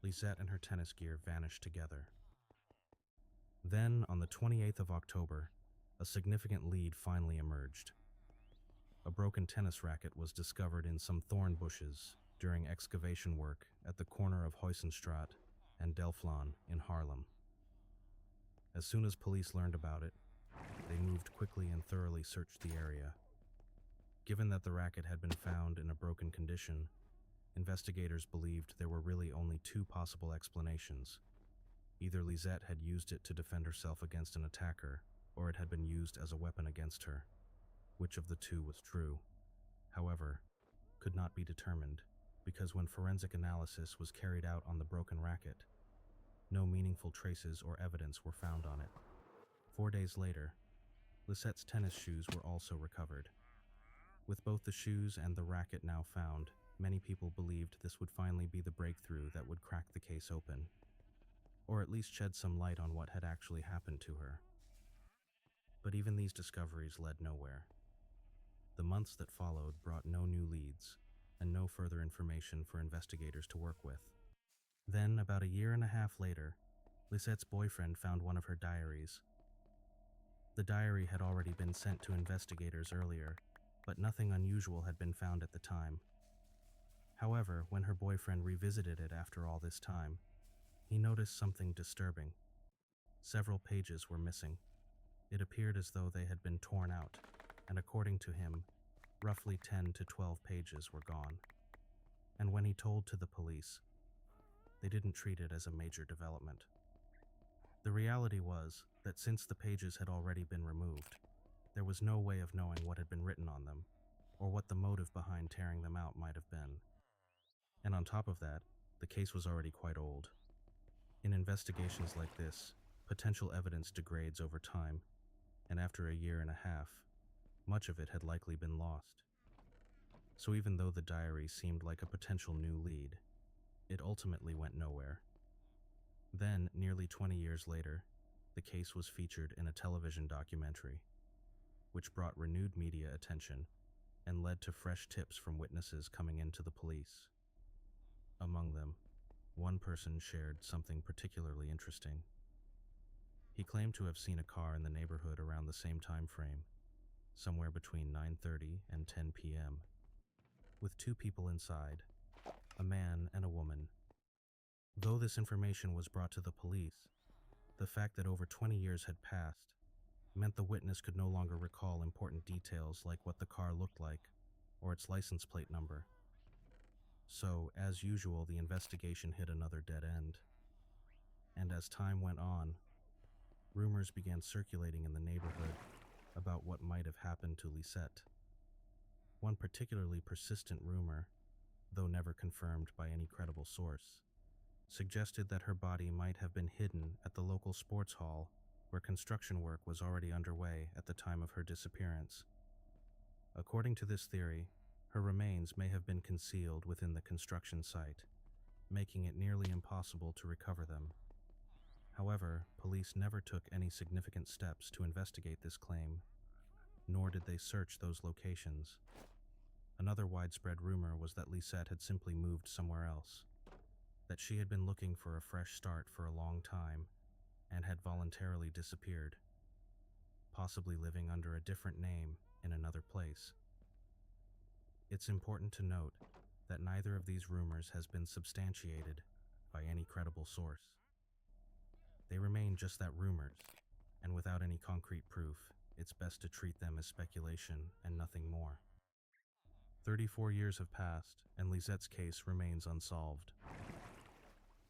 Lisette and her tennis gear vanished together. Then, on the 28th of October, a significant lead finally emerged. A broken tennis racket was discovered in some thorn bushes during excavation work at the corner of Huisenstraat and Delflaan in Haarlem. As soon as police learned about it, they moved quickly and thoroughly searched the area. Given that the racket had been found in a broken condition, investigators believed there were really only two possible explanations. Either Lisette had used it to defend herself against an attacker, or it had been used as a weapon against her. Which of the two was true, however, could not be determined, because when forensic analysis was carried out on the broken racket, no meaningful traces or evidence were found on it. 4 days later, Lisette's tennis shoes were also recovered. With both the shoes and the racket now found, many people believed this would finally be the breakthrough that would crack the case open, or at least shed some light on what had actually happened to her. But even these discoveries led nowhere. The months that followed brought no new leads, and no further information for investigators to work with. Then, about a year and a half later, Lisette's boyfriend found one of her diaries. The diary had already been sent to investigators earlier, but nothing unusual had been found at the time. However, when her boyfriend revisited it after all this time, he noticed something disturbing. Several pages were missing. It appeared as though they had been torn out, and according to him, roughly 10 to 12 pages were gone. And when he told to the police, they didn't treat it as a major development. The reality was that since the pages had already been removed, there was no way of knowing what had been written on them, or what the motive behind tearing them out might have been. And on top of that, the case was already quite old. In investigations like this, potential evidence degrades over time, and after a year and a half, much of it had likely been lost. So even though the diary seemed like a potential new lead, it ultimately went nowhere. Then, nearly 20 years later, the case was featured in a television documentary, which brought renewed media attention and led to fresh tips from witnesses coming into the police. Among them, one person shared something particularly interesting. He claimed to have seen a car in the neighborhood around the same time frame, somewhere between 9:30 and 10 p.m., with two people inside, a man and a woman. Though this information was brought to the police, the fact that over 20 years had passed meant the witness could no longer recall important details like what the car looked like or its license plate number. So, as usual, the investigation hit another dead end. And as time went on, rumors began circulating in the neighborhood about what might have happened to Lisette. One particularly persistent rumor, though never confirmed by any credible source, suggested that her body might have been hidden at the local sports hall where construction work was already underway at the time of her disappearance. According to this theory, her remains may have been concealed within the construction site, making it nearly impossible to recover them. However, police never took any significant steps to investigate this claim, nor did they search those locations. Another widespread rumor was that Lisette had simply moved somewhere else. that she had been looking for a fresh start for a long time and had voluntarily disappeared, possibly living under a different name in another place. It's important to note that neither of these rumors has been substantiated by any credible source. They remain just that, rumors, and without any concrete proof, it's best to treat them as speculation and nothing more. 34 years have passed, and Lisette's case remains unsolved.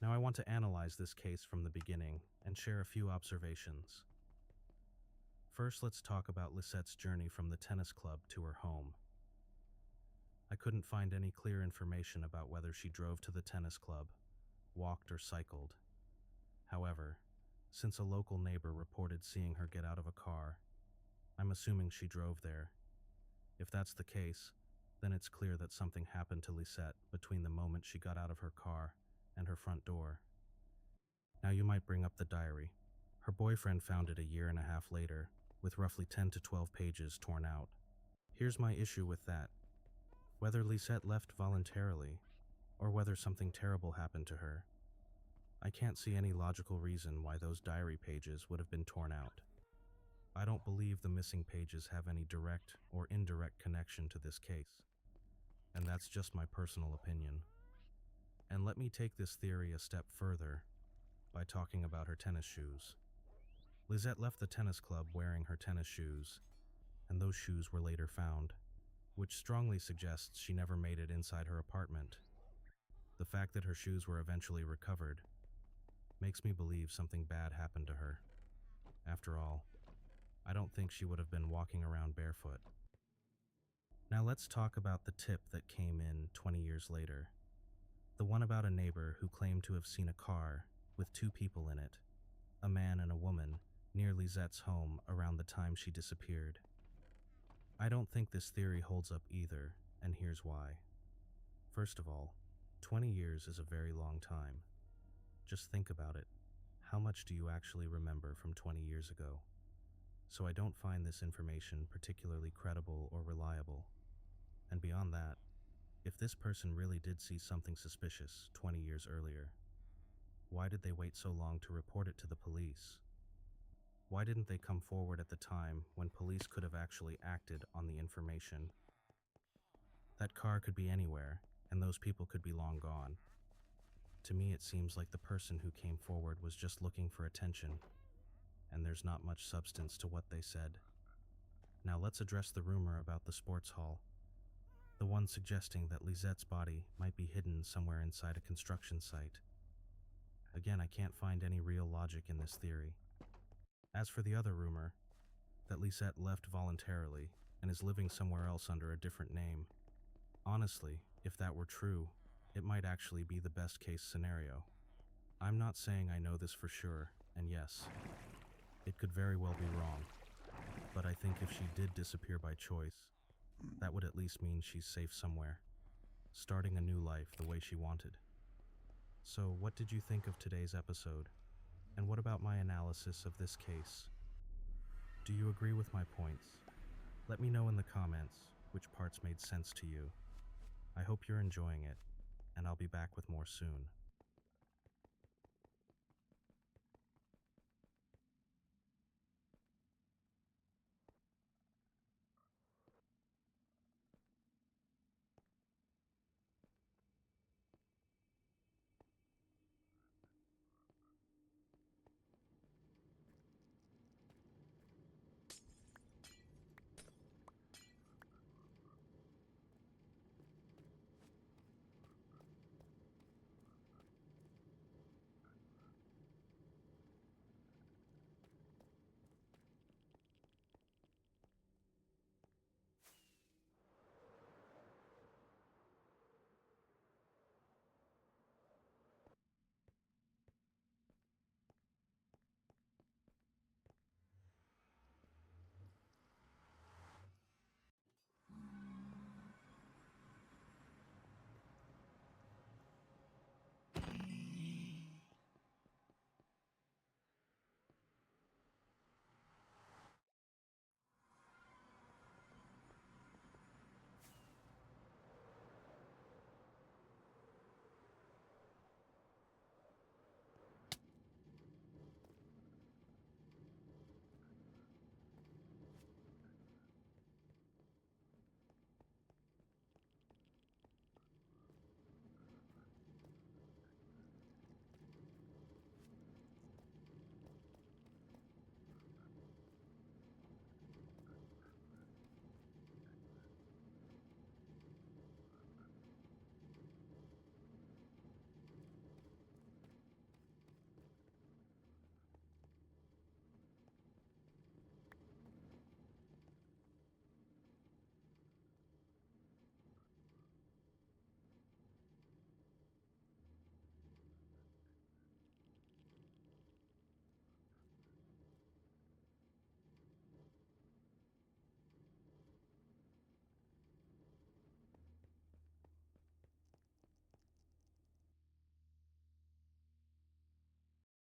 Now I want to analyze this case from the beginning and share a few observations. First, let's talk about Lisette's journey from the tennis club to her home. I couldn't find any clear information about whether she drove to the tennis club, walked, or cycled. However, since a local neighbor reported seeing her get out of a car, I'm assuming she drove there. If that's the case, then it's clear that something happened to Lisette between the moment she got out of her car and her front door. Now you might bring up the diary. Her boyfriend found it a year and a half later, with roughly 10 to 12 pages torn out. Here's my issue with that. Whether Lisette left voluntarily, or whether something terrible happened to her, I can't see any logical reason why those diary pages would have been torn out. I don't believe the missing pages have any direct or indirect connection to this case, and that's just my personal opinion. And let me take this theory a step further by talking about her tennis shoes. Lisette left the tennis club wearing her tennis shoes, and those shoes were later found, which strongly suggests she never made it inside her apartment. The fact that her shoes were eventually recovered makes me believe something bad happened to her. After all, I don't think she would have been walking around barefoot. Now let's talk about the tip that came in 20 years later. The one about a neighbor who claimed to have seen a car with two people in it, a man and a woman, near Lisette's home around the time she disappeared. I don't think this theory holds up either, and here's why. First of all, 20 years is a very long time. Just think about it. How much do you actually remember from 20 years ago? So I don't find this information particularly credible or reliable. And beyond that, if this person really did see something suspicious 20 years earlier, why did they wait so long to report it to the police? Why didn't they come forward at the time when police could have actually acted on the information? That car could be anywhere, and those people could be long gone. To me, it seems like the person who came forward was just looking for attention, and there's not much substance to what they said. Now let's address the rumor about the sports hall, the one suggesting that Lisette's body might be hidden somewhere inside a construction site. Again, I can't find any real logic in this theory. As for the other rumor, that Lisette left voluntarily and is living somewhere else under a different name, honestly, if that were true, it might actually be the best case scenario. I'm not saying I know this for sure, and yes, it could very well be wrong, but I think if she did disappear by choice, that would at least mean she's safe somewhere, starting a new life the way she wanted. So what did you think of today's episode? And what about my analysis of this case? Do you agree with my points? Let me know in the comments which parts made sense to you. I hope you're enjoying it, and I'll be back with more soon.